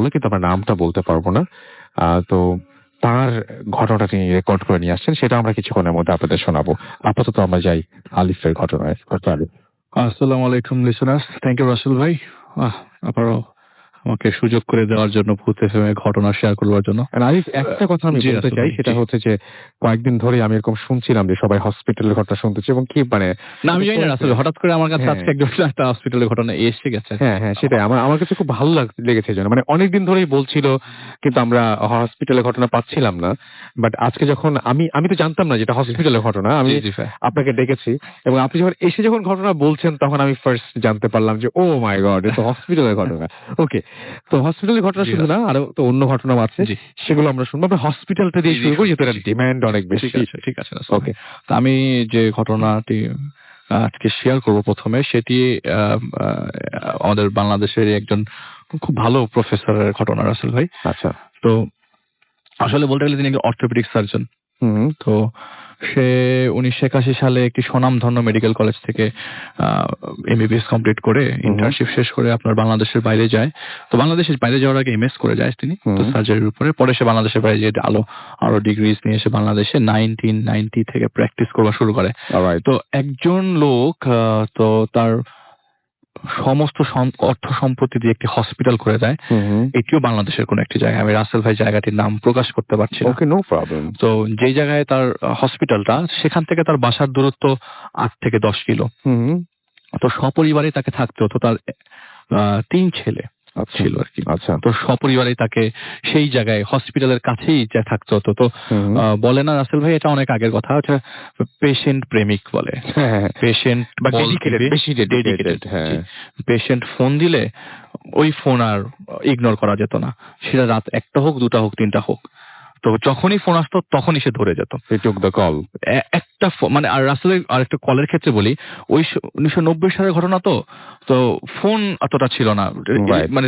বলে, কিন্তু আমরা নামটা বলতে পারবো না। তো তার ঘটনাটা তিনি রেকর্ড করে নিয়ে আসছেন, সেটা আমরা কিছুক্ষণের মধ্যে আপনাদের শোনাবো। আপাতত আমরা যাই আলিফের ঘটনায়। আসসালামু আলাইকুম লিসেনার্স, থ্যাংক ইউ রাসেল ভাই আবারও আমাকে সুযোগ করে দেওয়ার জন্য ভূত এফএম এর ঘটনা শেয়ার করবার জন্য। আরিফ, একটা কথা আমি বলতে চাই, সেটা হচ্ছে যে কয়েকদিন ধরে আমি এরকম শুনছিলাম যে সবাই হসপিটালের ঘটনা শুনতেছে, এবং কি মানে না আমি জানি না আসলে হঠাৎ করে আমার কাছে আজকে একদম একটা হসপিটালের ঘটনা এসে গেছে। হ্যাঁ হ্যাঁ, সেটাই আমার কাছে খুব ভালো লেগেছে যেন, মানে অনেকদিন ধরেই বলছিল কিন্তু আমরা হসপিটালের ঘটনা পাচ্ছিলাম না। বাট আজকে যখন আমি তো জানতাম না যেটা হসপিটালের ঘটনা, আমি আপনাকে ডেকেছি এবং আপনি যখন এসে যখন ঘটনা বলছেন তখন আমি ফার্স্ট জানতে পারলাম যে ও মাই গড, এটা হসপিটালের ঘটনা। ওকে, তো হসপিটালের ঘটনা শুধু না, আরো তো অন্য ঘটনা আছে, সেগুলো আমরা শুনবো। আমরা হসপিটালটা দিয়ে শুরু করি, যেহেতু ডিমান্ড অনেক বেশি। ঠিক আছে ওকে, আমি যে ঘটনাটি আজকে শেয়ার করব প্রথমে, সেটি আমাদের বাংলাদেশের একজন খুব ভালো প্রফেসরের ঘটনা রাসেল ভাই। আচ্ছা, তো আসলে বলতে গেলে তিনি একজন অর্থোপেডিক সার্জন। তো সে 1981 সালে একটি স্বনামধন্য মেডিকেল কলেজ থেকে এমবিবিএস কমপ্লিট করে ইন্টার্নশিপ শেষ করে আপনার বাংলাদেশের বাইরে যায়। তো বাংলাদেশের বাইরে যাওয়ার আগে এমএস করে যায় তিনি সার্জারির উপরে। পরে সে বাংলাদেশের বাইরে যে আরো ডিগ্রিজ নিয়ে এসে বাংলাদেশে 1990 থেকে প্র্যাকটিস করা শুরু করে। তো একজন লোক তো তার সমস্ত অর্থ সম্পত্তি দিয়ে একটি হসপিটাল করে দেয়। এটিও বাংলাদেশের কোন একটি জায়গায়, আমি রাসেল ভাই জায়গাটির নাম প্রকাশ করতে পারছি না। ওকে, নো প্রবলেম। তো যে জায়গায় তার হসপিটালটা, সেখান থেকে তার বাসার দূরত্ব 8 থেকে 10 কিলো। তো সপরিবারে তাকে থাকতে হতো। তার 3 ছেলে ছিল আর কি। আচ্ছা, তো সপরিবারে তাকে সেই জায়গায় হসপিটালের কাছেই থাকতে হতো। তো বলে না রাসেল ভাই, এটা অনেক আগের কথা, এটা পেশেন্ট প্রেমিক বলে। পেশেন্ট বা ডেডিকেটেড। পেশেন্ট ফোন দিলে ওই ফোন আর ইগনোর করা যেত না, সেটা রাত 1টা হোক, 2টা হোক, 3টা হোক। তো যখনই ফোন আসতো তখনই সে ধরে যেত। কল একটা মানে, আর রাসেলের আরেকটা কলের ক্ষেত্রে বলি, ওই 1990 সালের ঘটনা। তো ফোন অতটা ছিল না, মানে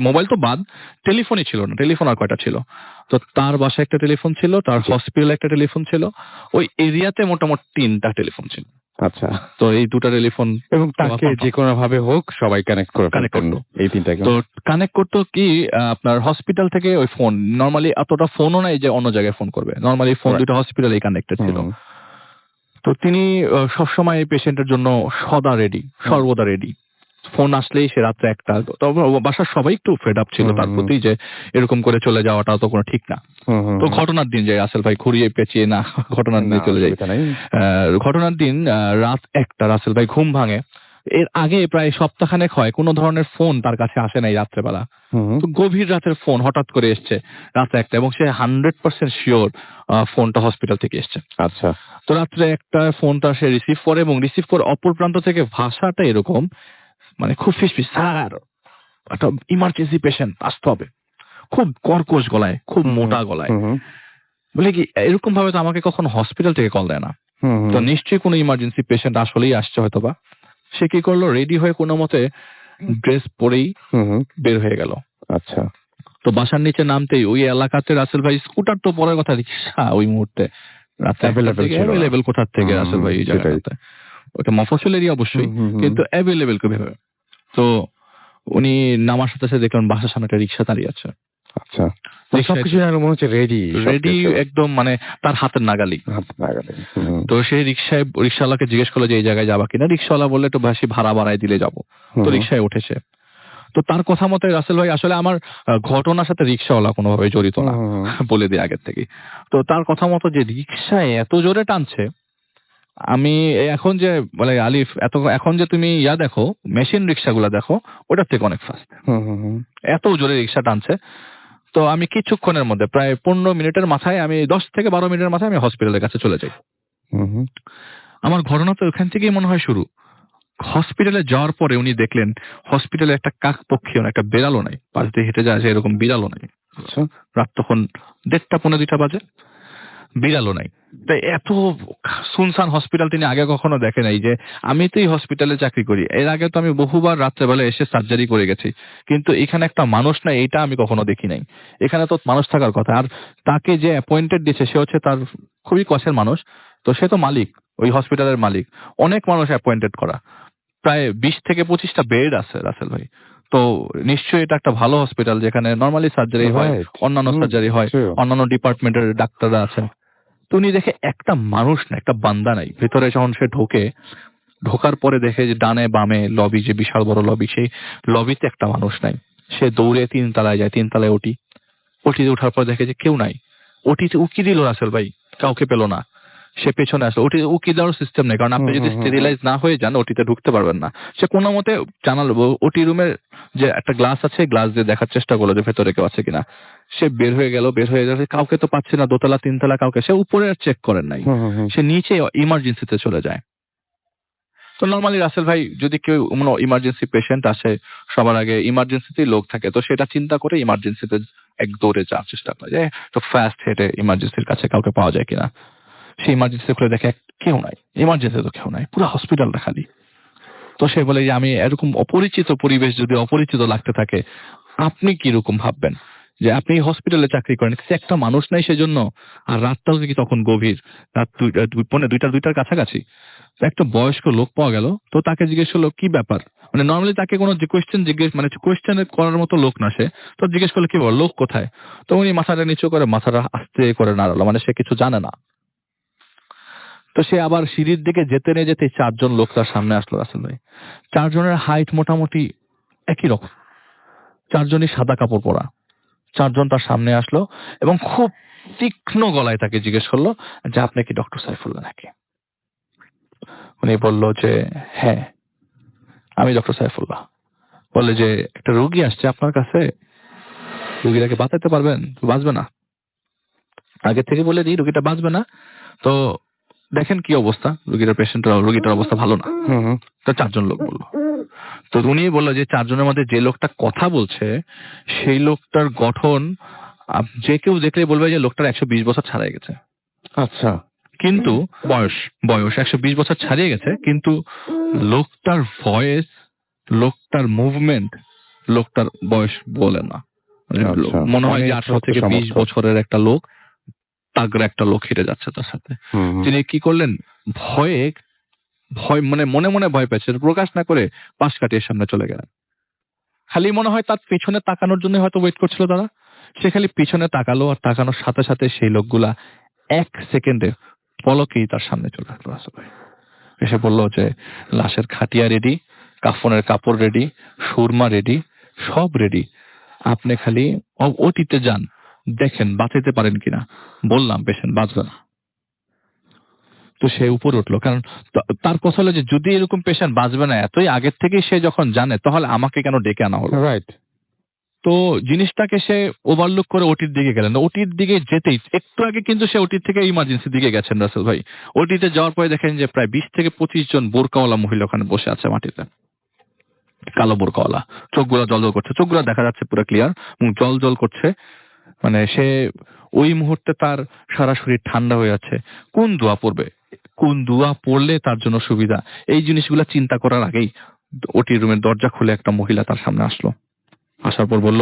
মোবাইল তো বাদ, টেলিফোনই ছিল না। টেলিফোন আর কয়টা ছিল? তো তার বাসায় একটা টেলিফোন ছিল, তার হসপিটালে একটা টেলিফোন ছিল, ওই এরিয়াতে মোটামুটি 3টা টেলিফোন ছিল। আচ্ছা, তো এই 2টা টেলিফোন, এবং তাকে যে কোনো ভাবে হোক সবাই কানেক্ট করতো। এই 3টাকে তো কানেক্ট করতো কি, আপনার হসপিটাল থেকে ওই ফোন, নরমালি এতটা ফোনও নাই যে অন্য জায়গায় ফোন করবে, নরমালি ফোন 2টা হসপিটালেই কানেক্টেড ছিল। তো তিনি সবসময় পেশেন্টের জন্য সর্বদা রেডি। ফোন আসলেই সে রাত্রে 1টা, তবে বাসার সবাই একটু ফেড আপ ছিল তার প্রতি, যে এরকম করে চলে যাওয়াটা তো কোনো ঠিক না। তো ঘটনার দিন যাই রাসেল ভাই, ঘুরিয়ে পেঁচিয়ে না, ঘটনার দিন চলে যাই। ঘটনার দিন রাত 1টা রাসেল ভাই ঘুম ভাঙে। এর আগে প্রায় সপ্তাহখানেক হয় কোনো ধরনের ফোন তার কাছে আসে নাই রাত্রেবেলা। তো গভীর রাতের ফোন হঠাৎ করে এসছে রাত 1টা, এবং সে 100% শিওর ফোনটা হসপিটাল থেকে এসছে। আচ্ছা, তো রাত্রে 1টা ফোনটা সে রিসিভ করে, এবং রিসিভ করে অপর প্রান্ত থেকে ভাষাটা এরকম, মানে খুব ফিসফিস, স্যার একটা ইমার্জেন্সি পেশেন্ট আসতে হবে, খুব কর্কশ গলায়, খুব মোটা গলায়। বলে কি, এরকম ভাবে তো আমাকে কখনো হসপিটাল থেকে কল দেয় না। তো নিশ্চয়ই কোনো ইমার্জেন্সি পেশেন্ট আসলেই আসছে হয়তো বা। সে কি করলো, রেডি হয়ে কোনো মতে ড্রেস পরেই বের হয়ে গেল। আচ্ছা, তো বাসার নিচে নামতেই ওই এলাকাতে রাসেল ভাই, স্কুটার তো পরের কথা, রিক্সা ওই মুহূর্তে অ্যাভেলেবেল কোথার থেকে রাসেল ভাই এই জায়গাটাতে, ওটা মফস্বল এরিয়া অবশ্যই, কিন্তু অ্যাভেলেবেল কিভাবে। তো উনি নামার সাথে সাথে দেখলাম বাসার সামনে একটা রিক্সা দাঁড়িয়ে আছে। আচ্ছা, সবকিছু মনে হচ্ছে রেডি একদম, মানে তার হাতের নাগালি। তো সেই রিক্সাওয়ালাকে জিজ্ঞেস করলো যে এই জায়গায় যাবা কিনা। রিক্সাওয়ালা বললে একটু বেশি ভাড়া বাড়ায় দিলে যাবো। তো রিক্সায় উঠেছে। তো তার কথা মতো রাসেল ভাই, আসলে আমার ঘটনার সাথে রিক্সাওয়ালা কোনোভাবে জড়িত না, বলে দিই আগের থেকে। তো তার কথা মতো যে রিক্সায় এত জোরে টানছে, আমি এখন যে মানে আলিফ, এখন যে তুমি দেখো মেশিন রিক্সাগুলা দেখো, ওটার থেকে অনেক ফাস্ট, এত জোরে রিক্সা টানছে। তো আমি কিছুক্ষণের মধ্যে, প্রায় 15 মিনিটের মাথায়, আমি 10 থেকে 12 মিনিটের মাথায় আমি হসপিটালের কাছে চলে যাই। আমার ঘটনা তো ওখান থেকেই মনে হয় শুরু। হসপিটালে যাওয়ার পরে উনি দেখলেন হসপিটালে একটা কাকপক্ষীয়, একটা বেড়ালও নাই, পাশ দিয়ে হেঁটে যায় এরকম বিড়ালও নাই। রাত তখন 1:30 পৌনে 2টা বাজে, বিড়ালও নাই। তাই এত সুনসান হসপিটাল তিনি আগে কখনো দেখে নাই। যে আমি তো এই হসপিটালে চাকরি করি, এর আগে তো আমি বহুবার রাত্রেবেলা এসে সার্জারি করে গেছি, কিন্তু এখানে একটা মানুষ নাই, এটা আমি কখনো দেখি নাই। এখানে তো মানুষ থাকার কথা। আর তাকে যে অ্যাপয়েন্টেড দিয়েছে সে হচ্ছে তার খুবই কাছের মানুষ। তো সে তো মালিক, ওই হসপিটালের মালিক। অনেক মানুষ অ্যাপয়েন্টেড করা, প্রায় 20 থেকে 25টা বেড আছে রাসেল ভাই। তো নিশ্চয়ই এটা একটা ভালো হসপিটাল যেখানে নর্মালি সার্জারি হয়, Right. অন্যান্য সার্জারি হয়, True. অন্যান্য ডিপার্টমেন্টের ডাক্তাররা আছেন। তো উনি দেখে একটা মানুষ না, একটা বান্দা নাই ভেতরে। যখন সে ঢোকার পরে দেখে যে ডানে বামে লবি, যে বিশাল বড় লবি, সেই লবিতে একটা মানুষ নাই। সে দৌড়ে 3 তলায় যায়, 3 তলায় ওটিতে ওঠার পর দেখে যে কেউ নাই। ওটিতে উকি দিল রাসেল ভাই, কাউকে পেল না। সে পেছনে আসলো, ওটি উকি দেওয়ার সিস্টেম নেই, কারণ আপনি যদি স্টেরিলাইজ না হয়ে যান ওটিতে ঢুকতে পারবেন না। সে কোনো মতে জানালো, ওটি রুমের যে একটা গ্লাস আছে, গ্লাস দিয়ে দেখার চেষ্টা করলো যে ভেতরে কেউ আছে কিনা। সে বের হয়ে গেল, কাউকে তো পাচ্ছে না, দোতলা 3 তলা কাউকে। সে উপরে আর চেক করেন নাই, সে নিচে ইমার্জেন্সিতে চলে যায়। তো নর্মালি রাসেল ভাই, যদি কেউ ইমার্জেন্সি পেশেন্ট আসে, সবার আগে ইমার্জেন্সিতেই লোক থাকে, তো সেটা চিন্তা করে ইমার্জেন্সিতে এক দৌড়ে যাওয়ার চেষ্টা করে, যে তো ফার্স্ট হেডে ইমার্জেন্সির কাছে কাউকে পাওয়া যায় কিনা। সে ইমার্জেন্সি করে দেখে কেউ নাই, ইমার্জেন্সি তো কেউ নাই, পুরো হসপিটালটা খালি। তো সে বলে যে আমি এরকম অপরিচিত পরিবেশ যদি অপরিচিত লাগতে থাকে, আপনি কি রকম ভাববেন? যে আপনি হসপিটালে চাকরি করেন, কিন্তু একটা মানুষ নাই সেজন্য। আর রাতটাও কি তখন গভীর, রাত 2টার কাছাকাছি। তো একটা বয়স্ক লোক পাওয়া গেল, তো তাকে জিজ্ঞেস করলো কি ব্যাপার। মানে নর্মালি তাকে কোনো কোয়েশ্চেন করার মতো লোক না সে। তো জিজ্ঞেস করলো কি বল, লোক কোথায়? তো উনি মাথাটা নিচু করে, মাথাটা আস্তে করে নাড়ালো, মানে সে কিছু জানে না। তো সে আবার সিঁড়ির দিকে যেতে না যেতে 4 জন লোক তার সামনে আসলো রাসেল ভাই। 4 জনের হাইট মোটামুটি একই রকম, 4 জনই সাদা কাপড় পরা। 4 জন তার সামনে আসলো এবং খুব তীক্ষ্ণ গলায় তাকে জিজ্ঞেস করলো যে আপনি কি ডক্টর সাইফুল্লাহ নাকি? উনি বলল যে হ্যাঁ, আমি ডক্টর সাইফুল্লাহ। বলে যে একটা রোগী আসছে আপনার কাছে, রোগীটাকে বাঁচাতে পারবেন? বাঁচবে না, আগে থেকে বলে দিই রোগীটা বাঁচবে না। তো দেখেন কি অবস্থা, রোগীটার অবস্থা ভালো না। তো 4 জন লোক বললো। তো উনি বললো যে 4 জনের মধ্যে যে লোকটা কথা বলছে, সেই লোকটার গঠন যে কেউ দেখলে বলবে যে লোকটার 120 বছর ছাড়াই গেছে। আচ্ছা। কিন্তু বয়স 120 বছর ছাড়িয়ে গেছে, কিন্তু লোকটার ভয়েস, লোকটার মুভমেন্ট, লোকটার বয়স বলে না। মানে আচ্ছা, মনে হয় যে অনেক 18 থেকে 20 চমৎকার। বছরের একটা লোক, তাগড়া একটা লোক হেঁটে যাচ্ছে তার সাথে। তিনি কি করলেন, ভয় মানে মনে মনে ভয় পেয়েছে, প্রকাশ না করে পাশ কাটিয়ে সামনে চলে গেলেন। খালি মনে হয় তার পিছনে তাকানোর জন্য হয়তো ওয়েট করছিল তারা। সে খালি পিছনে তাকালো, আর তাকানোর সাথে সাথে সেই লোকগুলা 1 সেকেন্ডে পলকেই তার সামনে চলে আসলো আসলে। এসে বললো যে লাশের খাটিয়া রেডি, কাফনের কাপড় রেডি, সুরমা রেডি, সব রেডি। আপনি খালি ওটিতে যান, দেখেন বাঁচাতে পারেন কিনা। বললাম পেশেন্ট বাঁচবে না। তো সে উপরে উঠলো, কারণ তার কথা হলো যে যদি এরকম পেশেন্ট বাঁচবে না এতই আগের থেকেই সে যখন জানে, তাহলে আমাকে কেন ডেকে আনা হলো? রাইট। তো জিনিসটাকে সে ওভারলুক করে ওটির দিকে গেলেন। ওটির দিকে যেতেই একটু আগে কিন্তু সে ওটির থেকে ইমার্জেন্সি দিকে গেছেন রাসেল ভাই। ওটিতে যাওয়ার পরে দেখেন যে প্রায় 20 থেকে 25 জন বোরকাওয়ালা মহিলা ওখানে বসে আছে মাটিতে, কালো বোরকাওয়ালা। চোখগুলো জল জল করছে, চোখগুলো দেখা যাচ্ছে পুরো ক্লিয়ার, জল জল করছে। মানে সে ওই মুহূর্তে তার সারা শরীর ঠান্ডা হয়ে আছে। কোন দোয়া পড়বে, কোন দোয়া পড়লে তার জন্য সুবিধা, এই জিনিসগুলো চিন্তা করার আগেই ওটি রুমের দরজা খুলে একটা মহিলা তার সামনে আসলো। আসার পর বলল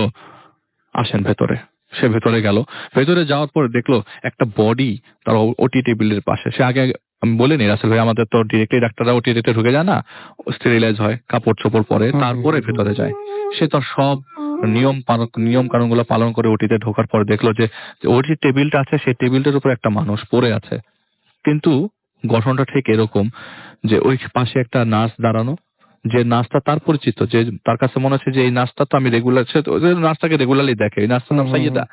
আসেন ভেতরে। সে ভেতরে গেল, ভেতরে যাওয়ার পর দেখলো একটা বডি তার ওটি টেবিলের পাশে। সে আগে আমি বলিনি রাসেল ভাই, আমাদের তো ডিরেক্টলি ডাক্তাররা ওটিতে ঢুকে যায় না, স্টেরিলাইজ হয়, কাপড় চোপড় পরে তারপরে ভেতরে যায়। সে তার সব নিয়ম কানুন গুলো পালন করে ওটিতে ঢোকার পর দেখলো যে ওটি টেবিলটা আছে, সেই টেবিলটার উপর একটা মানুষ পড়ে আছে। কিন্তু গঠনটা ঠিক এরকম যে ওই পাশে একটা নার্স দাঁড়ানো, যে নার্সটা তার পরিচিত, যে তার কাছে মনে হচ্ছে যে এই নার্সটা তো আমি রেগুলার, নার্সটাকে রেগুলারলি দেখে, এই নার্সটার নাম সাইয়েদা,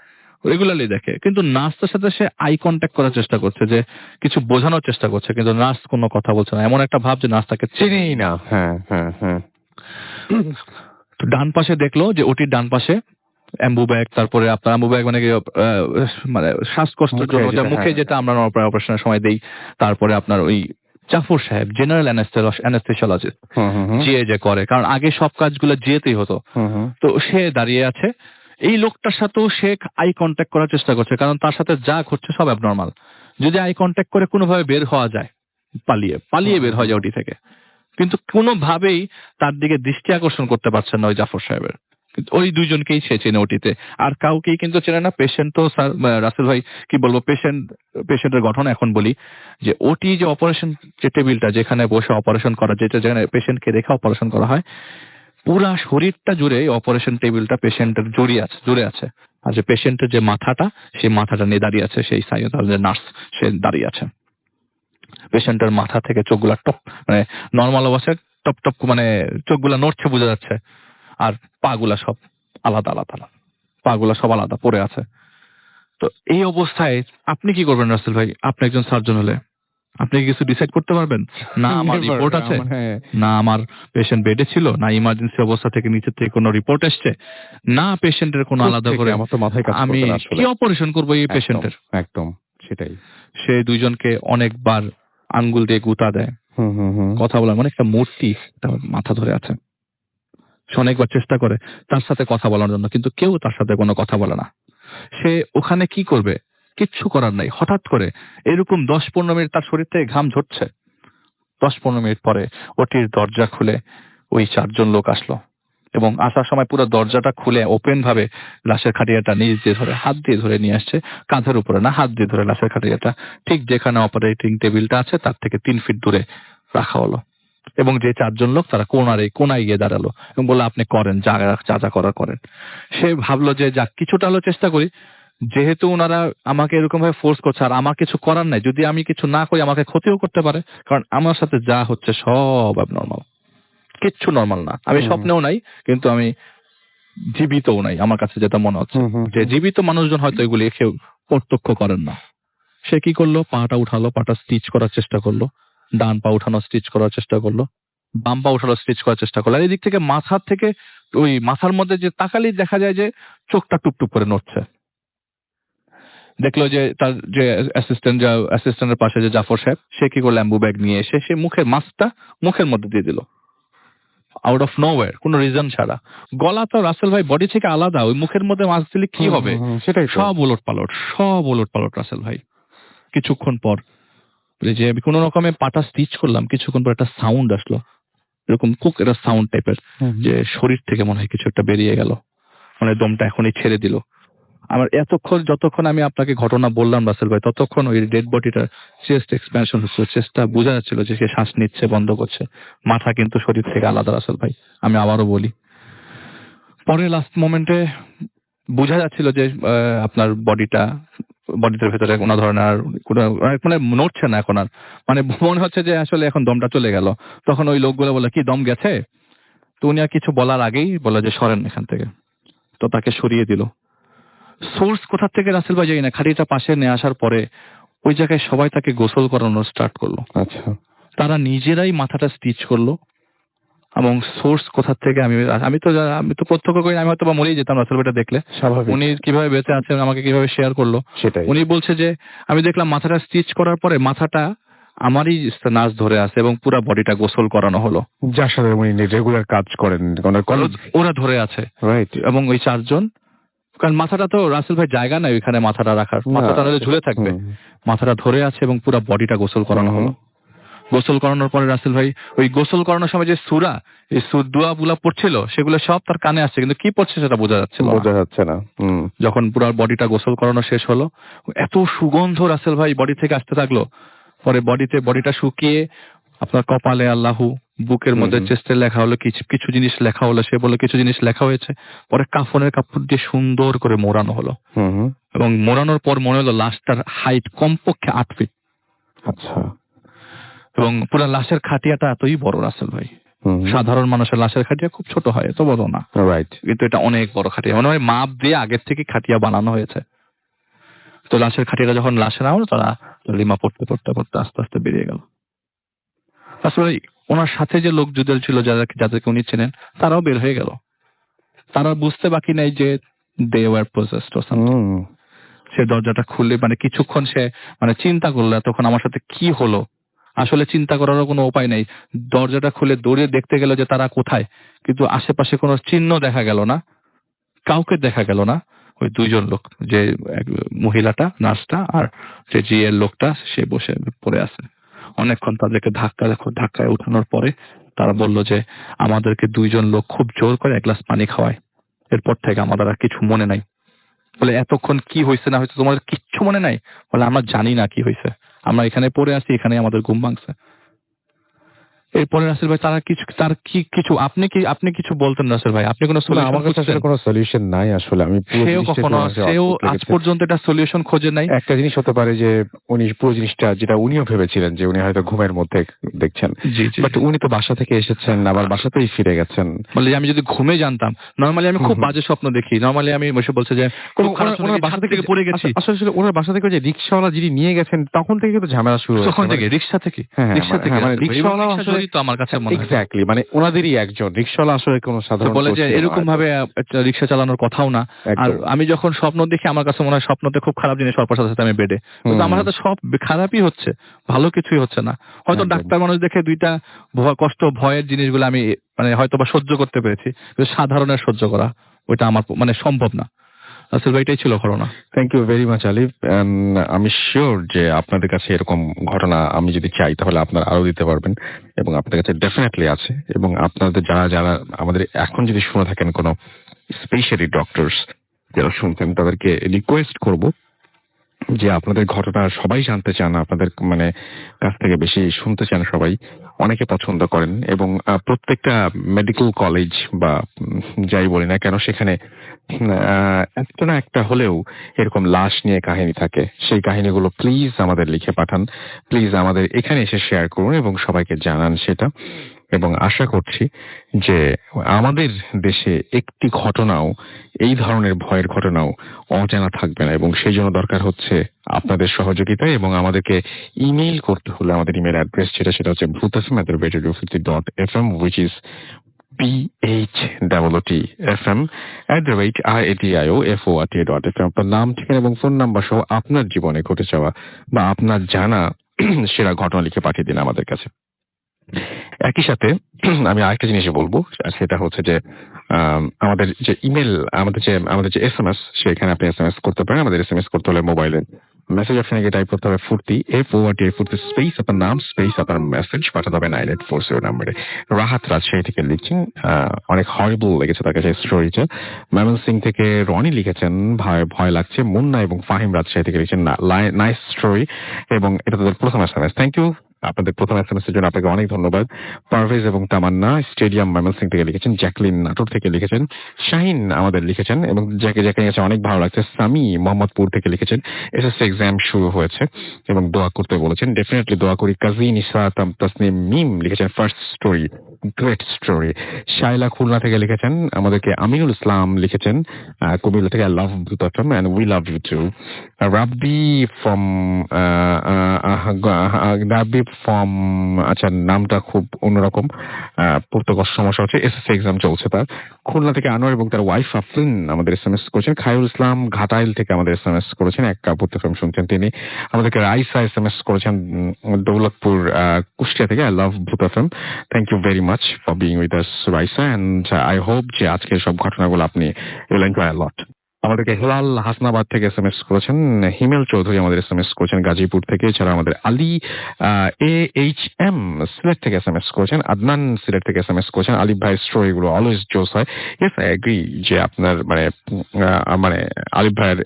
রেগুলারলি দেখে। কিন্তু নার্সটার সাথে সে আই কন্ট্যাক্ট করার চেষ্টা করছে, যে কিছু বোঝানোর চেষ্টা করছে, কিন্তু নার্স কোনো কথা বলছে না। এমন একটা ভাব যে নার্স তাকে চিনিই না। হ্যাঁ হ্যাঁ হ্যাঁ। তো ডান পাশে দেখলো যে ওটির ডান পাশে অ্যাম্বু ব্যাগ, তারপরে আপনার অ্যাম্বু ব্যাগ মানে কি, মানে শ্বাসকষ্টের জন্য মুখে যেটা আমরা অপারেশনের সময় দেই। তারপরে আপনার ওই জাফর সাহেব, জেনারেল অ্যানেস্থেসিওলজিস্ট, জিএ যে করে, কারণ আগে সব কাজগুলো জিএতেই হতো। তো সে দাঁড়িয়ে আছে, এই লোকটার সাথেও সে আই কন্ট্যাক্ট করার চেষ্টা করছে, কারণ তার সাথে যা ঘটছে সব অ্যাবনর্মাল। যদি আই কন্ট্যাক্ট করে কোনোভাবে বের হওয়া যায়, পালিয়ে বের হয়ে যায় ওটি থেকে, কিন্তু কোনোভাবেই তার দিকে দৃষ্টি আকর্ষণ করতে পারছেন না ওই জাফর সাহেবের। ওই 2জনকেই সে চেনে ওটিতে, আর কাউকেই কিন্তু চেনে না। পেশেন্ট তো রাসেল ভাই কি বলবো, পেশেন্টের গঠন এখন বলি যে ওটি যে অপারেশন যে টেবিলটা যেখানে বসে অপারেশন করা, যেখানে পেশেন্টকে রেখে অপারেশন করা হয়, পুরা শরীরটা জুড়ে অপারেশন টেবিলটা পেশেন্টের জুড়ে আছে। আর যে পেশেন্টের যে মাথাটা, সেই মাথাটা নিয়ে দাঁড়িয়ে আছে সেই সাইড নার্স, সে দাঁড়িয়ে আছে। পেশেন্টের মাথা থেকে চোখগুলা টপ, মানে নর্মাল অবস্থায় টপ টপ মানে চোখগুলা নড়ছে বোঝা যাচ্ছে, আর পাগুলা সব আলাদা আলাদা, পাগুলা সব আলাদা পড়ে আছে। তো এই অবস্থায় আপনি কি করবেন রাসেল ভাই? আপনি একজন সার্জন হলে আপনি কি কিছু ডিসাইড করতে পারবেন? না আমার Never, রিপোর্ট আছে, হ্যাঁ, না আমার পেশেন্ট বেডে ছিল, না ইমার্জেন্সি অবস্থা থেকে নিচের থেকে কোনো রিপোর্ট এসছে, না পেশেন্টের কোনো আলাদা কোত্থেকে? করে আমার তো মাথায় কাজ আমি করবে না আসলে। কি অপারেশন করবো এই একদম, পেশেন্টের। একদম সেটাই। সে দুইজনকে অনেকবার আঙ্গুল দিয়ে গুতা দেয়, কথা বলার মানে একটা মূর্তি তার মাথা ধরে আছে। সে অনেকবার চেষ্টা করে তার সাথে কথা বলার জন্য, কিন্তু কেউ তার সাথে কোনো কথা বলে না। সে ওখানে কি করবে? কিচ্ছু করার নাই। হঠাৎ করে এরকম 10-15 মিনিট তার শরীর থেকে ঘাম ঝরছে। 10-15 মিনিট পরে ওটির দরজা খুলে ওই 4 জন লোক আসলো, এবং আসার সময় পুরো দরজাটা খুলে ওপেন ভাবে লাশের খাটিয়াটা নিচ দিয়ে ধরে, হাত দিয়ে ধরে নিয়ে আসছে, কাঁধের উপরে না, হাত দিয়ে ধরে লাশের খাটিয়াটা ঠিক যেখানে অপারেটিং টেবিলটা আছে তার থেকে 3 ফিট দূরে রাখা হলো। এবং যে 4 জন লোক তারা কোনায় গিয়ে দাঁড়ালো এবং বললো আপনি করেন, যা যা করার করেন। সে ভাবলো যে যাক কিছুটা হলো চেষ্টা করি, যেহেতু ওনারা আমাকে এরকম ভাবে ফোর্স করছে আর আমার কিছু করার নাই, যদি আমি কিছু না করি আমাকে ক্ষতিও করতে পারে, কারণ আমার সাথে যা হচ্ছে সব অ্যাবনর্মাল, কিচ্ছু নর্মাল না। আমি স্বপ্নেও নাই, কিন্তু আমি জীবিতও নাই, আমার কাছে যেটা মনে হচ্ছে। যে জীবিত মানুষজন হয়তো এগুলি কেউ প্রত্যক্ষ করেন না। সে কি করলো? পাটা উঠালো, পাটা স্টিচ করার চেষ্টা করলো, ডান পা উঠানো স্টিচ করার চেষ্টা করলো, বাম পা উঠানো স্টিচ করার চেষ্টা করলো। আর এদিক থেকে মাথার থেকে ওই মাথার মধ্যে যে তাকালি দেখা যায় যে চোখটা টুকটুক করে নড়ছে। দেখলো যে তার যে অ্যাসিস্ট্যান্টের পাশে যে জাফর সাহেব, সে কি করলো? ল্যাম্বু ব্যাগ নিয়ে এসে সে মুখের মাস্কটা মুখের মধ্যে দিয়ে দিল, আউট অফ নোওয়্যার, কোনো রিজন ছাড়া। গলা তো রাসেল ভাই বডি থেকে আলাদা, ওই মুখের মধ্যে মাস্ক দিলে কি হবে? সেটাই তো। সব ওলট পালট রাসেল ভাই। কিছুক্ষণ পর এই যে আমি কোনো রকমে পাটা স্টিচ করলাম, কিছুক্ষণ পর একটা সাউন্ড আসলো, এরকম কুক একটা সাউন্ড টাইপের, যে শরীর থেকে মনে হয় কিছু একটা বেরিয়ে গেল, মানে দমটা এখনই ছেড়ে দিল। আমার যতক্ষণ আমি আপনাকে ঘটনা বললাম রাসেল ভাই, ততক্ষণ ওই ডেড বডিটার চেস্ট এক্সপ্যানশন হচ্ছে, চেস্টটা বোঝা যাচ্ছিল যে সে শ্বাস নিচ্ছে, বন্ধ করছে। মাথা কিন্তু শরীর থেকে আলাদা রাসেল ভাই, আমি আবারও বলি। পরে লাস্ট মোমেন্টে বোঝা যাচ্ছিল যে আপনার বডিটার ভেতরে কোনো ধরনের মানে নড়ছে না এখন আর, মানে মনে হচ্ছে যে আসলে এখন দমটা চলে গেল। তখন ওই লোকগুলো বলে কি দম গেছে? তো উনি আর কিছু বলার আগেই বলে যে সরেন এখান থেকে। তো তাকে সরিয়ে দিল। সোর্স কোথা থেকে রাসেল ভাই জানি না, খাটিটা পাশে নিয়ে আসার পরে ওই জায়গায় সবাই তাকে গোসল করানো স্টার্ট করলো। আচ্ছা, তারা নিজেরাই মাথাটা স্টিচ করলো। এবং সোর্স কোথা থেকে আমি তো প্রত্যক্ষ করি, আমি হয়তো বা মরেই যেতাম রাসেল ভাইটা দেখলে। স্বাভাবিক। উনি কিভাবে বেঁচে আছেন আমাকে কিভাবে শেয়ার করলো সেটাই। উনি বলছে যে আমি দেখলাম মাথাটা স্টিচ করার পরে মাথাটা আমারই নার্স ধরে আছে এবং পুরো বডিটা গোসল করানো হলো, যার সাথে উনি রেগুলার কাজ করেন, ওরা ধরে আছে। রাইট। এবং ওই 4 জন, কারণ মাথাটা তো রাসেল ভাই জায়গা নাই ওইখানে মাথাটা রাখার, মাথাটা নাহলে ঝুলে থাকবে। মাথাটা ধরে আছে এবং পুরো বডিটা গোসল করানো হলো। গোসল করানোর পরে রাসেল ভাই ওই গোসল করানোর সময় যে সূরা, এই দোয়া গুলা পড়ছিল সেগুলো সব তার কানে আসছে, কিন্তু কি পড়ছে সেটা বোঝা যাচ্ছে না। যখন পুরো বডিটা গোসল করানো শেষ হলো, এত সুগন্ধ রাসেল ভাই বডি থেকে আসতে থাকলো। পরে বডিটা শুকিয়ে আপনার কপালে আল্লাহু, বুকের মধ্যে চেস্টে লেখা হলো, কিছু জিনিস লেখা হলো, সে বলে কিছু জিনিস লেখা হয়েছে। পরে কাফনের কাপড় দিয়ে সুন্দর করে মোড়ানো হলো, এবং মোড়ানোর পর মনে হলো লাশটার হাইট কমপক্ষে 8 ফিট। আচ্ছা। এবং পুরো লাশের খাটিয়াটা এতই বড় রাসেল ভাই, সাধারণ মানুষের লাশের খাটিয়া খুব ছোট হয়, এত বড় না। রাইট। কিন্তু এটা অনেক বড় খাটিয়া, মনে হয় মাপ দিয়ে আগের থেকে খাটিয়া বানানো হয়েছে। তো লাশের খাটিয়াটা যখন লাশে নামলো, তারা লিমা পড়তে পড়তে পড়তে আস্তে আস্তে বেরিয়ে গেল। আসলে ওনার সাথে যে লোক যুদ্ধ ছিল যাদেরকে উনি চেনেন, তারাও বের হয়ে গেল। তারা বুঝতে বাকি নাই যে they were possessed or something। সে দরজাটা খুললে মানে কিছুক্ষণ সে মানে চিন্তা করলো তখন আমার সাথে কি হলো। আসলে চিন্তা করারও কোনো উপায় নেই। দরজাটা খুলে দৌড়ে দেখতে গেল যে তারা কোথায়, কিন্তু আশেপাশে কোনো চিহ্ন দেখা গেল না, কাউকে দেখা গেল না। ওই 2 জন লোক, যে মহিলাটা নার্সটা আর যে জিএর লোকটা, সে বসে পড়ে আছে। অনেকক্ষণ তাদেরকে ধাক্কায় উঠানোর পরে তারা বলল যে আমাদেরকে 2 জন লোক খুব জোর করে 1 গ্লাস পানি খাওয়ায়, এরপর থেকে আমাদের আর কিছু মনে নাই। বলে এতক্ষণ কি হয়েছে না হয়েছে তোমাদের কিচ্ছু মনে নাই? বলে আমরা জানি না কি হয়েছে, আমরা এখানে পড়ে আছি, এখানে আমাদের ঘুম ভাঙছে। এরপরে রাসেল ভাই তার কিছু আপনি কিছু বলতেন রাসেল ভাই, আপনি কোনো আসলে আমার কাছে আসলে কোনো সলিউশন নাই আসলে। আমি পুরো জিনিসটাই আমার কাছে সেও অদ্ভুত আজ লেগেছে। পর্যন্ত এটা সলিউশন খোঁজে নাই। একটা জিনিস হতে পারে যে উনি পুরো জিনিসটা যেটা উনিও ভেবেছিলেন যে উনি হয়তো ঘুমের মধ্যে দেখছেন, জি জি। বাট উনি তো বাসা থেকে এসেছেন, আবার বাসাতেই ফিরে গেছেন। মানে আমি যদি ঘুমে জানতাম, নরমালি আমি খুব বাজে স্বপ্ন দেখি, নরমালি আমি বসে বলছে যে খুব খারাপ স্বপ্ন দেখি, ছাদ থেকে পড়ে গেছি। আসলে ওনার বাসা থেকে যে রিক্সাওয়ালা যিনি নিয়ে গেছেন তখন থেকে কিন্তু ঝামেলা শুরু হয়েছে। তখন থেকে রিক্সা থেকে মানে রিক্সাওয়ালা আসলে তো আমার কাছে মনে হয় এক্স্যাক্টলি মানে ওনাদেরই একজন। রিক্সাওয়ালা আসলে কোনো সাধারণ বলে লোক যে ছিল না এরকম হয়তো। ভাবে একটা রিক্সা চালানোর কথাও না। আর একদম। আমি যখন স্বপ্ন দেখি আমার কাছে মনে হয় স্বপ্নতে খুব খারাপ জিনিস হওয়ার সাথে সাথে আমি বেডে, কিন্তু আমার সাথে সব খারাপই হচ্ছে, ভালো কিছুই হচ্ছে না। হয়তো একদম। ডাক্তার মানুষ দেখে দুইটা ভয়ের জিনিসগুলো আমি মানে হয়তো বা সহ্য করতে পেরেছি, কিন্তু সাধারণের সহ্য করা ওইটা আমার মানে সম্ভব না। আসলে এটাই ছিল ঘটনা। থ্যাংক ইউ ভেরি মাচ আলিফ। আমি শিওর যে আপনাদের কাছে এরকম ঘটনা আমি যদি চাই তাহলে আপনারা আরো দিতে পারবেন, এবং আপনাদের কাছে ডেফিনেটলি আছে। এবং আপনাদের যারা যারা আমাদের এখন যদি শুনে থাকেন কোনো স্পেশালি ডক্টরস যারা শুনছেন, তাদেরকে রিকোয়েস্ট করব যে আপনাদের ঘটনা সবাই জানতে চান, আপনাদের মানে কাছ থেকে বেশি শুনতে চান সবাই, অনেকে পছন্দ করেন। এবং প্রত্যেকটা মেডিকেল কলেজ বা যাই বলি না কেন সেখানে একটা না একটা হলেও এরকম লাশ নিয়ে কাহিনী থাকে। সেই কাহিনীগুলো প্লিজ আমাদের লিখে পাঠান, প্লিজ আমাদের এখানে এসে শেয়ার করুন এবং সবাইকে জানান সেটা। এবং আশা করছি যে আমাদের দেশে একটি ঘটনাও, এই ধরনের ভয়ের ঘটনাও অজানা থাকবে না। এবং সেই জন্য দরকার হচ্ছে আপনাদের সহযোগিতা। এবং আমাদেরকে ইমেইল করতে হলে আমাদের ইমেল অ্যাড্রেস সেটা হচ্ছে bhutfm@radio50.fm, which is BHOOTFM@RADIOFORT.FM। আপনার নাম, ঠিকানা এবং ফোন নাম্বার সহ আপনার জীবনে ঘটে যাওয়া বা আপনার জানা সেরা ঘটনা লিখে পাঠিয়ে দিন আমাদের কাছে। একই সাথে আমি আরেকটা জিনিসই বলবো, আর সেটা হচ্ছে যে আমাদের যে ইমেল, আমাদের যে SMS, সেখানে আপনি SMS করতে পারেন। আমাদের SMS করতে হলে মোবাইলে মেসেজ অপশনে গিয়ে টাইপ করতে হবে ফুর্তি, FORT স্পেস আপনার নাম স্পেস আপনার মেসেজ পাঠাতে হবে 9840 নাম্বারে। রাহাত রাজশাহী থেকে লিখছেন, অনেক হরিবল লেগেছে তার কাছে স্টোরিটা। ময়মনসিং থেকে রনি লিখেছেন ভয় লাগছে। মুন্না এবং ফাহিম রাজশাহী থেকে লিখছেন নাইস স্টোরি, এবং এটা তাদের প্রথম SMS। থ্যাংক ইউ আপনাদের প্রথম SMS এর জন্য, আপনাকে অনেক ধন্যবাদ। পারভেজ এবং তামান্না স্টেডিয়াম ময়মনসিং থেকে লিখেছেন, জ্যাকলিন নাটোর থেকে লিখেছেন, শাহিন আমাদের লিখেছেন এবং যাকে কাছে অনেক ভালো লাগছে। সামি মোহাম্মদপুর থেকে লিখেছেন এসএসসি এক্সাম শুরু হয়েছে এবং দোয়া করতে বলেছেন। ডেফিনেটলি দোয়া করি। কাজিন ইসরাত তাসনিম মিম লিখেছেন first story, great story. Shaila Khulna থেকে লিখেছেন আমাদেরকে। আমিনুল ইসলাম লিখেছেন কুমিল্লা থেকে, I love Bhootom and we love you too. Rabbi from আচ্ছা নামটা খুব অন্যরকম, পড়তে কষ্ট সমস্যা হচ্ছে। এসএসসি এক্সাম চলছে তার। খুলনা থেকে আনোয়ার এবং তার ওয়াইফ আফরিন আমাদের SMS করেছেন। খায়রুল ইসলাম ঘাটাইল থেকে আমাদের SMS করেছেন, এক কাপুর ফিল্ম শুনছেন তিনি। আমাদেরকে রাইসা SMS করেছেন দৌলতপুর কুষ্টিয়া থেকে, I love Bhootom. Thank you very much for being with us Raisa, and I hope যে আজকের সব ঘটনাগুলো আপনি উইল এনজয় আ লট। আমাদেরকে হেলাল হাসনাবাদ থেকে SMS করেছেন। হিমেল চৌধুরী আমাদের SMS করেছেন গাজীপুর থেকে। এছাড়া আমাদের আলী AHM সিলেট থেকে SMS করেছেন। আদনান সিলেট থেকে SMS করেছেন। আলিফ ভাইয়ের স্টোরি গুলো অলওয়েজ জোস হয়। ইয়েস আই এগ্রি যে আপনার মানে আলিফ ভাইয়ের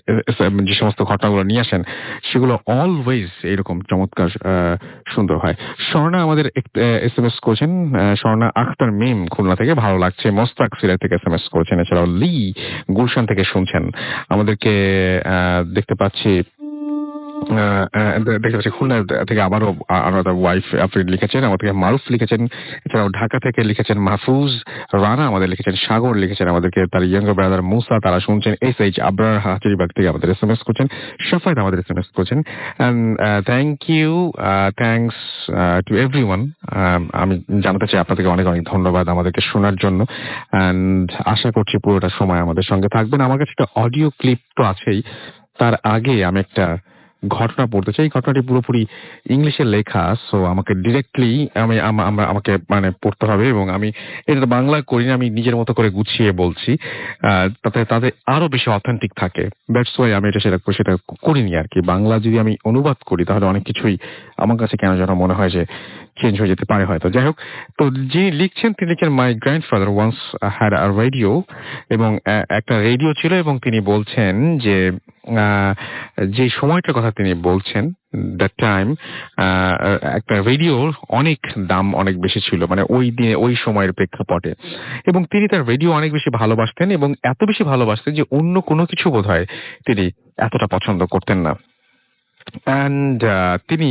যে সমস্ত ঘটনাগুলো নিয়ে আসেন সেগুলো অলওয়েজ এরকম চমৎকার সুন্দর হয়। স্বর্ণা আমাদের SMS করেছেন, স্বর্ণা আখতার মিম খুলনা থেকে, ভালো লাগছে। মোস্তাক সিলেট থেকে SMS করেছেন। এছাড়াও লি গুলশান থেকে শুনছেন আমাদেরকে। দেখতে পাচ্ছি খুলনা থেকে আবারও আনাদার ওয়াইফ আফরিন লিখেছেন, আমাদেরকে মারুফ লিখেছেন। এছাড়াও ঢাকা থেকে লিখেছেন মাহফুজ রানা, আমাদের লিখেছেন সাগর লিখেছেন আমাদেরকে তার ইয়াঙ্গার ব্রাদার মুসা, তারা শুনছেন। SH আবরার হাজারিবাগ থেকে আমাদের SMS করছেন। সাফায়েত আমাদের SMS করছেন। Thank you, thanks to everyone. আমি জানাতে চাই আপনাদেরকে অনেক অনেক ধন্যবাদ আমাদেরকে শোনার জন্য, অ্যান্ড আশা করছি পুরোটা সময় আমাদের সঙ্গে থাকবেন। আমার কাছে একটা অডিও ক্লিপ তো আছেই, তার আগে আমি একটা ঘটনা পড়তে চাই। ঘটনাটি পুরোপুরি ইংলিশে লেখা, সো আমাকে ডিরেক্টলি আমাকে মানে পড়তে হবে, এবং আমি এটা বাংলা করি না, আমি নিজের মতো করে গুছিয়ে বলছি, তাতে তাদের আরো বেশি অথেন্টিক থাকে। দ্যাটস ওয়াই আমি সেটা করিনি আর কি। বাংলা যদি আমি অনুবাদ করি তাহলে অনেক কিছুই আমার কাছে কেন যেন মনে হয় যে চেঞ্জ হয়ে যেতে পারে হয়তো। যাই হোক, তো যিনি লিখছেন তিনি লিখছেন, my grandfather once had a radio, এবং একটা রেডিও ছিল এবং তিনি বলছেন যে যে সময়টার কথা তিনি বলছেন, দ্যাট টাইম একটা রেডিওর অনেক দাম অনেক বেশি ছিল, মানে ওই দিনে ওই সময়ের প্রেক্ষাপটে। এবং তিনি তার রেডিও অনেক বেশি ভালোবাসতেন, এবং এত বেশি ভালোবাসতেন যে অন্য কোনো কিছু বোধহয় তিনি এতটা পছন্দ করতেন না। অ্যান্ড তিনি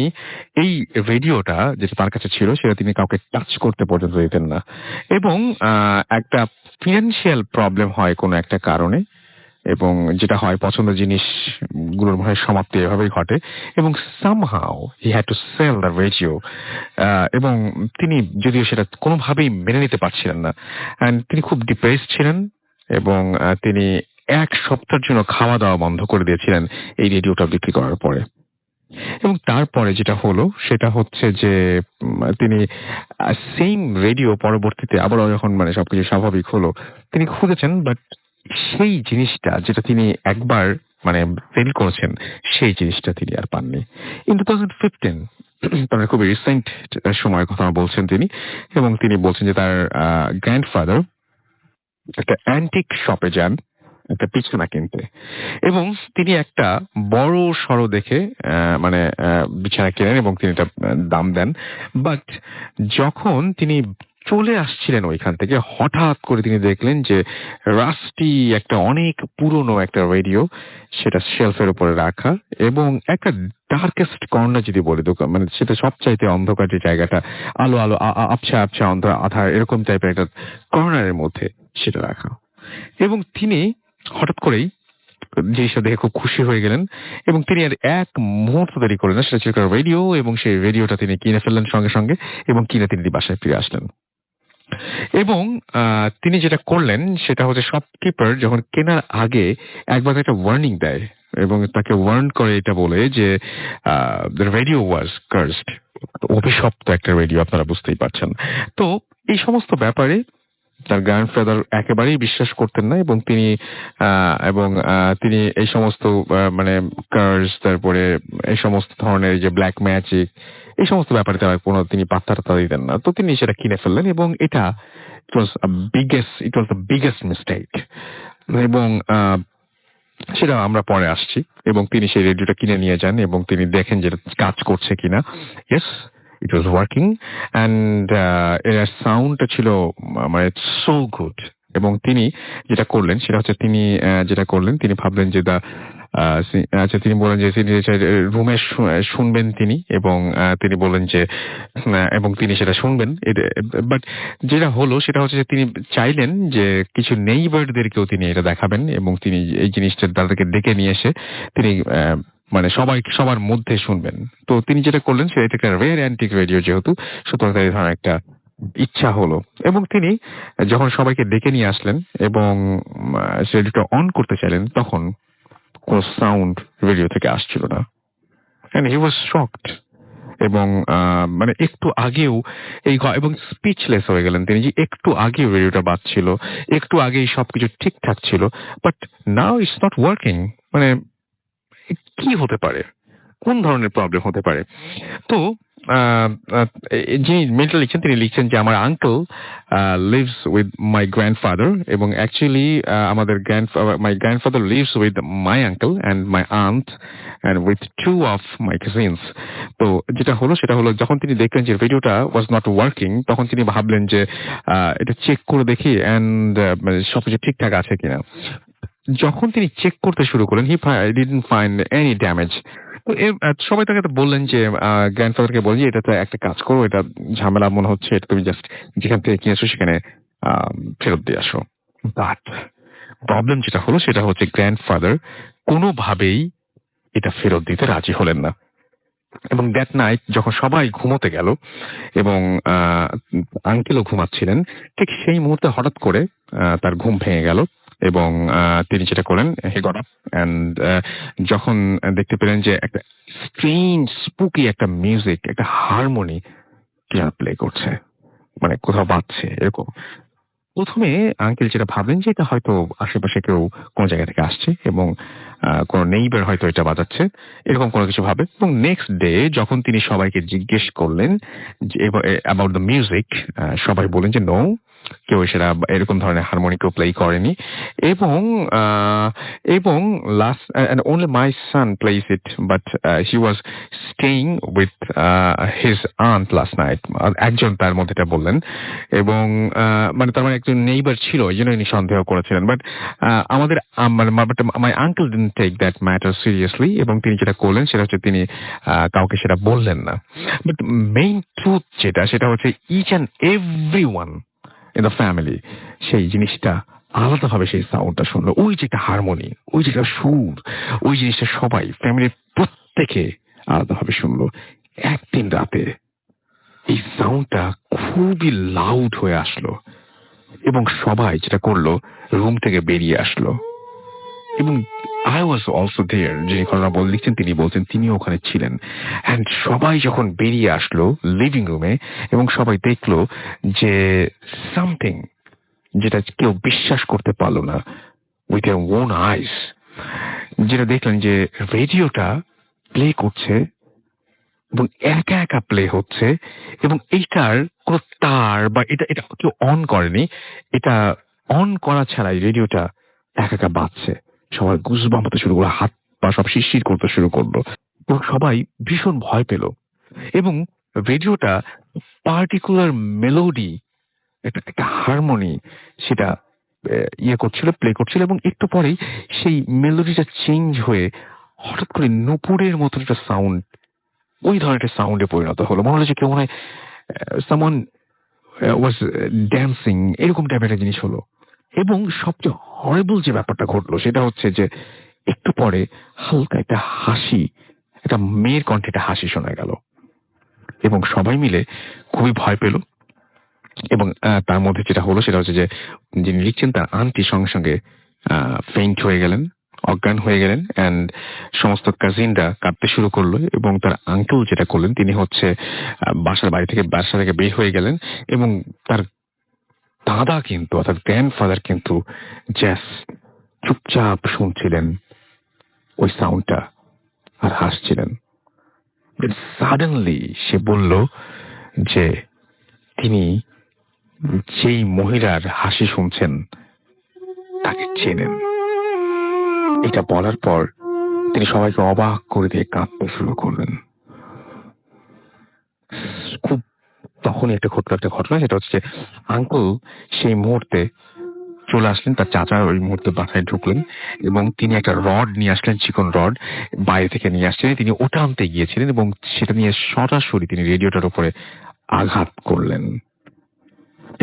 এই রেডিওটা যে তার কাছে ছিল সেটা তিনি কাউকে টাচ করতে পর্যন্ত দিতেন না। এবং একটা ফিনান্সিয়াল প্রবলেম হয় কোনো একটা কারণে, এবং যেটা হয় পছন্দের জিনিসগুলোর মনে হয় সমাপ্তি এভাবেই ঘটে, এবং somehow he had to sell the radio. এবং তিনি যদিও সেটা কোনোভাবেই মেনে নিতে পারছিলেন না, অ্যান্ড তিনি খুব ডিপ্রেসড ছিলেন, এবং তিনি 1 সপ্তাহের জন্য খাওয়া দাওয়া বন্ধ করে দিয়েছিলেন এই রেডিওটা বিক্রি করার পরে। এবং তারপরে যেটা হলো সেটা হচ্ছে যে তিনি সেম রেডিও পরবর্তীতে আবারও যখন মানে সবকিছু স্বাভাবিক হলো তিনি খুঁজেছেন, বাট সেই জিনিসটা যেটা তিনি একবার মানে সেল করেছেন সেই জিনিসটা তিনি আর পাননি। ইন 2015 তার খুবই রিসেন্ট সময়ের কথা বলছেন তিনি, এবং তিনি বলছেন যে তার গ্র্যান্ডফাদার একটা অ্যান্টিক শপে যান একটা বিছানা কিনতে, এবং তিনি একটা বড় সড়ো দেখে মানে বিছানা কেনেন এবং তিনি এটা দাম দেন। বাট যখন তিনি চলে আসছিলেন ওইখান থেকে, হঠাৎ করে তিনি দেখলেন যে রাস্টি একটা অনেক পুরনো একটা রেডিও সেটা শেলফের উপরে রাখা, এবং একটা ডার্কেস্ট কর্নার যদি বলে দোকান, মানে সেটা সবচাইতে অন্ধকার যে জায়গাটা, আলো আলো আবছা আবছা আধার এরকম টাইপের একটা কর্নারের মধ্যে সেটা রাখা। এবং তিনি হঠাৎ করেই জিনিসটা দেখে খুব খুশি হয়ে গেলেন, এবং তিনি আর এক মুহূর্ত দেরি করলেন না, সেটা ছিল একটা রেডিও, এবং সেই রেডিওটা তিনি কিনে ফেললেন সঙ্গে সঙ্গে, এবং কিনে তিনি বাসায় ফিরে আসলেন। এবং তিনি যেটা করলেন সেটা হচ্ছে শপকিপার যখন কেনার আগে একবার একটা ওয়ার্নিং দেয়, এবং তাকে ওয়ার্ন করে এটা বলে যে রেডিও ওয়াজ কার্সড, অভিশপ্ত একটা রেডিও, আপনারা বুঝতেই পারছেন। তো এই সমস্ত ব্যাপারে তার গ্র্যান্ডফাদার একেবারেই বিশ্বাস করতেন না, এবং তিনি এই সমস্ত মানে কার্স, তারপরে এই সমস্ত ধরনের যে ব্ল্যাক ম্যাজিক, এই সমস্ত ব্যাপারে তারা তিনি পাত্তা টাত্তা দিতেন না। তো তিনি সেটা কিনে ফেললেন, এবং এটা ইট ওয়াজ দ্য বিগেস্ট মিস্টেক। এবং সেটা আমরা পরে আসছি, এবং তিনি সেই রেডিওটা কিনে নিয়ে যান এবং তিনি দেখেন যে এটা কাজ করছে কিনা। Yes, it was working, and এর সাউন্ডটা ছিল মানে সো গুড। এবং তিনি যেটা করলেন সেটা হচ্ছে তিনি ভাবলেন যে আচ্ছা, তিনি বলেন যে তিনি রুমে শুনবেন তিনি, এবং তিনি বলেন যে এবং তিনি সেটা শুনবেন। বাট যেটা হলো সেটা হচ্ছে যে তিনি চাইলেন যে কিছু নেইবারদেরকেও তিনি এটা দেখাবেন, এবং তিনি এই জিনিসটা তাদেরকে ডেকে নিয়ে এসে তিনি মানে সবার মধ্যে শুনবেন। তো তিনি যেটা করলেন সেটা একটা রেয়ার অ্যান্টিক রেডিও, যেহেতু সুতরাং তার এই ধরনের একটা ইচ্ছা হলো, এবং তিনি যখন সবাইকে ডেকে নিয়ে আসলেন এবং রেডিওটা অন করতে চাইলেন, তখন কোনো সাউন্ড রেডিও থেকে আসছিল না, এন্ড হি ওয়াজ শকড। এবং মানে একটু আগেও এবং স্পিচলেস হয়ে গেলেন তিনি, যে একটু আগেও রেডিওটা বাজছিল, একটু আগেই সবকিছু ঠিকঠাক ছিল, but now it's not working. মানে কি হতে পারে, কোন ধরনের প্রবলেম হতে পারে? তো যিনি মেলটা লিখছেন তিনি লিখছেন যে আমার uncle lives with my grandfather, এবং অ্যাকচুয়ালি আমাদের my grandfather lives with my uncle and my aunt and with 2 of my cousins. তো যেটা হলো সেটা হলো, যখন তিনি দেখলেন যে ভিডিওটা ওয়াজ নট ওয়ার্কিং, তখন তিনি ভাবলেন যে এটা চেক করে দেখি অ্যান্ড সবকিছু ঠিকঠাক আছে কিনা। যখন তিনি চেক করতে শুরু করলেন, he didn't find any damage. তো সবাই তাকে বললেন যে গ্র্যান্ডফাদারকে বলেন যে এটা তো একটা কাজ করো, এটা ঝামেলা মনে হচ্ছে, এটা তুমি জাস্ট যেখান থেকে কিনেছো সেখানে ফেরত দিয়ে আসো। বাট প্রবলেম যেটা হলো সেটা হচ্ছে গ্র্যান্ডফাদার কোনোভাবেই এটা ফেরত দিতে রাজি হলেন না। এবং দ্যাট নাইট যখন সবাই ঘুমোতে গেল এবং আঙ্কেলও ঘুমাচ্ছিলেন, ঠিক সেই মুহূর্তে হঠাৎ করে তার ঘুম ভেঙে গেল, এবং তিনি যেটা করলেন, হি গট আপ অ্যান্ড যখন দেখতে পেলেন যে একটা স্ট্রেঞ্জ স্পুকি একটা মিউজিক, একটা হারমোনি প্লে করছে, মানে কোথাও বাজছে এরকম। প্রথমে আঙ্কেল যেটা ভাবলেন যে এটা হয়তো আশেপাশে কেউ কোনো জায়গা থেকে আসছে, এবং কোনো নেইবার হয়তো এটা বাজাচ্ছে, এরকম কোনো কিছু ভাবে। এবং নেক্সট ডে যখন তিনি সবাইকে জিজ্ঞেস করলেন যে অ্যাবাউট দ্য মিউজিক, সবাই বলেন যে নো, কেউ সেটা এরকম ধরনের হারমোনি কেউ প্লে করেনি, এবং এবং last and only my son plays it, but he was staying with his aunt last night. একজন তার মধ্যে এটা বললেন, এবং মানে তার মানে একজন নেইবার ছিল, এই জন্য ইনি সন্দেহ করেছিলেন। বাট আমাদের মানে my uncle didn't take that matter seriously, এবং তিনি যেটা করলেন সেটা হচ্ছে তিনি কাউকে সেটা বললেন না। বাট মেইন ট্রুথ যেটা, সেটা হচ্ছে each and every one in the family সেই জিনিসটা আলাদাভাবে সেই সাউন্ডটা শুনলো। ওই যে একটা হারমোনি, ওই যে একটা সুর, ওই জিনিসটা সবাই ফ্যামিলির প্রত্যেকে আলাদাভাবে শুনলো। একদিন রাতে এই সাউন্ডটা খুবই লাউড হয়ে আসলো, এবং সবাই যেটা করলো রুম থেকে বেরিয়ে আসলো। এবং আই ওয়াজ অলসো দেয়ার, যিনি ঘটনা লিখছেন তিনি বলছেন তিনিও ওখানে ছিলেন। অ্যান্ড সবাই যখন বেরিয়ে আসলো লিভিং রুমে, এবং সবাই দেখলো যে সামথিং যেটা কেউ বিশ্বাস করতে পারলো না, উইথ এর ওন আইস, যেটা দেখলেন যে রেডিওটা প্লে করছে এবং একা একা প্লে হচ্ছে, এবং এইটার কোনো তার বা এটা এটা কেউ অন করেনি, এটা অন করা ছাড়াই রেডিওটা একা একা বাজছে। সবাই গুজবাম্প হতে শুরু করলো, হাত পা সব শিরশির করতে শুরু করলো, এবং সবাই ভীষণ ভয় পেল। এবং রেডিওটা পার্টিকুলার মেলোডি, একটা হারমোনি সেটা ইয়ে করছিল, প্লে করছিল, এবং একটু পরেই সেই মেলোডিটা চেঞ্জ হয়ে হঠাৎ করে নূপুরের মতো একটা সাউন্ড, ওই ধরনের সাউন্ডে পরিণত হলো। মনে হলো যে কেউ মনে হয় সামওয়ান ওয়াজ ড্যান্সিং, এরকম টাইপের একটা জিনিস হলো। এবং সবচেয়ে হরেবল যে ব্যাপারটা ঘটলো সেটা হচ্ছে যে একটু পরে হালকা একটা হাসি, একটা মেয়ের কণ্ঠে একটা হাসি শোনা গেল, এবং সবাই মিলে খুবই ভয় পেল। এবং তার মধ্যে যেটা হলো সেটা হচ্ছে যে যিনি লিখছেন তার আন্টি সঙ্গে সঙ্গে ফেইন্ট হয়ে গেলেন, অজ্ঞান হয়ে গেলেন, অ্যান্ড সমস্ত কাজিনরা কাঁদতে শুরু করলো। এবং তার আঙ্কেল যেটা করলেন তিনি হচ্ছে বাসা থেকে বের হয়ে গেলেন, এবং তার দাদা কিন্তু অর্থাৎ গ্র্যান্ডফাদার কিন্তু জাস্ট চুপচাপ শুনছিলেন ওই সাউন্ডটা আর হাসছিলেন। সাডেনলি সে বলল যে তিনি যেই মহিলার হাসি শুনছেন তাকে চেনেন। এটা বলার পর তিনি সবাইকে অবাক করে দিয়ে কাঁদতে শুরু করলেন। খুব তখন একটা ঘটনা, সেটা হচ্ছে আঙ্কেল সেই মুহূর্তে চলে আসলেন, তার চাচা ওই মুহূর্তে বাসায় ঢুকলেন, এবং তিনি একটা রড নিয়ে আসলেন, চিকন রড বাইরে থেকে নিয়ে আসছিলেন। তিনি ওটা আনতে গিয়েছিলেন, এবং সেটা নিয়ে সরাসরি তিনি রেডিওটার উপরে আঘাত করলেন,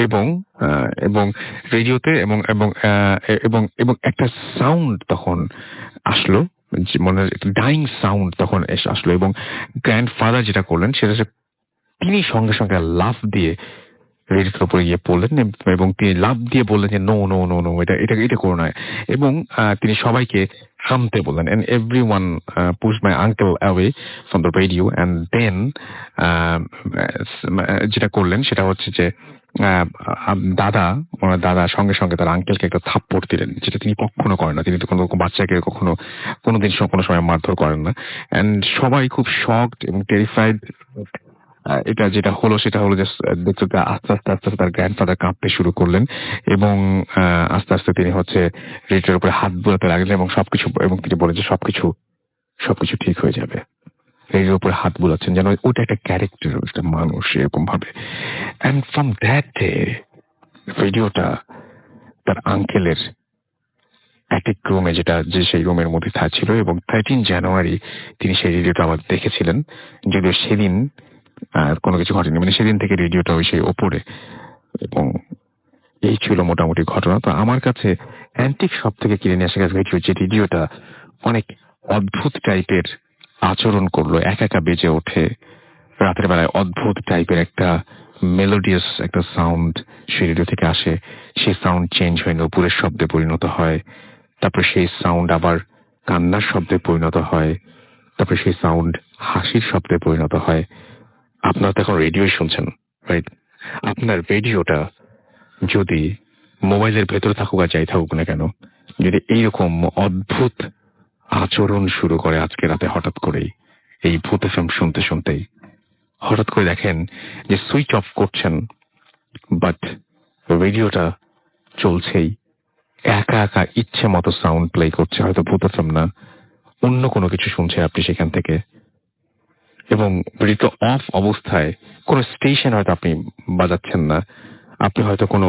এবং এবং রেডিওতে এবং এবং এবং এবং একটা সাউন্ড তখন আসলো, মনে ডাইং সাউন্ড তখন আসলো। এবং গ্র্যান্ডফাদার যেটা করলেন সেটা হচ্ছে তিনি সঙ্গে সঙ্গে লাফ দিয়ে রেডিওর উপরে গিয়ে পড়লেন, এবং তিনি লাফ দিয়ে বললেন যে নো নো নো নো, এটা এটা এটা করো না। এবং তিনি সবাইকে থামতে বললেন, and everyone pushed my uncle away from the radio, and then যেটা করলেন সেটা হচ্ছে যে ওনার দাদা সঙ্গে সঙ্গে তার আঙ্কেলকে একটা থাপ্পড় দিলেন, যেটা তিনি কখনো করেন না। তিনি তো কোনো বাচ্চাকে কখনো কোনোদিন কোনো সময় মারধর করেন না। অ্যান্ড সবাই খুব শকড এবং টেরিফাইড। এটা যেটা হলো সেটা হলো যে দেখতে আস্তে আস্তে আস্তে আস্তে তার গ্র্যান্ডফাদার কাঁপতে শুরু করলেন, এবং আস্তে আস্তে তিনি হচ্ছে রেডিওর উপরে হাত বোলাতে লাগলেন, এবং সবকিছু, এবং তিনি বলেন যে সবকিছু ঠিক হয়ে যাবে। রেডিওর উপরে হাত বোলাচ্ছেন যেন ওটা একটা ক্যারেক্টার, একটা মানুষ, এরকম ভাবে। অ্যান্ড ফ্রম দ্যাট ডে রেডিওটা তার আঙ্কেলের অ্যাটিক রুমে, যে সেই রুমের মধ্যে ছিল, এবং 13 জানুয়ারি তিনি সেই রেডিওটা আবার দেখেছিলেন। যদিও সেদিন আর কোনো কিছু ঘটেনি, মানে সেদিন থেকে রেডিওটা ওই সেই ওপরে। এবং এই ছিল মোটামুটি ঘটনা। তো আমার কাছে অ্যান্টিক শপ থেকে কিনে নিয়ে আসা রেডিও, যে রেডিওটা অনেক অদ্ভুত টাইপের আচরণ করলো, একা একা বেজে ওঠে রাতের বেলায়, অদ্ভুত টাইপের একটা মেলোডিয়াস একটা সাউন্ড সেই রেডিও থেকে আসে। সেই সাউন্ড চেঞ্জ হয়ে নূপুরের শব্দে পরিণত হয়, তারপর সেই সাউন্ড আবার কান্নার শব্দে পরিণত হয়, তারপর সেই সাউন্ড হাসির শব্দে পরিণত হয়। আপনারা তো এখন রেডিও শুনছেন, রাইট? আপনার রেডিওটা যদি মোবাইলের ভেতরে থাকুক আর যাই থাকুক না কেন, যদি এইরকম অদ্ভুত আচরণ শুরু করে আজকে রাতে হঠাৎ করেই, এই ভূত এফএম শুনতে শুনতেই হঠাৎ করে দেখেন যে সুইচ অফ করছেন, বাট রেডিওটা চলছেই, একা একা ইচ্ছে মতো সাউন্ড প্লে করছে, হয়তো ভূতফেম না, অন্য কোনো কিছু শুনছে আপনি সেখান থেকে, এবং রেডিও অফ অবস্থায় কোনো স্টেশন হয়তো আপনি বাজাচ্ছেন না, আপনি হয়তো কোনো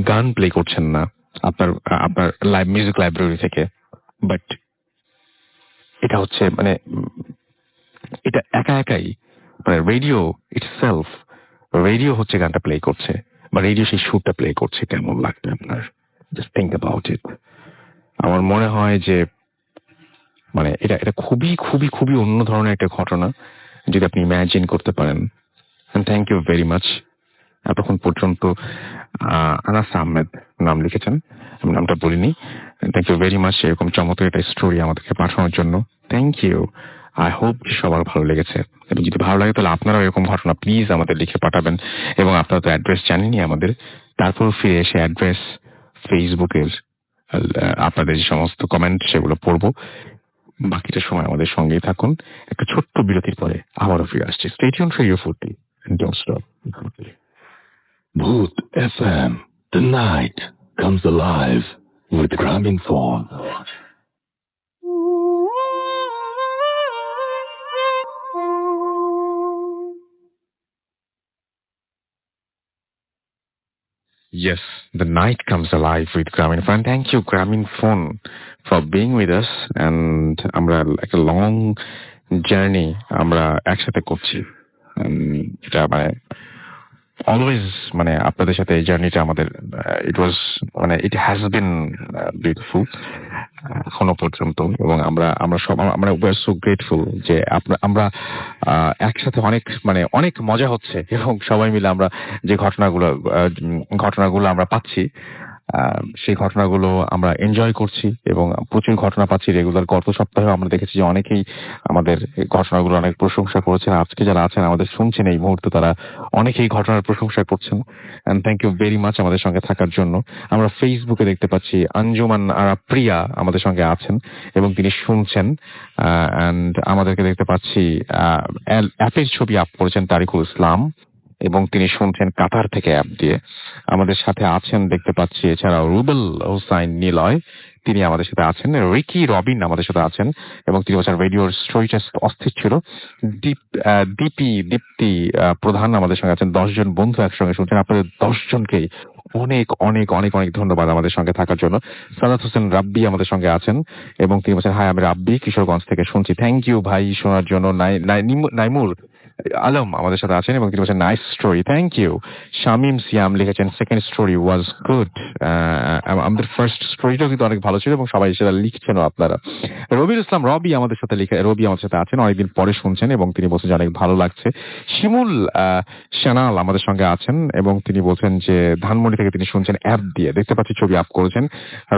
গান প্লে করছেন না আপনার আপনার লাইভ মিউজিক লাইব্রেরি থেকে, বাট এটা হচ্ছে মানে এটা একা একাই মানে রেডিও ইটসেলফ, রেডিও হচ্ছে গানটা প্লে করছে বা রেডিও সেই সুরটা প্লে করছে। কেমন লাগবে আপনার? Just think about it. আমার মনে হয় যে মানে এটা এটা খুবই খুবই খুবই অন্য ধরনের একটা ঘটনা যদি আপনি ইম্যাজিন করতে পারেন। Thank you very much. এতক্ষণ পর্যন্ত আনাস আহমেদ নাম লিখেছেন, আমি নামটা বলিনি। থ্যাংক ইউ ভেরি মাচ এরকম চমৎকার একটা স্টোরি আমাদেরকে পাঠানোর জন্য। Thank you. আই হোপ সবার ভালো লেগেছে, এবং যদি ভালো লাগে তাহলে আপনারাও এরকম ঘটনা প্লিজ আমাদের লিখে পাঠাবেন। এবং আপনারা তো অ্যাড্রেস জানেনই আমাদের, তারপর ফিরে এসে অ্যাড্রেস, ফেসবুকের আপনাদের যে সমস্ত কমেন্ট সেগুলো পড়বো। বাকিটা সময় আমাদের সঙ্গেই থাকুন। একটা ছোট্ট বিরতির পরে আবারও ফিরে আসছি। Stay tuned for your food don't stop. Booth FM. The night comes alive with Grammingphone. Yes, the night comes alive with Grammingphone. Thank you, Grammingphone, for being with us. And আমরা একটা লং জার্নি আমরা একসাথে করছি। এটা মানে always মানে আপনাদের সাথে এই জার্নিটা আমাদের ইট ওয়াজ মানে ইট হ্যাজ বিন বিউটিফুল এখনো পর্যন্ত। এবং আমরা আমরা সব আমরা উই আর সো গ্রেটফুল যে আমরা একসাথে অনেক মানে অনেক মজা হচ্ছে, এবং সবাই মিলে আমরা যে ঘটনাগুলো আমরা পাচ্ছি সেই ঘটনাগুলো আমরা এনজয় করছি, এবং প্রচুর ঘটনা পাচ্ছি রেগুলার। গত সপ্তাহে আমরা দেখেছি যে অনেকেই আমাদের এই ঘটনাগুলো অনেক প্রশংসা করেছেন। আজকে যারা আছেন আমাদের শুনছেন এই মুহূর্তে, তারা অনেকেই ঘটনার প্রশংসা করছেন। And thank you very much আমাদের সঙ্গে থাকার জন্য। আমরা ফেসবুকে দেখতে পাচ্ছি আঞ্জুমান আরা প্রিয়া আমাদের সঙ্গে আছেন এবং তিনি শুনছেন। অ্যান্ড আমাদেরকে দেখতে পাচ্ছি অ্যাপের ছবি আপ করেছেন তারিকুল ইসলাম, এবং তিনি শুনছেন কাতার থেকে অ্যাপ দিয়ে। আমাদের সাথে আছেন দেখতে পাচ্ছি এছাড়াও রুবেল হোসাইন নিলয়, তিনি আমাদের সাথে আছেন। রিকি রবিন আমাদের সাথে আছেন, এবং তিনি বলছেন রেডিওর স্টোরিটা অস্থির ছিল। দীপ্তি প্রধান আমাদের সঙ্গে আছেন। 10 জন বন্ধু একসঙ্গে শুনছেন। আপনাদের 10 জনকেই অনেক অনেক অনেক অনেক ধন্যবাদ আমাদের সঙ্গে থাকার জন্য। সাদাত হোসেন রাব্বি আমাদের সঙ্গে আছেন, এবং তিনি বলছেন হাই আমি রাব্বি কিশোরগঞ্জ থেকে শুনছি। থ্যাংক ইউ ভাই শোনার জন্য। নাইমুর আলম আমাদের সাথে আছেন, এবং তিনি বলছেন nice story, thank you. Shamim Siam লিখেছেন সেকেন্ড স্টোরি ওয়াজ গুড। আমাদের ফার্স্ট স্টোরিটাও কিন্তু অনেক ভালো ছিল, এবং সবাই সেটা লিখছেনও আপনারা। রবির ইসলাম রবি আমাদের সাথে আছেন, অনেকদিন পরে শুনছেন, এবং তিনি বলছেন যে অনেক ভালো লাগছে। শিমুল শানাল আমাদের সঙ্গে আছেন, এবং তিনি বলছেন যে ধানমন্ডি থেকে তিনি শুনছেন অ্যাপ দিয়ে। দেখতে পাচ্ছি ছবি আপ করেছেন।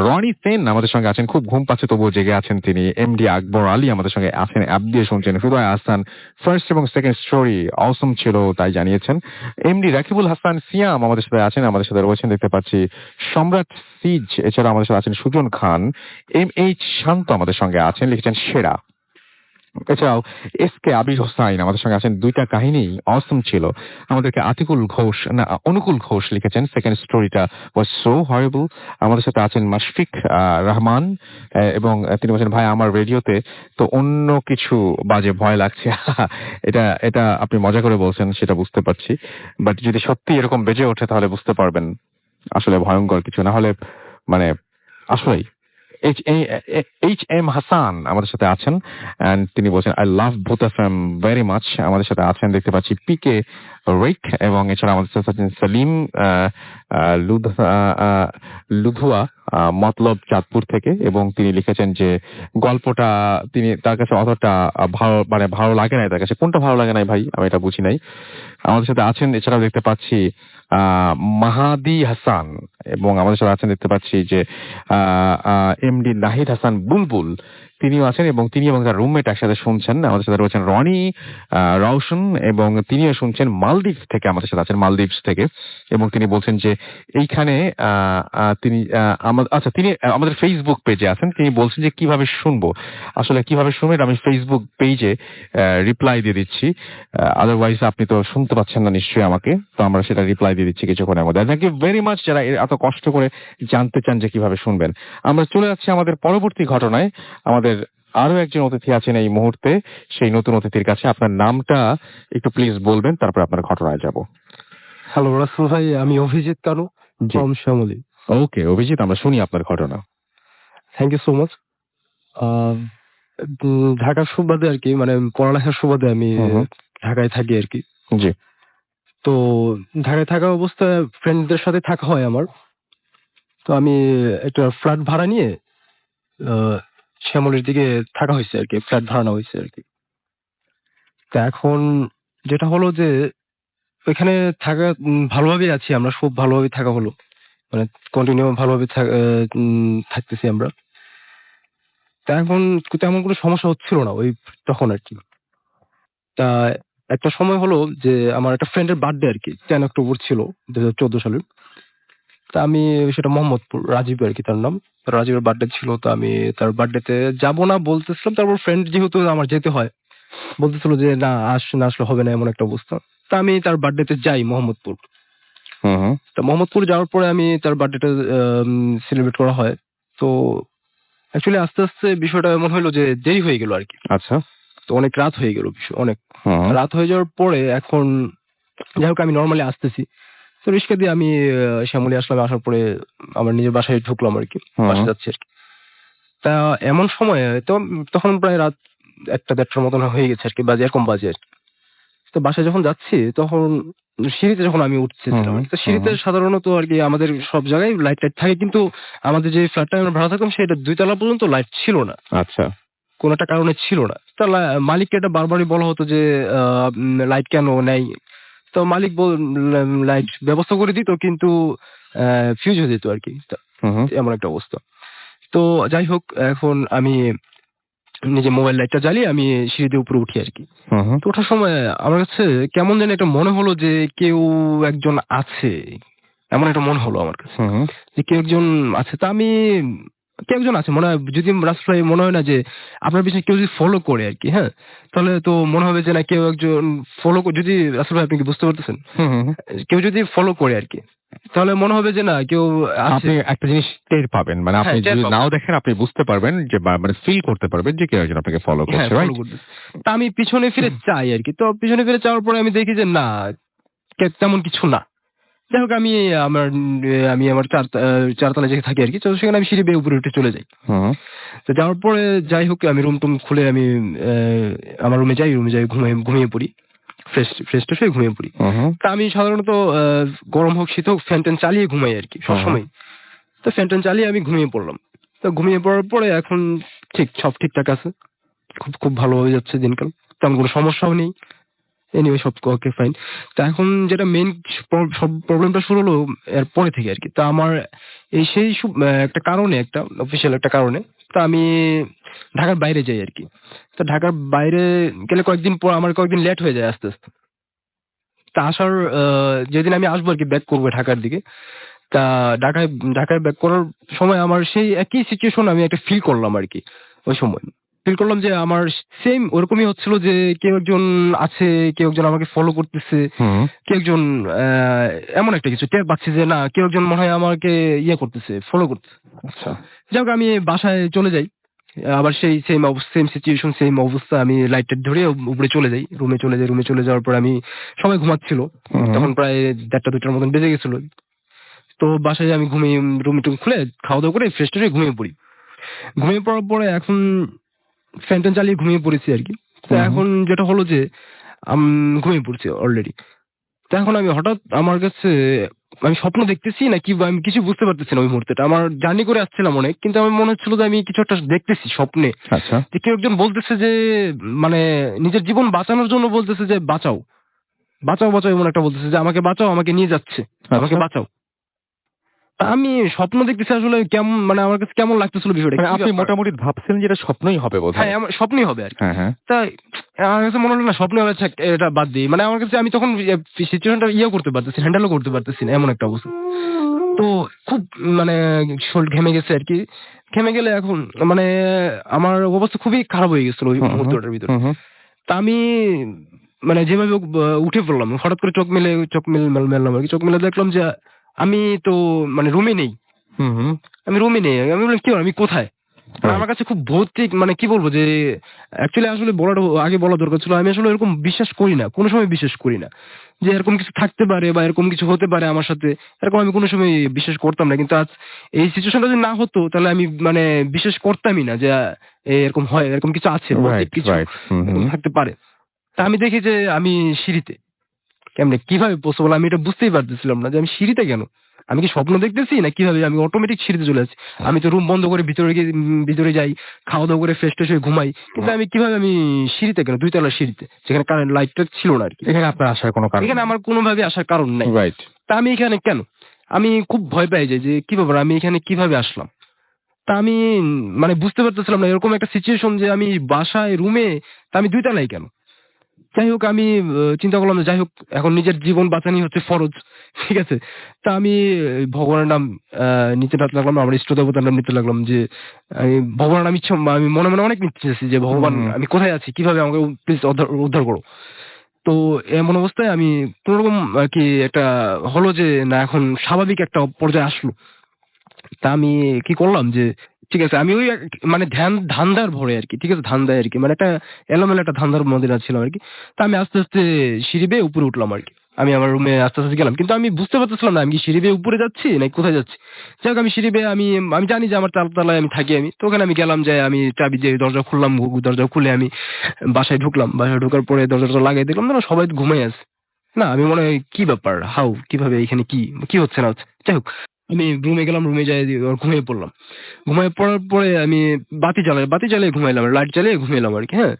রনি সেন আমাদের সঙ্গে আছেন, খুব ঘুম পাচ্ছে তবুও জেগে আছেন তিনি। এমডি আকবর আলী আমাদের সঙ্গে আছেন, অ্যাপ দিয়ে শুনছেন। হৃদয় আহসান ফার্স্ট এবং সেকেন্ড স্টোরি অসম ছিল তাই জানিয়েছেন। এমডি রাকিবুল হাসান সিয়াম আমাদের সাথে আছেন, আমাদের সাথে রয়েছেন দেখতে পাচ্ছি সম্রাট সিজ, এছাড়া আমাদের সাথে আছেন সুজন খান। MH শান্ত আমাদের সঙ্গে আছেন, লিখেছেন সেরা। এছাড়াও এফকে আবির হোসাইন আমাদের সঙ্গে আছেন, দুইটা কাহিনী অসম ছিল। আমাদেরকে অনুকূল ঘোষ লিখেছেন সেকেন্ড স্টোরিটা ওয়াজ সো হরেবল। আমাদের সাথে আছেন মাশফিক রহমান, এবং তিনি বলছেন ভাই আমার রেডিওতে তো অন্য কিছু বাজে, ভয় লাগছে। এটা এটা আপনি মজা করে বলছেন সেটা বুঝতে পারছি, বাট যদি সত্যি এরকম বেজে ওঠে তাহলে বুঝতে পারবেন আসলে ভয়ঙ্কর কিছু। না হলে মানে আসলেই HM হাসান আমাদের সাথে আছেন, and তিনি বলছেন I love booth FM very much. আমাদের সাথে আছেন দেখতে পাচ্ছি পিকে রিক, এবং এছাড়া আমাদের সাথে আছেন সেলিম লুধুয়া মতলব চাঁদপুর থেকে, এবং তিনি লিখেছেন যে গল্পটা তার কাছে অতটা ভালো লাগে নাই। তার কাছে কোনটা ভালো লাগে নাই ভাই আমি এটা বুঝি নাই। আমাদের সাথে আছেন এছাড়াও দেখতে পাচ্ছি মাহাদি হাসান, এবং আমাদের সাথে আছেন দেখতে পাচ্ছি যে এমডি নাহিদ হাসান বুলবুল, তিনিও আছেন এবং তিনি এবং তার রুমমেট একসাথে শুনছেন। আমাদের সাথে রয়েছেন রনি রওশন এবং তিনিও শুনছেন মালদ্বীপ থেকে, আমাদের সাথে আছেন মালদ্বীপস থেকে। এবং তিনি বলছেন যে এইখানে তিনি আচ্ছা তিনি আমাদের ফেসবুক পেজে আছেন। তিনি বলছেন যে কিভাবে শুনবো, আসলে কিভাবে শুনবেন আমি ফেসবুক পেজে রিপ্লাই দিয়ে দিচ্ছি। আদারওয়াইজ আপনি তো শুনতে পাচ্ছেন না নিশ্চয়ই আমাকে, তো আমরা সেটা রিপ্লাই দিয়ে দিচ্ছি কিছুক্ষণের মধ্যে। থ্যাংক ইউ ভেরি মাচ যারা এত কষ্ট করে জানতে চান যে কিভাবে শুনবেন। আমরা চলে যাচ্ছি আমাদের পরবর্তী ঘটনায়। আমাদের আরো একজন অতিথি আছেন এই মুহূর্তে, সেই নতুন অতিথির কাছে আপনার নামটা একটু প্লিজ বলবেন, তারপর আপনার ঘটনায় যাব। হ্যালো রাসেল ভাই, আমি অভিজিৎ কানু ফ্রম শ্যামলী। ওকে অভিজিৎ, আমরা শুনি আপনার ঘটনা। Thank you so much. ঢাকার সুবাদে আর কি, মানে পড়ালেখার সুবাদে আমি ঢাকায় থাকি আর কি। জি। তো ঢাকায় থাকা অবস্থায় ফ্রেন্ডদের সাথে থাকা হয় আমার। তো আমি একটা ফ্ল্যাট ভাড়া নিয়ে শ্যামলীর দিকে থাকা হয়েছে আর কি, ফ্ল্যাট ভাড়া নেওয়া হয়েছে আর কি। তা এখন যেটা হলো যে ওইখানে থাকা ভালোভাবেই আছি আমরা, খুব ভালোভাবে থাকা হলো, মানে কন্টিনিউ ভালোভাবে থাকতেছি আমরা। তা এখন তেমন কোনো সমস্যা হচ্ছিল না ওই তখন আর কি। তা একটা সময় হলো যে আমার একটা ফ্রেন্ডের বার্থডে আর কি, 10 অক্টোবর ছিল 2014 সালের। তা আমি সেটা মোহাম্মদপুর, রাজীব আর কি তার নাম। রাজীবের বার্থডে ছিল, তো আমি তার বার্থডেতে যাবো না বলতেছিলাম। তারপর ফ্রেন্ড যেহেতু আমার যেতে হয়, বলতেছিল যে না না আসলে হবে না, এমন একটা অবস্থা। তা আমি তার বার্থডেতে যাই মোহাম্মদপুর। তা মোহাম্মদপুর যাওয়ার পরে আমি তার বার্থডেটা সেলিব্রেট করা হয়। তো অ্যাকচুয়ালি আস্তে আস্তে বিষয়টা এমন হলো যে দেরি হয়ে গেল আর কি। আচ্ছা। তো অনেক রাত হয়ে গেল, অনেক রাত হয়ে যাওয়ার পরে এখন যাই হোক আমি নর্মালি আসতেছি, তো রিক্সা দিয়ে আমি শ্যামলী আসলাম। আসার পরে আমার নিজের বাসায় ঢুকলাম আর কি, বাসায় যাচ্ছি আর কি। তা এমন সময় তো তখন প্রায় রাত 1-1:30টার মতন হয়ে গেছে আর কি, বাজে এরকম বাজে আর কি। তো বাসায় যখন যাচ্ছি তখন সিঁড়িতে যখন আমি উঠছি, তো সিঁড়িতে সাধারণত আর কি আমাদের সব জায়গায় লাইট টাইট থাকে, কিন্তু আমাদের যে ফ্ল্যাটটা আমরা ভাড়া থাকতাম সেটা 2 তলা পর্যন্ত লাইট ছিল না। আচ্ছা। কোন একটা কারণে ছিল না। তো মালিককে এটা বারবারই বলা হতো যে লাইট কেন নেই। তো মালিক লাইট ব্যবস্থা করে দিত, কিন্তু ফিউজ হয়ে যেত আর কি, এমন একটা অবস্থা। তো যাই হোক, এখন আমি নিজে মোবাইল লাইটটা জ্বালিয়ে আমি সিঁড়ি দিয়ে উপরে উঠি আর কি। তো ওঠার সময় আমার কাছে কেমন যেন একটা মনে হলো যে কেউ একজন আছে, এমন একটা মনে হলো আমার কাছে যে কেউ একজন আছে। তা আমি কেউ একজন আছে মনে হয়, যদি রাস্তায় মনে হয় না যে আপনার পিছনে কেউ যদি ফলো করে আর কি, হ্যাঁ, তাহলে তো মনে হবে যে না কেউ একজন ফলো, যদি আসলে আপনি কি বুঝতে পারতেছেন, কেউ যদি ফলো করে আর কি, তাহলে মনে হবে যে না কেউ আপনি একটা জিনিস টের পাবেন, মানে আপনি যদি নাও দেখেন আপনি বুঝতে পারবেন যে মানে ফিল করতে পারবেন যে কেউ একজন আপনাকে ফলো করছে, রাইট? তা আমি পিছনে ফিরে চাই আর কি। তো পিছনে ফিরে যাওয়ার পরে আমি দেখি যে না তেমন কিছু না। যাই হোক আমি আমার চারতলায় যেখানে থাকি আর কি, তো সেখানে আমি সিঁড়ি বেয়ে উপরে উঠে চলে যাই। তো যাওয়ার পরে যাই হোক আমি রুম টুম খুলে আমি আমার রুমে যাই ঘুমিয়ে পড়ি, ফ্রেশ হয়ে ঘুমিয়ে পড়ি। তা আমি সাধারণত গরম হোক শীত হোক ফ্যান ট্যান চালিয়ে ঘুমাই আর কি সবসময়। তো ফ্যান ট্যান চালিয়ে আমি ঘুমিয়ে পড়লাম। তো ঘুমিয়ে পড়ার পরে এখন সব ঠিকঠাক আছে, খুব ভালো হয়ে যাচ্ছে দিনকাল, তেমন কোনো সমস্যাও নেই। এনিওয়ে সব ওকে ফাইন। তা এখন যেটা মেইন সব প্রবলেমটা শুরু হলো এর পরে থেকে আর কি। তা আমার এই সেই একটা কারণে, একটা অফিসিয়াল একটা কারণে, তা আমি ঢাকার বাইরে যাই আর কি। তা ঢাকার বাইরে গেলে কয়েকদিন পর আমার কয়েকদিন লেট হয়ে যায় আস্তে আস্তে। তা আসার যেদিন আমি আসবো আর কি, ব্যাক করবো ঢাকার দিকে। তা ঢাকায় ব্যাক করার সময় আমার সেই একই সিচুয়েশন আমি একটা ফিল করলাম আর কি। ওই সময় ফিল করলাম যে আমার সেম ওরকমই হচ্ছিল যে কেউ একজন আছে, কেউ একজন আমাকে ফলো করতেছে, কেউ একজন এমন একটা কিছু টের পাচ্ছি যে না কেউ একজন মনে হয় আমাকে করতেছে, ফলো করতেছে। আচ্ছা। যাই হোক আমি বাসায় চলে যাই, আবার সেই সেম সিচুয়েশন, সেম অবস্থা। আমি লাইট ধরে উপরে চলে যাই, রুমে চলে যাওয়ার পর আমি সবাই ঘুমাচ্ছিল, তখন প্রায় 1:30-2টার মতন বেজে গেছিল। তো বাসায় আমি রুম টুম খুলে খাওয়া দাওয়া করে ফ্রেশ হয়ে ঘুমিয়ে পড়ি। ঘুমিয়ে পড়ার পরে এখন ফ্যান ট্যান চালিয়ে ঘুমিয়ে পড়েছি আর কি। তো এখন যেটা হলো যে ঘুমিয়ে পড়ছি অলরেডি। তো এখন আমি হঠাৎ আমার কাছে আমি স্বপ্ন দেখতেছি না কি আমি কিছু বুঝতে পারতেছি না। ওই মুহূর্তেটা আমার জার্নি করে আসছিলাম অনেক, কিন্তু আমার মনে হচ্ছিল যে আমি কিছু একটা দেখতেছি স্বপ্নে। আচ্ছা। যে কেউ একজন বলতেছে যে মানে নিজের জীবন বাঁচানোর জন্য বলতেছে যে বাঁচাও বাঁচাও বাঁচাও, এমন একটা বলতেছে যে আমাকে বাঁচাও, আমাকে নিয়ে যাচ্ছে, আমাকে বাঁচাও। আমি স্বপ্ন দেখতেছি আসলে কেমন, মানে আমার কাছে কেমন লাগতেছিল বিষয়টা, মানে কি আপনি ব্যাপার? মোটামুটি ভাবছিলেন যে এটা স্বপ্নই হবে বোধহয়। হ্যাঁ, আমার স্বপ্নই হবে আর কি। হ্যাঁ, হ্যাঁ। তাই আমার কাছে মনে হলো না স্বপ্ন হচ্ছে, এটা বাদ দিই। মানে আমার কাছে আমি তখন সিচুয়েশনটা করতে পারতেছি, হ্যান্ডেলও করতে পারতেছি না, এমন একটা অবস্থা। তো খুব মানে শরীর ঘেমে গেছে আর কি। ঘেমে গেলে এখন মানে আমার অবস্থা খুবই খারাপ হয়ে গেছিল ওই হুম, হুম, মুহূর্তটার ভিতরে। হুম, হুম। তা আমি মানে যেভাবে হোক উঠে পড়লাম। হঠাৎ করে চোখ মেললাম আরকি। চোখ মেলে দেখলাম যে আমি তো মানে রুমে নেই। হুম, হুম। আমি রুমে নেই। আমি বললাম, "কি হলো? আমি কোথায়?" মানে রাইট। আমার কাছে খুব ভৌতিক, মানে কি বলবো যে অ্যাকচুয়ালি আসলে বলাটা আগে বলা দরকার ছিল। আমি আসলে এরকম বিশ্বাস করি না। কোন সময় বিশ্বাস করি না। যে এরকম কিছু থাকতে পারে বা এরকম কিছু হতে পারে আমার সাথে। এরকম আমি কোন সময় বিশ্বাস করতাম না। কিন্তু আজ এই সিচুয়েশনটা যদি না হতো তাহলে আমি মানে বিশ্বাস করতামই না যে এরকম হয়, এরকম কিছু আছে, ভৌতিক রাইট, কিছু রাইট। হুম, এরকম হুম। থাকতে পারে। তা আমি দেখি যে আমি সিঁড়িতে। কেমনে কিভাবে পসিবল আমি এটা বুঝতেই পারতেছিলাম না যে আমি সিঁড়িতে কেন? আমি কি স্বপ্ন দেখতেছি না কিভাবে আমি অটোমেটিক সিঁড়িতে চলে আসছি। আমি তো রুম বন্ধ করে ভিতরে গিয়ে ভিতরে যাই, খাওয়া-দাওয়া করে ফ্রেশ-ট্রেশ হয়ে ঘুমাই। কিন্তু আমি কিভাবে আমি সিঁড়িতে কেন? ২ তলার সিঁড়িতে। যেখানে কারেন্ট লাইট-টাইট ছিল না আরকি। এখানে আপনার আসার কোনো কারণ এখানে নেই। আমার কোনভাবে আসার কারণ নাই। রাইট। তা আমি এখানে কেন? আমি খুব ভয় পেয়ে যাই যে কি ব্যাপার, আমি এখানে কিভাবে আসলাম? তা আমি মানে বুঝতে পারতেছিলাম না এরকম একটা সিচুয়েশন যে আমি বাসায় রুমে, তা আমি ২ তলায় কেন? যাই হোক আমি চিন্তা করলাম যে যাই হোক এখন নিজের জীবন বাঁচানি হচ্ছে ফরজ। ঠিক আছে? তা আমি ভগবানের নাম আ নিতে লাগলাম। আমার ইষ্ট দেবতার নাম নিতে লাগলাম যে আমি ভগবানের নাম আমি মনে, মনে অনেক নিচ্তেছি যে ভগবান হুম। আমি কোথায় আছি? কিভাবে আমাকে প্লিজ উদ্ধার করো। তো এমন অবস্থায় আমি কোনরকম আরকি একটা হলো যে না এখন স্বাভাবিক একটা পর্যায়ে আসলো। তা আমি কি করলাম যে ঠিক আছে আমি ওই মানে ধান্দার ভরে আরকি। ঠিক আছে? ধান্দায় আরকি। মানে একটা এলোমেলো একটা ধান্দার মধ্যে ছিলাম আরকি। তো আমি আস্তে, আস্তে সিঁড়ি বেয়ে উপরে উঠলাম আরকি। আমি আমার রুমে আস্তে, আস্তে গেলাম। কিন্তু আমি বুঝতে পারতেছিলাম না আমি কি সিঁড়ি বেয়ে উপরে যাচ্ছি নাকি কোথায় যাচ্ছি। যাই হোক আমি সিঁড়ি বেয়ে আমি জানি যে আমার ৪ তলায় আমি থাকি আমি। তো ওখানে আমি গেলাম যেয়ে আমি চাবি দিয়ে দরজা খুললাম। দরজা খুলে আমি বাসায় ঢুকলাম। বাসায় ঢোকার পরে দরজাটা লাগাই দেখলাম না সবাই তো ঘুমাই আছে। না আমি মনে হয় কি ব্যাপার? কিভাবে এখানে কি হচ্ছে না হচ্ছে? যাই হোক আমি রুমে গেলাম, রুমে যেয়ে ঘুমিয়ে পড়লাম। ঘুমিয়ে পড়ার পরে আমি বাতি জ্বালিয়ে ঘুমাইলাম। লাইট জ্বালিয়ে ঘুমাইলাম আরকি, হ্যাঁ?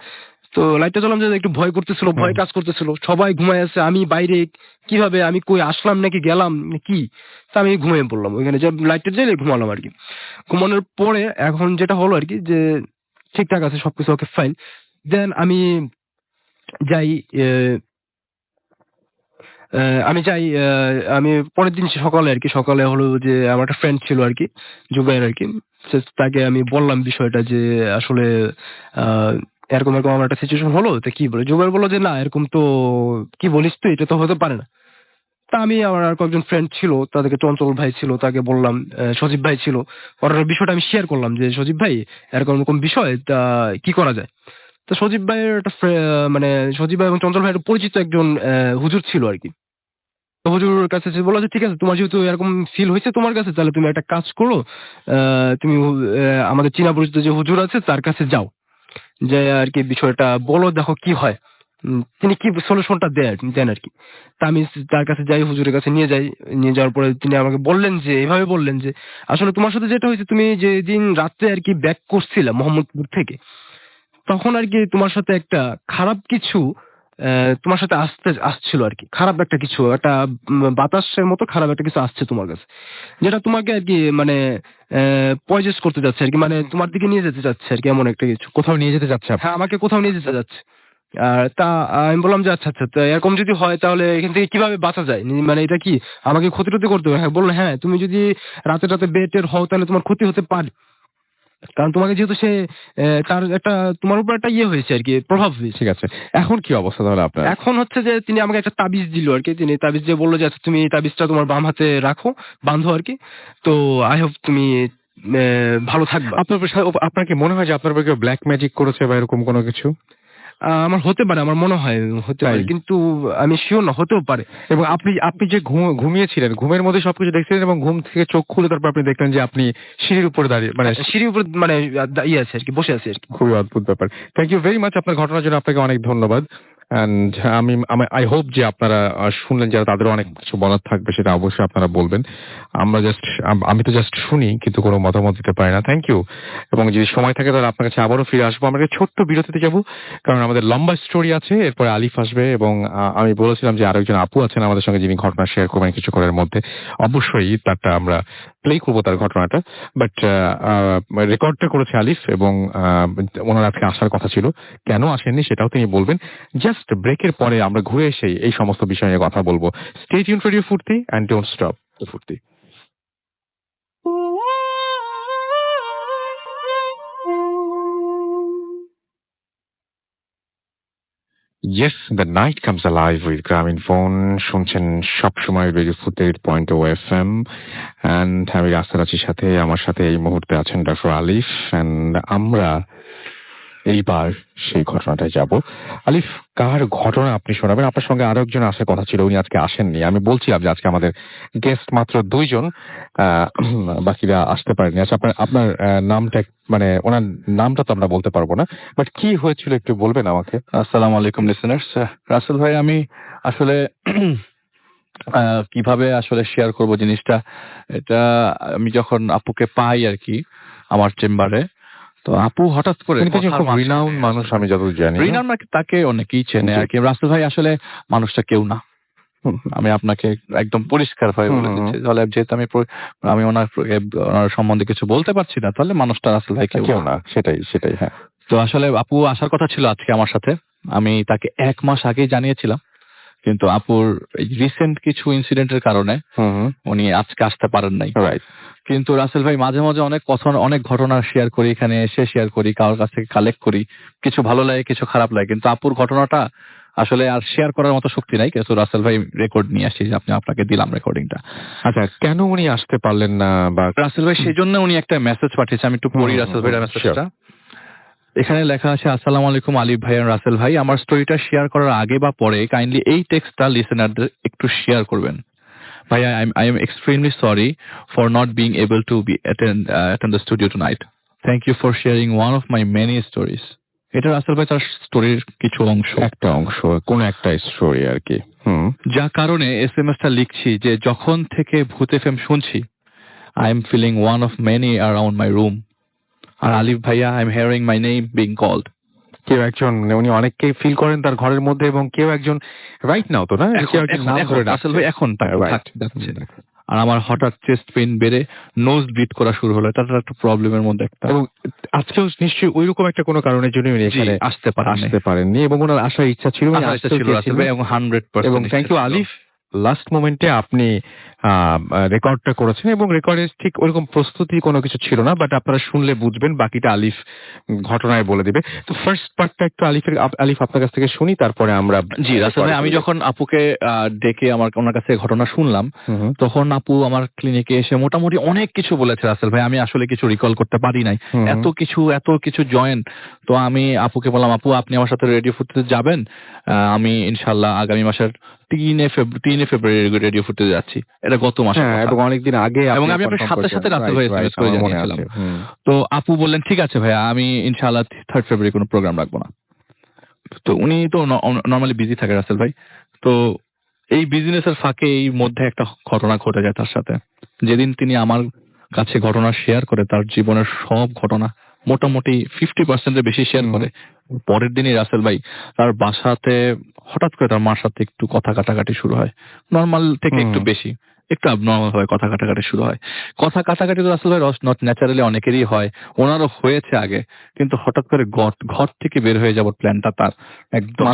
তো লাইটটা জ্বালালাম যে একটু ভয় করতেছিল, ভয় হুম। কাজ করতেছিল। সবাই ঘুমায় আছে। আমি বাইরে কিভাবে আমি কই আসলাম নাকি গেলাম না কি? তো আমি ঘুমিয়ে পড়লাম। ওইখানে যে লাইটটা জ্বালিয়ে ঘুমালাম আরকি। ঘুমানোর পরে এখন যেটা হলো আরকি যে ঠিকঠাক আছে সবকিছু ওকে ফাইন। দেন আমি যাই এ অ্যা আমি যাই আমি পরের দিন সকালে আরকি, সকালে হলো যে আমার একটা ফ্রেন্ড ছিল আরকি, জুবাইর আরকি। তাকে আমি বললাম বিষয়টা যে আসলে আ এরকম আমার একটা সিচুয়েশন হলো। তো কি বলে? জুবাইর বলল যে, "না এরকম তো কি বলিস তুই? এটা তো হতে পারে না।" তা আমি আমার আর কয়েকজন ফ্রেন্ড ছিল, তাদেরকে চঞ্চল ভাই ছিল, তাকে বললাম, সজীব ভাই ছিল। ওর বিষয়টা আমি শেয়ার করলাম যে, "সজীব ভাই এরকম বিষয় তা কি করা যায়?" তো সজীব ভাইয়ের একটা মানে সজীব ভাই এবং চঞ্চল ভাইয়ের পরিচিত একজন হুজুর ছিল আরকি। তো হুজুরের কাছে যে বলল যে, "ঠিক আছে তোমার যেহেতু এরকম ফিল হইছে তোমার কাছে তাহলে তুমি একটা কাজ করো। আ তুমি আমাদের চীনা পরিচিত যে হুজুর আছে তার কাছে যাও। যেয়ে আরকি বিষয়টা বলো দেখো কি হয়।" তিনি কি সলিউশনটা দেন আরকি। তা আমি তার কাছে যাই, হুজুরের কাছে নিয়ে যাই। নিয়ে যাওয়ার পরে তিনি আমাকে বললেন যে এভাবে বললেন যে, "আসলে তোমার সাথে যেটা হইছে তুমি যেদিন রাত্রে আরকি ব্যাক করছিলা মোহাম্মদপুর থেকে তখন আরকি তোমার সাথে একটা খারাপ কিছু তোমার সাথে আসছিল আরকি। খারাপ একটা কিছু, একটা বাতাসের মতো খারাপ একটা কিছু আসছে তোমার কাছে। যেটা তোমাকে আরকি মানে পজেস করতে যাচ্ছে আরকি। মানে তোমার দিকে নিয়ে যেতে চাচ্ছে আরকি এমন একটা কিছু। কোথাও নিয়ে যেতে চাচ্ছে হ্যাঁ, আমাকে কোথাও নিয়ে যেতে যাচ্ছে। তা আমি বললাম যে, "আচ্ছা, আচ্ছা। তো এরকম যদি হয় তাহলে এখান থেকে কিভাবে বাঁচা যায়? মানে এটা কি আমাকে ক্ষতি-টতি করতে হবে?" হ্যাঁ, বলল, "হ্যাঁ, তুমি যদি রাতে বের-টের হও তাহলে তোমার ক্ষতি হতে পারে।" কারণ তোমাকে যেহেতু সে তার একটা তোমার উপর একটা হয়েছে আরকি, প্রভাব হয়েছে। ঠিক আছে। এখন কি অবস্থা তাহলে আপনার? এখন হচ্ছে যে তিনি আমাকে একটা তাবিজ দিল আরকি। তিনি তাবিজ দিয়ে বলল যে, "আচ্ছা তুমি এই তাবিজটা তোমার বাম হাতে রাখো, বাঁধো আরকি। তো I hope তুমি ভালো থাকবা।" আপনার উপর আপনার কি মনে হয় যে আপনার উপর কেউ ব্লাক ম্যাজিক করেছে বা এরকম কোনো কিছু? আমার হতে পারে, আমার মনে হয় হতে তাই? পারে। কিন্তু আমি সিউর না, হতেও পারে। এবং আপনি আপনি যে ঘুমিয়েছিলেন, ঘুমের মধ্যে সবকিছু দেখছিলেন এবং ঘুম থেকে চোখ খুলে তারপর আপনি দেখলেন যে আপনি সিঁড়ির উপরে দাঁড়িয়ে মানে সিঁড়ির উপর মানে আছে আরকি, বসে আছি আরকি। খুবই অদ্ভুত ব্যাপার। থ্যাংক ইউ ভেরি মাচ আপনার ঘটনার জন্য আপনাকে অনেক ধন্যবাদ। এন্ড আমি আই হোপ যে আপনারা শুনলেন, যারা তাদেরও অনেক কিছু বলার থাকবে সেটা অবশ্যই আপনারা বলবেন। আমি তো জাস্ট শুনি, কিন্তু কোনো মতামত দিতে পারি না। Thank you. এবং যদি সময় থাকে তাহলে আপনার কাছে আবারও ফিরে আসবো। আমরা একটা ছোট্ট বিরতিতে যাব, কারণ আমাদের লম্বা স্টোরি আছে, এরপরে আলিফ আসবে এবং আমি বলেছিলাম যে আরেকজন আপু আছেন আমাদের সঙ্গে যিনি ঘটনা শেয়ার করবেন কিছুক্ষণের মধ্যে। অবশ্যই তারটা আমরা প্লে করবো, তার ঘটনাটা। বাট রেকর্ডটা করেছে আলিফ এবং ওনার আজকে আসার কথা ছিল, কেন আসেননি সেটাও তিনি বলবেন। জাস্ট ব্রেকের পরে আমরা ঘুরে এসে এই সমস্ত বিষয় নিয়ে কথা বলবো। স্টে টিউনড ফর রেডিও ফুর্তি এন্ড ডোন্ট স্টপ ফুর্তি। Yes, the night comes alive with Grameen Phone. শুনছেন সবসময় রেডিও ফুর্তি 8.0 FM and আমি রাস্তার আছি সাথে, আমার সাথে এই মুহূর্তে আছেন ডক্টর আলিফ। and আমরা এইবার সেই ঘটনাটায় যাব। আলিফ, কার ঘটনা আপনি শোনাবেন? আপনার সঙ্গে আরো একজন আসার কথা ছিল, উনি আজকে আসেননি। আমি বলছিলাম যে আজকে আমাদের গেস্ট মাত্র 2 জন, বাকিরা আসতে পারেনি। আচ্ছা, আপনার নামটা, মানে ওনার নামটা তো আমরা বলতে পারবো না, বাট কি হয়েছিল একটু বলবেন আমাকে? আসসালামু আলাইকুম লিসেনার্স। রাসেল ভাই, আমি আসলে কিভাবে আসলে শেয়ার করব জিনিসটা, এটা আমি যখন আপুকে পাই আর কি আমার চেম্বারে, তো আপু হঠাৎ করে রিনাউন মানুষ, আমি যতদূর জানি। রিনাউন নাকি, তাকে অনেকেই চেনে আর কি। রাসেল ভাই আসলে মানুষটা কেউ না, আমি আপনাকে একদম পরিষ্কার ভাবে বলে দিচ্ছি। তাহলে যেহেতু আমি ওনার সম্বন্ধে কিছু বলতে পারছি না, তাহলে মানুষটা রাসেল ভাই কেউ না। সেটাই হ্যাঁ। তো আসলে আপু আসার কথা ছিল আজকে আমার সাথে, আমি তাকে 1 মাস আগেই জানিয়েছিলাম, কিন্তু আপুর রিসেন্ট কিছু ইনসিডেন্টের কারণে উনি আজকে আসতে পারেন নাই। রাইট। কিন্তু রাসেল ভাই, মাঝে মাঝে অনেক কথা, অনেক ঘটনা শেয়ার করি, এখানে এসে শেয়ার করি, কারোর কাছ থেকে কালেক্ট করি, কিছু ভালো লাগে কিছু খারাপ লাগে, কিন্তু আপুর ঘটনাটা আসলে আর শেয়ার করার মতো শক্তি নাই। কিন্তু রাসেল ভাই রেকর্ড নিয়ে আসি, আপনাকে দিলাম রেকর্ডিংটা। আচ্ছা, কেন উনি আসতে পারলেন না? বা রাসেল ভাই সেই জন্য উনি একটা মেসেজ পাঠিয়েছে, আমি একটু পড়ি রাসেল ভাইয়ের মেসেজটা। এখানে লেখা আছে, আসসালামু আলাইকুম আলিফ ভাই আর রাসেল ভাই, আমার স্টোরিটা শেয়ার করার আগে বা পরে কাইন্ডলি এই টেক্সটটা লিসেনারদের একটু শেয়ার করবেন। ভাই, I am extremely sorry for not being able to attend the studio tonight. Thank you for sharing one of my many stories. এটা রাসেল ভাই তার স্টোরির কিছু অংশ, কোন একটা স্টোরি আর কি। যা কারণে এসএমএসটা লিখছি যে যখন থেকে ভূত এফএম শুনছি, I am feeling one of many around my room. আর আলিফ ভাইয়া, I am hearing my name being called. কেউ একজন, উনি অনেককে ফিল করেন তার ঘরের মধ্যে, এবং কেউ একজন রাইট নাও তো না, রাসেল ভাই এখন আর আমার হঠাৎ চেস্ট পেইন বেড়ে নোজ ব্লিড করা শুরু হলো। এটা একটা প্রবলেমের মধ্যে একটা, এবং আজকেও নিশ্চয়ই ওইরকম একটা কোনো কারণের জন্য উনি এখানে আসতে পারেননি, এবং ওনার আসার ইচ্ছা ছিল, এবং 100%। এবং থ্যাংক ইউ আলিফ, লাস্ট মোমেন্টে আপনি রেকর্ডটা করেছেন, এবং রেকর্ডের ঠিক ওরকম প্রস্তুতি কোনো কিছু ছিল না, বাট আপনারা শুনলে বুঝবেন, বাকিটা আলিফ ঘটনায় বলে দিবে। তো ফার্স্ট পার্টটা একটু আলিফ আপনার কাছ থেকে শুনি, তারপরে আমরা। জি আসলে আমি যখন আপুকে ডেকে ওনার কাছে ঘটনা শুনলাম, তখন আপু আমার ক্লিনিকে এসে মোটামুটি অনেক কিছু বলেছে রাসেল ভাই, আমি আসলে কিছু রিকল করতে পারি নাই, এত কিছু জয়েন। তো আমি আপুকে বললাম, আপু আপনি আমার সাথে রেডিও ফুটতে যাবেন, আমি ইনশাল্লাহ আগামী মাসের 3 ফেব্রুয়ারি রেডিও ফুটতে যাচ্ছি। এটা গত মাসে, এবং অনেকদিন আগে, এবং আমি আপনার সাথে রাতে ভাই এসএমএস করে জানিয়েছিলাম। তো আপু বললেন ঠিক আছে ভাইয়া, আমি ইনশাআল্লাহ 3 ফেব্রুয়ারি কোনো প্রোগ্রাম রাখবো না। তো উনি তো নরমালি বিজি থাকে রাসেল ভাই। তো এই বিজনেসের ফাঁকে এই মধ্যে একটা ঘটনা ঘটে যায় তার সাথে। যেদিন তিনি আমার কাছে ঘটনা শেয়ার করে, তার জীবনের সব ঘটনা মোটামুটি 50% বেশি শেয়ার করে, পরের দিনই রাসেল ভাই তার বাসাতে হঠাৎ করে তার মার সাথে একটু কথা কাটাকাটি শুরু হয়, নর্মাল থেকে একটু বেশি, একটু অ্যাবনর্মাল ভাবে কথা কাটাকাটি শুরু হয়। কথা কাটাকাটি তো রাসেল ভাই নট ন্যাচারালি অনেকেরই হয়, ওনারও হয়েছে আগে, কিন্তু হঠাৎ করে ঘর থেকে বের হয়ে যাবার প্ল্যানটা তার একদম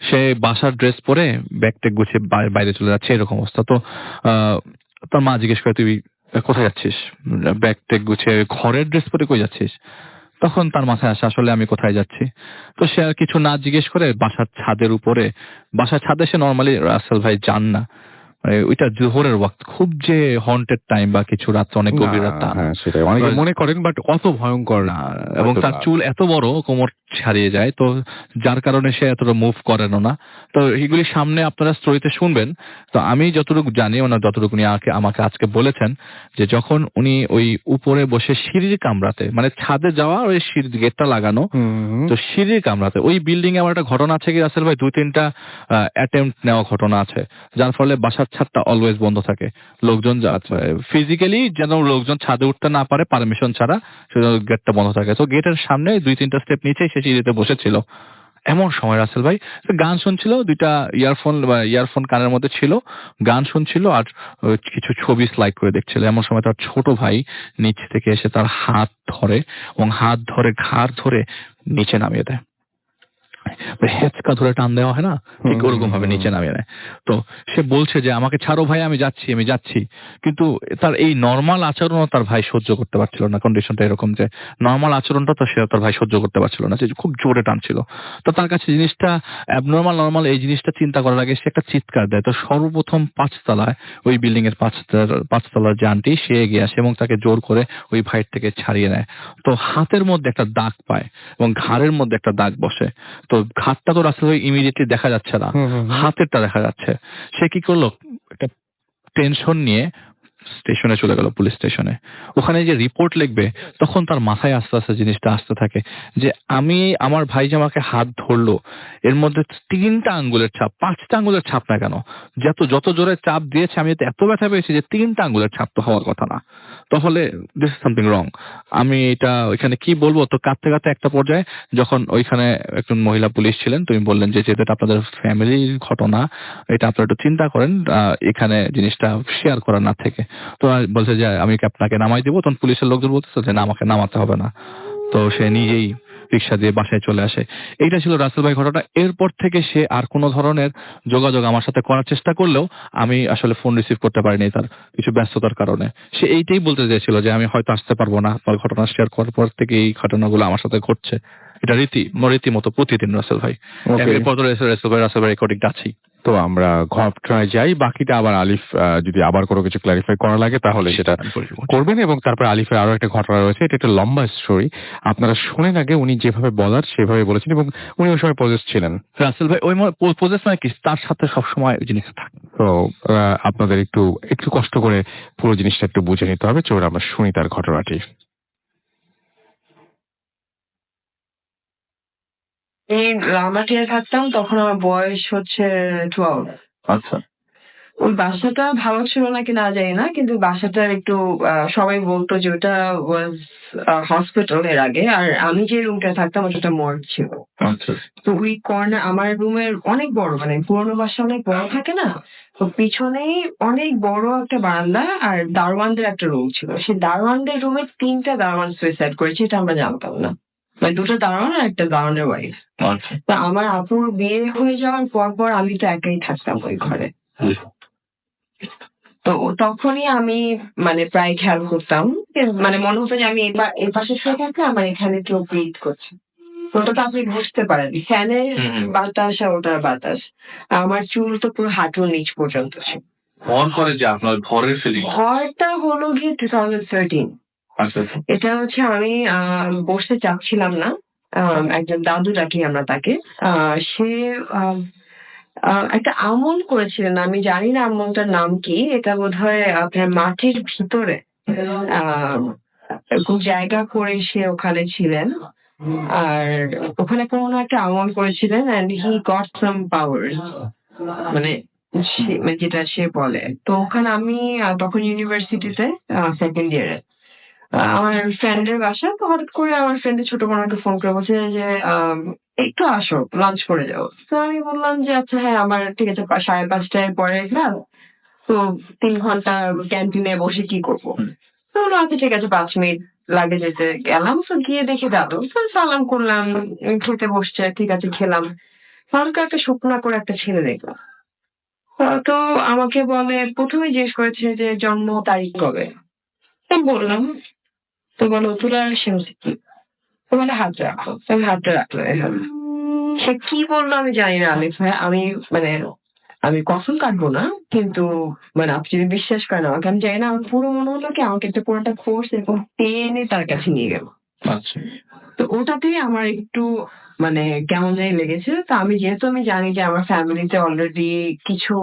সে বাসার ড্রেস পরে ব্যাগ ট্যাগ গুছিয়ে বাইরে চলে যাচ্ছে, এরকম অবস্থা। তো তার মা জিজ্ঞেস করে, তুই কোথায় যাচ্ছিস? ব্যাগ ট্যাগ গুছিয়ে ঘরের ড্রেস পরে কই যাচ্ছিস? তখন তার মাথায় আসে আসলে আমি কোথায় যাচ্ছি। তো সে আর কিছু না জিজ্ঞেস করে বাসার ছাদে সে নর্মালি রাসেল ভাই যান না, ওইটা জোহরের ওয়াক্ত, খুব যে হন্টেড টাইম বা কিছু রাত, অনেক গভীর রাত, সেটাই অনেকে মনে করেন, বাট অত ভয়ঙ্কর না। এবং তার চুল এত বড় কোমর ছাড়িয়ে যায়, তো যার কারণে সে এতটা মুভ করেনও না। তো এগুলি সামনে আপনারা স্টোরিতে শুনবেন। তো আমি যতটুকু জানি, ওনার যতটুকু উনি আমাকে আজকে বলেছেন, যে যখন উনি ওই উপরে বসে সিঁড়ির কামরাতে, মানে ছাদে যাওয়া ওই সিঁড়ির গেটটা লাগানো, তো সিঁড়ির কামরাতে ওই বিল্ডিং এ আমার একটা ঘটনা আছে কি রাসেল ভাই, 2-3টা অ্যাটেম্প্ট নেওয়া ঘটনা আছে, যার ফলে বাসার ছাদটা অলওয়েজ বন্ধ থাকে। লোকজন ফিজিক্যালি যেন লোকজন ছাদে উঠতে না পারে পারমিশন ছাড়া, সেজন্য গেটটা বন্ধ থাকে। তো গেটের সামনে 2-3টা স্টেপ নিচে সে সিঁড়িতে বসেছিল। এমন সময় রাসেল ভাই গান শুনছিল, 2টা ইয়ারফোন কানের মধ্যে ছিল, গান শুনছিল আর কিছু ছবি স্লাইড করে দেখছিল। এমন সময় তার ছোট ভাই নিচ থেকে এসে তার হাত ধরে, এবং হাত ধরে ঘাড় ধরে নিচে নামিয়ে দেয়। হেঁচকা ধরে টান দেওয়া হয় না, ঠিক ওরকম ভাবে নিচে নামিয়ে নেয়। তো সে বলছে যে আমাকে ছাড়ো ভাই, আমি যাচ্ছি। কিন্তু তার এই নর্মাল আচরণও তার ভাই সহ্য করতে পারছিল না। কন্ডিশনটা এরকম যে নর্মাল আচরণটা তো সে তার ভাই সহ্য করতে পারছিল না, সে খুব জোরে টানছিল। তো তার কাছে জিনিসটা নর্মাল এই জিনিসটা চিন্তা করার আগে সে একটা চিৎকার দেয়। তো সর্বপ্রথম 5তলায়, ওই বিল্ডিং এর 5তলার যে আন্টি, সে এগিয়ে আসে এবং তাকে জোর করে ওই ফাইট থেকে ছাড়িয়ে নেয়। তো হাতের মধ্যে একটা দাগ পায় এবং ঘাড়ের মধ্যে একটা দাগ বসে। তো ঘাটটা তো রাস্তা ইমিডিয়েটলি দেখা যাচ্ছে না, হাতেরটা দেখা যাচ্ছে। সে কি করলো, একটা টেনশন নিয়ে স্টেশনে চলে গেল, পুলিশ স্টেশনে। ওখানে যে রিপোর্ট লিখবে, তখন তার মাথায় আস্তে আস্তে জিনিসটা আসতে থাকে যে আমার ভাই যে আমাকে হাত ধরলো, এর মধ্যে 3টা আঙ্গুলের ছাপ, 5টা আঙ্গুলের ছাপ না কেন, যত জোরে চাপ দিয়েছে, আমি এত ব্যথা পেয়েছি যে 3টা আঙ্গুলের ছাপ তো হওয়ার কথা না। তাহলে দিস ইজ সামথিং রং। আমি এটা ওইখানে কি বলবো, তো কাঁদতে কাঁদতে একটা পর্যায়ে যখন ওইখানে একজন মহিলা পুলিশ ছিলেন, তুমি বললেন যে যেটা আপনাদের ফ্যামিলির ঘটনা, এটা আপনারা একটু চিন্তা করেন, এখানে জিনিসটা শেয়ার করা না থেকে। তো বলছে যে আমি কি আপনাকে নামাই দিব, তখন পুলিশের লোকজন বলতেছে যে না, আমাকে নামাতে হবে না। তো সে নিজেই রিক্সা দিয়ে বাসায় চলে আসে। এইটা ছিল রাসেল ভাই ঘটনা। এরপর থেকে সে আর কোনো ধরনের যোগাযোগ আমার সাথে করার চেষ্টা করলেও আমি আসলে ফোন রিসিভ করতে পারিনি, তার কিছু ব্যস্ততার কারণে। সে এইটাই বলতে চেয়েছিল যে আমি হয়তো আসতে পারবো না, আপনার ঘটনা শেয়ার করার পর থেকে এই ঘটনাগুলো আমার সাথে ঘটছে। এটা রীতিমতো প্রতিদিন রাসেল ভাই। এরপর তো রাসেল ভাই রেকর্ডিংটা আছেই। তো আমরা ঘটনায় যাই, বাকিটা আবার আলিফ যদি আবার কোনো কিছু ক্লারিফাই করা লাগে তাহলে সেটা করবেন। এবং তারপর আলিফের আরো একটা ঘটনা রয়েছে, এটা একটা লম্বা স্টোরি, আপনারা শুনেন আগে। উনি যেভাবে বলার সেভাবে বলেছেন, এবং উনি ওই সময় পজেস ছিলেন। রাসেল ভাই ওই পজিশন মানে কি, তার সাথে সবসময় জিনিসটা থাকে। তো আপনাদের একটু কষ্ট করে পুরো জিনিসটা একটু বুঝে নিতে হবে। চলুন আমরা শুনি তার ঘটনাটি। এই রামাটিয়ায় থাকতাম, তখন আমার বয়স হচ্ছে 12। আচ্ছা। ওই বাসাটা ভালো ছিল নাকি না জানি না, কিন্তু বাসাটার একটু সবাই বলতো যে ওটা হসপিটাল এর আগে, আর আমি যে রুমটা থাকতাম ওটা মর্গ ছিল। আচ্ছা। তো ওই কর্নার আমার রুমের অনেক বড়, মানে পুরোনো বাসা অনেক বড় থাকে না, তো পিছনেই অনেক বড় একটা বারান্দা আর দারোয়ানদের একটা রুম ছিল। সেই দারোয়ানদের রুমে 3টা দারোয়ান সুইসাইড করেছে, এটা আমরা জানতাম না। মানে 2টা দারোয়ান আর একটা দারোয়ানের ওয়াইফ। তা আমার আপুর বিয়ে হয়ে যাওয়ার পর আমি তো একাই থাকতাম ওই ঘরে। তো তখনই আমি মানে প্রায় খেয়াল করতাম, মানে মনে হতো যে আমি এই পাশে শুয়ে থাকলে আমার এখানে কেউ ব্রিথ করছে। ওটা আপনি বুঝতে পারেন, ফ্যানের বাতাস আর ওটার বাতাস। আমার চুল তো পুরো হাঁটুর নিচ পর্যন্ত। মন করে যে আপনার ঘরের ফিলিং। ঘরটা হলো গিয়ে 2013। এটা হচ্ছে আমি বসতে চাচ্ছিলাম না, একজন দাদু ডাকি আমরা তাকে। সে একটা আমল করেছিলেন, আমি জানি না আমলটার নাম কি। এটা বোধহয় আপনার মাটির ভিতরে জায়গা করে সে ওখানে ছিলেন, আর ওখানে কোনো একটা আমল করেছিলেন, and he got some power, মানে যেটা সে বলে। তো ওখানে আমি তখন ইউনিভার্সিটিতে 2nd ইয়ারে, আমার ফ্রেন্ডের বাসা। তো হঠাৎ করে আমার ফ্রেন্ডের ছোট বোন একটা ফোন করে বলছে যে একটু আসো, লাঞ্চ করে যাও। তো আমি বললাম যে আচ্ছা হ্যাঁ, আমার ঠিক আছে, 5:30টায় পরে গেলাম, তো 3 ঘন্টা ক্যান্টিনে বসে কি করবো। তো বললো আচ্ছা ঠিক আছে, 5 মিনিট লাগে যেতে। গেলাম, তো গিয়ে দেখি দাদু, সালাম করলাম, খেতে বসছে, ঠিক আছে খেলাম। হালকা একটা শুকনা করে একটা ছেলে দেখলাম। তো আমাকে বলে, প্রথমে জিজ্ঞেস করেছে যে জন্ম তারিখ কবে। আমি বললাম, তো বলো তুলার সেমতি কি, তো বলে হাত রাখো। আমি হাতটা রাখলো এভাবে। সে কি বললো আমি জানি না আলিফ ভাই, আমি কখন কাটবো না, কিন্তু মানে আপনি যদি বিশ্বাস করেন আমাকে, আমি জানি না, আমার পুরো মনে হলো কি আমাকে একটা পুরোটা ফোর্স এবং টেনে তার কাছে নিয়ে গেল। আচ্ছা। তো ওটাতেই আমার একটু মানে কেমন জানি লেগেছে। তো যেহেতু আমি জানি যে আমার ফ্যামিলিতে অলরেডি কিছু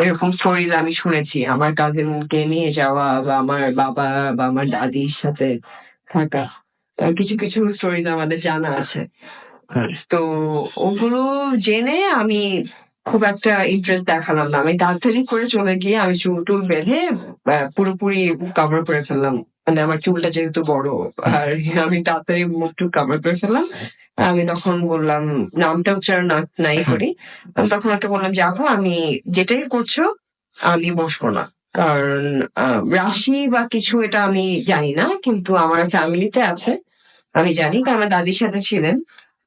এরকম স্টোরিজ আমি শুনেছি, আমার কাজিনকে নিয়ে যাওয়া বা আমার বাবা বা আমার দাদির সাথে থাকা, কিছু কিছু স্টোরিজ আমাদের জানা আছে। তো ওগুলো জেনে আমি খুব একটা ইন্টারেস্ট দেখালাম না। আমি তাড়াতাড়ি করে চলে গিয়ে আমি চুল টুল বেঁধে পুরোপুরি কভার করে ফেললাম। মানে আমার চুলটা যেহেতু বড়, আর আমি তাড়াতাড়ি মুখ টুক কভার করে ফেললাম। আমি তখন বললাম, নামটা উচ্চারণ নাই করি। আমি তখন একটা বললাম যে আপু, আমি যেটাই করছো আমি বসবো না। কারণ রাশি বা কিছু এটা আমি জানি না, কিন্তু আমার ফ্যামিলিতে আছে। আমি জানি, কারণ আমার দাদির সাথে ছিলেন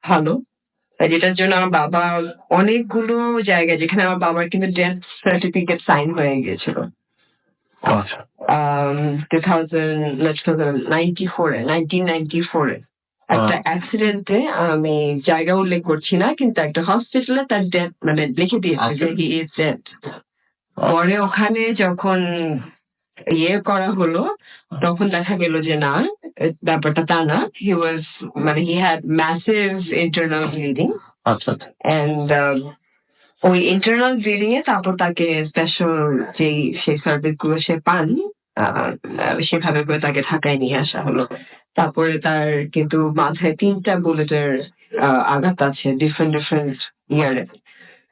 ভালো। যেটার জন্য আমার বাবা অনেকগুলো জায়গায়, যেখানে আমার বাবার কিন্তু ডেথ সার্টিফিকেট সাইন হয়ে গিয়েছিল। আচ্ছা 1994 এ একটা অ্যাক্সিডেন্টে, আমি জায়গা উল্লেখ করছি না, কিন্তু একটা হসপিটালে তার ডেথ মানে লিখে দিয়েছে যে হি ইজ ডেড। পরে ওখানে যখন করা হলো, তখন দেখা গেল যে না, ব্যাপারটা তা না। হি ওয়াজ মানে he had massive internal bleeding, আচ্ছা আচ্ছা এন্ড ওই ইন্টারনাল ব্লিডিং এ তারপর তাকে স্পেশাল সেই সার্ভিস গুলো সে পান, সেভাবে করে তাকে ঢাকায় নিয়ে আসা হলো। তারপরে তার কিন্তু মাথায় 3টা বুলেটের আঘাত আছে, ডিফারেন্ট ডিফারেন্ট ইয়ারে।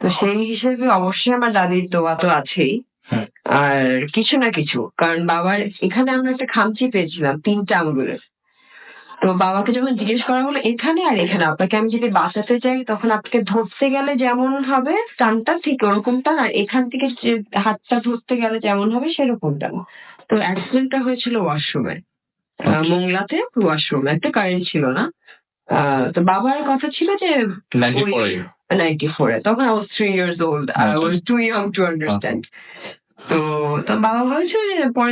তো সেই হিসেবে অবশ্যই আমার দাদির দোয়া তো আছেই, হুম। আর কিছু না কিছু, কারণ বাবার এখানে আমরা একটা খামচি পেয়েছিলাম 3টা আঙ্গুলের। তো বাবাকে যখন জিজ্ঞেস করা হলো এখানে আর এখানে আপনাকে আমি যদি বাঁচাতে চাই, তখন আপনাকে ধরতে গেলে যেমন হবে টানটা ঠিক ওরকমটা, আর এখান থেকে যে হাতটা ধরতে গেলে যেমন হবে সেরকমটা না। তো অ্যাক্সিডেন্টটা হয়েছিল ওয়াশরুমে, মোংলাতে ওয়াশরুমে, একটা কারেন্ট ছিল না। তো বাবার কথা ছিল যে 94 তখন I was 3 years old. I was too young to understand. তো বাবা বলছে যে পরে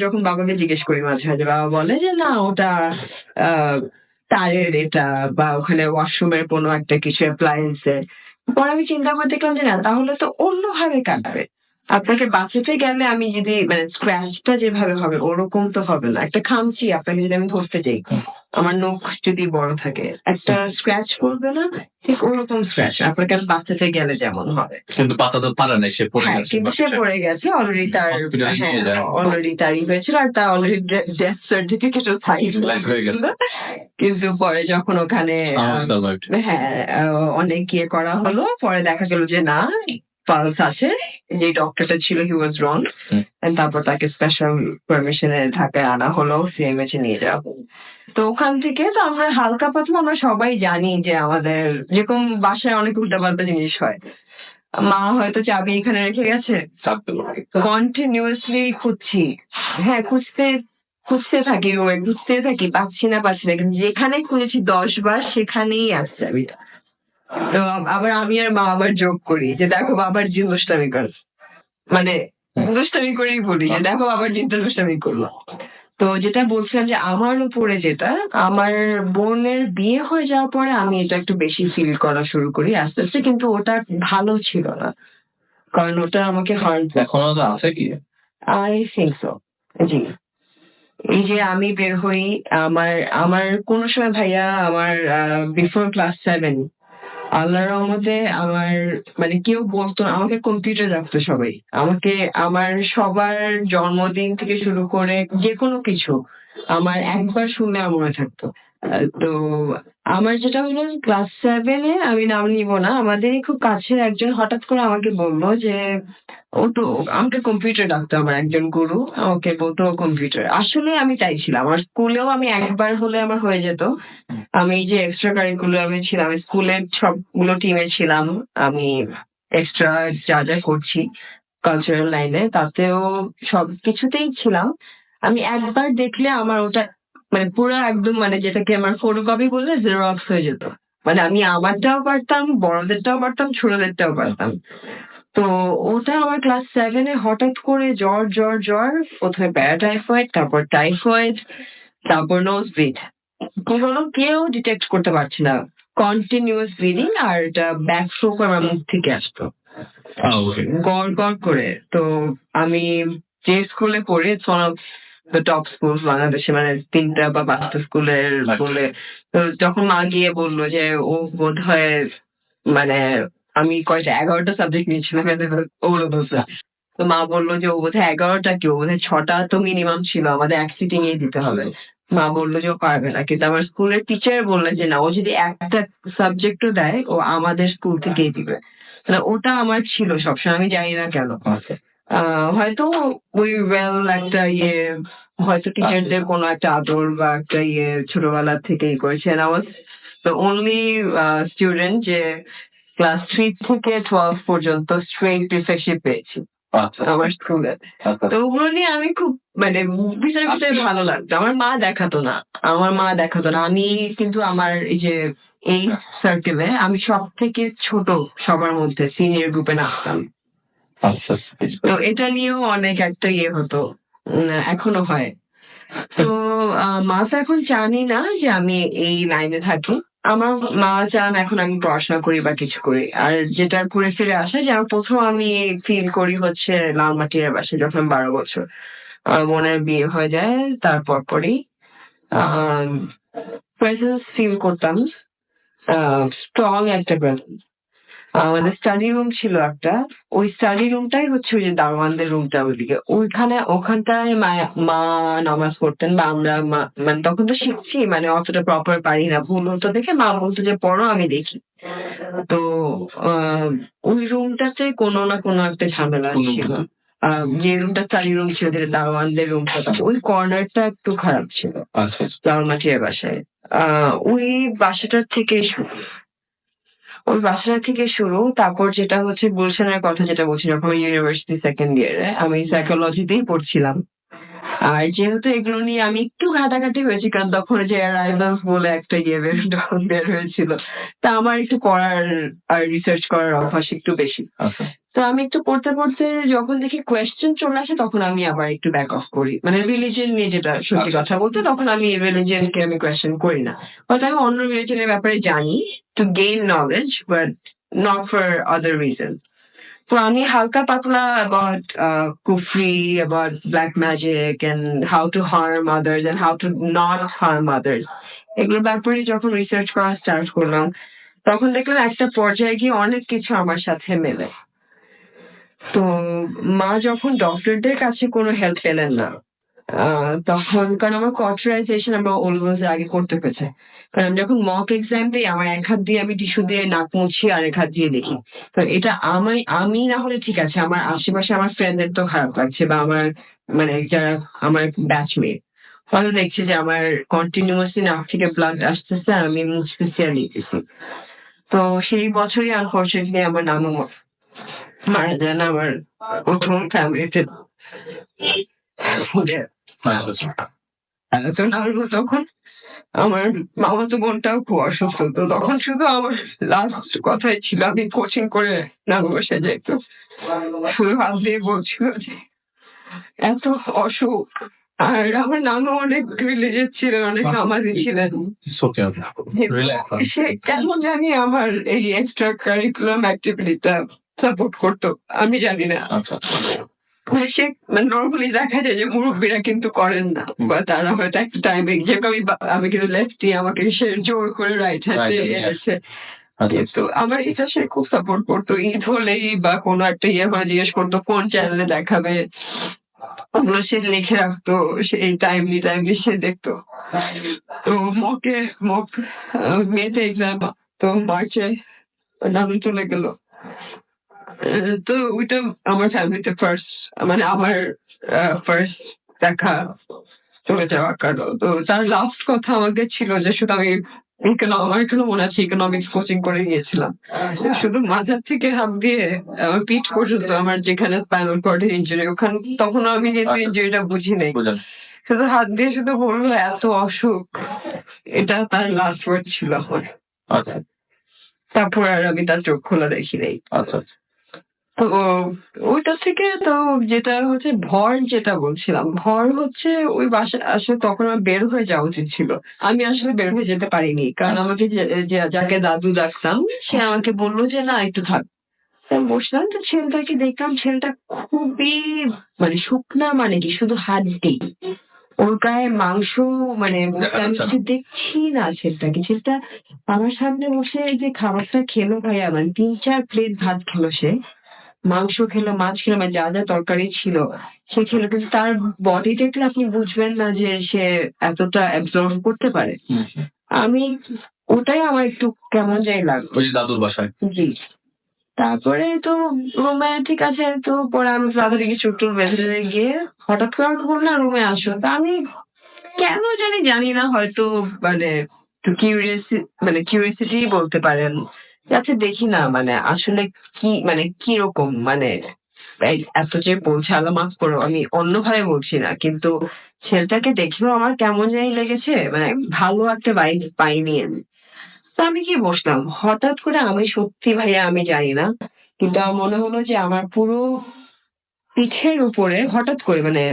যখন বাবাকে জিজ্ঞেস করি মাঝে মাঝে, বাবা বলে যে না, ওটা টায়ার এটা, বা ওখানে ওয়াশরুমের কোনো একটা কিছু অ্যাপ্লায়েন্সে। পরে আমি চিন্তা করে দেখলাম যে না, তাহলে তো অন্যভাবে কাটবে। আপনাকে বাঁচাতে গেলে আমি যদি মানে স্ক্র্যাচটা যেভাবে হবে ওরকম তো হবে না। একটা খামচি আপনাকে যদি আমি ধরতে যাই, আমার নখ যদি বড় থাকে, একটা স্ক্র্যাচ করবে না, ঠিক ওরকম স্ক্র্যাচ আপনাকে বাঁচাতে গেলে যেমন হবে। কিন্তু পাতা তো পারে নাই, সে পড়ে হ্যাঁ, গেছে কিন্তু সে পড়ে গেছে অলরেডি, তার Hospital এ নিয়ে যায়। অলরেডি তারই হয়েছিল, আর তার অলরেডি ডেথ সার্টিফিকেটও হয়ে গেছে। কিন্তু পরে যখন ওখানে Survived. হ্যাঁ অনেক করা হলো, পরে দেখা গেল যে না, পালস আছে। যে ডক্টরটা ছিল হি ওয়াজ রং, হুম। তারপর তাকে স্পেশাল পারমিশনে ঢাকায় আনা হলো, সিএমএইচ এ নিয়ে যাওয়া হলো। তো ওখান থেকে তো আমরা হালকা পাতলা আমরা সবাই জানি যে আমাদের যেরকম বাসায় অনেক উল্টাপাল্টা জিনিস হয়। মা হয়তো চাবি এখানে রেখে গেছে, কন্টিনিউয়াসলি খুঁজছি। হ্যাঁ, খুঁজতে থাকি, খুঁজতে থাকি, পাচ্ছি না। কিন্তু যেখানে খুঁজেছি 10 বার সেখানেই আছে চাবিটা। তো আবার আমি আর মা আবার যোগ করি যে দেখো বাবার জিন দুষ্টামি কর, মানে দুষ্টামি করেই বলি যে দেখো বাবার জিনটা দুষ্টামি করলো। তো যেটা বলছিলাম যে আমার উপরে যেটা, আমার বোনের বিয়ে হয়ে যাওয়ার পরে আমি এটা একটু বেশি ফিল করা শুরু করি আস্তে আস্তে, কিন্তু ওটা ভালো ছিল না, কারণ ওটা আমাকে হার্ট। এখনো তো আছে কি? আই থিংক সো, জি। এই যে আমি বের হই, আমার আমার কোন সময় ভাইয়া আমার বিফোর ক্লাস 7, আল্লাহর রহমতে আমার মানে কেউ বলতো না, আমাকে কম্পিউটার রাখতো সবাই। আমাকে আমার সবার জন্মদিন থেকে শুরু করে যে কোনো কিছু আমার একবার শুনলে আমার মনে থাকতো। তো আমার যেটা হলো ক্লাস 7-এ, আমি নাম নিব না, আমাদেরই খুব কাছের একজন হঠাৎ করে আমাকে বললো যে ও তো, আমাকে কম্পিউটার ডাকতো, আমার একজন গুরু আমাকে বলতো কম্পিউটার। আসলে আমি তাই ছিলাম, আমার স্কুলেও আমি একবার হলে আমার হয়ে যেত। আমি যে এক্সট্রা কারিকুলামে ছিলাম, স্কুলের সবগুলো টিমে ছিলাম, আমি এক্সট্রা যা যা করছি কালচারাল লাইনে, তাতেও সব কিছুতেই ছিলাম। আমি একবার দেখলে আমার ওটা মানে পুরো একদম মানে যেটাকে আমার ফটোকপি বললে জেরক্স হয়ে যেত। মানে আমি আমারটাও পারতাম, বড়দেরটাও পারতাম, ছোটদেরটাও পারতাম। তো ওটা আমার ক্লাস 7-এ হঠাৎ করে জ্বর জ্বর জ্বর, প্রথমে প্যারাটাইফয়েড, তারপর টাইফয়েড, তারপর নোজ ব্লিড। কি হলো কেউ ডিটেক্ট করতে পারছে না, কন্টিনিউয়াস ব্লিডিং, আর এটা ব্যাক ফ্লো করে আমার মুখ থেকে আসতো গড় গড় করে। তো আমি যে স্কুলে পড়ি, টপ স্কুল বাংলাদেশে, মানে 3টা বা 5টা স্কুলের বলে। তো যখন মা গিয়ে বললো যে ও বোধ হয় মানে আমি কয়টা 11টা সাবজেক্ট নিয়েছিলাম ওগুলো বলছে। তো মা বললো যে ও বোধহয় 11টা কি, ও বোধহয় 6টা তো মিনিমাম ছিল, আমাদের এক সিটিং এ দিতে হবে। মা বললো যে ও পারবে না, কিন্তু আমার স্কুলের টিচার বললেন যে না, ও যদি একটা সাবজেক্টও দেয় ও আমাদের স্কুল থেকেই দিবে। মানে ওটা আমার ছিল সবসময়, আমি জানি না কেন। হয়তো ওই একটা হয়তো টিচারদের কোনো একটা আদর বা একটা ছোটবেলা থেকেই করেছেন। আমার তো অনলি স্টুডেন্ট যে ক্লাস 3 থেকে 12 পর্যন্ত স্ট্রেট রিসার্চশিপ পেয়েছি আমার স্কুলে। তো ওগুলো নিয়ে আমি খুব মানে ভিতরে ভিতরে ভালো লাগতো। আমার মা দেখাতো না, আমি কিন্তু আমার এই যে এই সার্কেলে আমি সব থেকে ছোট, সবার মধ্যে সিনিয়র গ্রুপে নাচতাম। তো এটা নিয়েও অনেক একটা হতো, এখনো হয়। তো মা তো এখন জানি না যে আমি এই লাইনে থাকি। আমার মা চান এখন আমি পড়াশোনা করি বা কিছু করি। আর যেটা ঘুরে ফিরে আসে যে আমার ১ম আমি ফিল করি হচ্ছে লালমাটিয়ার বাসায় যখন ১২ বছর। আমার বোনের বিয়ে হয়ে যায় তার পরপরই আম প্রেজেন্স ফিল করতাম। স্ট্রং একটা প্রেজেন্স। আমাদের স্টাডি রুম ছিল একটা। ওই স্টাডি রুমটাই হচ্ছে ওই যে দারোয়ানদের রুমটা ওইদিকে। ওখানটায় মা নামাজ পড়তেন বা আমরা মানে তখন তো শিখছি, মানে অতটা প্রপার পারি না। ভুল হতো দেখে মা বলতো যে পড়ো, আমি দেখি। তো আ ওই রুমটাতে কোনো না কোনো একটা ঝামেলা ছিল। যে রুমটা স্টাডি রুম ছিল, যেটা দারোয়ানদের রুমটা, ওই কর্নারটা একটু খারাপ ছিল। লালমাটিয়ার বাসায়। আ ওই বাসাটার থেকেই শুরু। তারপর যেটা হচ্ছে গুলশানের কথা যেটা বলছি, যখন আমি ইউনিভার্সিটি 2nd ইয়ারে আমি সাইকোলজিতেই পড়ছিলাম। আর যেহেতু এগুলো নিয়ে আমি একটু ঘাটাঘাটি হয়েছি, কারণ তখন ওই যে অ্যারাইভালস বলে একটা বের হয়েছিল। তা আমার একটু পড়ার আর রিসার্চ করার অভ্যাস একটু বেশি। তো আমি একটু পড়তে যখন দেখি কোয়েশ্চেন চলে আসে, তখন আমি আবার একটু ব্যাক অফ করি। মানে রিলিজিয়ন নিয়ে যেটা সত্যি কথা বলতে, তখন আমি রিলিজিয়নকে আমি কোয়েশ্চেন করি না। হয়তো আমি অন্য রিলিজিয়নের ব্যাপারে জানি to gain knowledge, but not for other reason. তো আমি হালকা পাতলা about kufri, about black magic and how to harm others and how to not harm others, এগুলোর ব্যাপারে যখন রিসার্চ করা স্টার্ট করলাম, তখন দেখলাম একটা পর্যায়ে গিয়ে অনেক কিছু আমার সাথে মেলে। তো মা যখন ডক্টরদের কাছে কোনো হেল্প পেলেন না, তখন কারণ আমার কর্পোরাইজেশন আমরা অলওয়েজ আগে করতে হয়েছে। কারণ আমি যখন মক এক্সাম দিই, আমার এক হাত দিয়ে আমি টিস্যু দিয়ে নাক মুছি, আর এক হাত দিয়ে দেখি। তো এটা আমি না হলে ঠিক আছে, আমার আশেপাশে আমার ফ্রেন্ডদের তো খারাপ লাগছে, বা আমার মানে যারা আমার ব্যাচমেট, হয়তো দেখছি যে আমার কন্টিনিউয়াসলি নাক থেকে ব্লাড আসতেছে আর আমি মুছতেছি আর নিতেছি। তো সেই বছরই আনফরচুনেটলি আমার নানু মারা যান, আমার ১ম ফ্যামিলিতে। তখন আমার মামাতো বোনটাও খুব অসুস্থ। তো তখন শুধু আমার লাস্ট কথাই ছিল, আমি কোচিং করে নানু বাসায় যাইতো। শুধু হাত দিয়ে বলছিল যে এত অসুখ। আর আমার নানু অনেক রিলিজিয়াস ছিলেন, অনেক নামাজি ছিলেন। সে কেন জানি আমার এই এক্সট্রা কারিকুলাম অ্যাক্টিভিটিটা সাপোর্ট করতো, আমি জানি না। সে নরমালি দেখা যায় যে মুরব্বীরা কিন্তু করেন না, বা তারা হয়তো একটা টাইমে, যেহেতু আমি কিন্তু লেফটি, আমাকে সে জোর করে রাইট হ্যান্ডে এসে। তো আমার এটা সে খুব সাপোর্ট করতো। ঈদ হলেই বা কোনো একটা হলে জিজ্ঞেস করতো কোন চ্যানেলে দেখাবে, ওগুলো সে লিখে রাখতো, সেই টাইমলি সে দেখতো। তো মক মেতে এক্সাম, তো মার্চে নানু চলে গেল। তো ওইটা আমার ফ্যামিলিতে ফার্স্ট, মানে আমার ফার্স্ট দেখা চলে যাওয়ার কারণ। তো তার লাস্ট কথা আমাকে ছিল যে শুধু আমি আমার এখনো মনে আছে ইকোনমিক্স কোচিং করে গিয়েছিলাম। শুধু মাথার থেকে হাত দিয়ে আমার পিঠ পর্যন্ত, আমার যেখানে স্পাইনাল কর্ডের ইনজুরি, ওখানে তখন আমি যেহেতু ইনজুরিটা বুঝি নাই, শুধু হাত দিয়ে শুধু বললো এত অসুখ। এটা তার লাস্ট ওয়ার্ড ছিল আমার। তারপর আর আমি তার চোখ খোলা দেখি নাই। তো ওইটা থেকে তো যেটা হচ্ছে ভর, যেটা বলছিলাম, ভর হচ্ছে ওই বাসায় আসলে তখন আমার বের হয়ে যাওয়া উচিত ছিল। আমি আসলে বের হয়ে যেতে পারিনি, কারণ আমাকে যাকে দাদু ডাকতাম সে আমাকে বললো যে না একটু থাক। আমি বসলাম, তো ছেলেটাকে দেখলাম, ছেলেটা খুবই মানে শুকনা, মানে কি শুধু হাড্ডি, ওর গায়ে মাংস, মানে আমি কিছু দেখছি না। ছেলেটা আমার সামনে বসে এই যে খাবারটা খেলো ভাইয়া, মানে 3-4 প্লেট ভাত খেলো সে, মাংস খেলো, মাছ খেলো, মানে যা যা তরকারি ছিল সে খেলো, কিন্তু তার বডি দেখলে আপনি বুঝবেন না যে সে এতটা অ্যাবজর্ব করতে পারে। আমি ওটাই আমার একটু কেমন যাই লাগলো। ওই যে দাদুর বাসায় জি। তারপরে তো রুমে ঠিক আছে, তো পরে আমি তাড়াতাড়ি কিছু একটু বেঁধে গিয়ে হঠাৎ করে আমাকে বললো রুমে আসো। তা আমি কেন জানি না, হয়তো মানে একটু কিউরিয়াসিটি বলতে পারেন, যাতে দেখি না মানে আসলে কি, মানে কিরকম, মানে এই এত যে বলছে আল্লাহ মাফ করো, আমি অন্যভাবে বলছি না, কিন্তু ছেলেটাকে দেখেও আমার কেমন জানি লেগেছে, মানে ভালো একটা ভাইব পাইনি আমি। তো আমি কি বসলাম, হঠাৎ করে আমি সত্যি ভাইয়া আমি জানি না, কিন্তু আমার মনে হলো যে আমার পুরো পিঠের উপরে হঠাৎ করে, মানে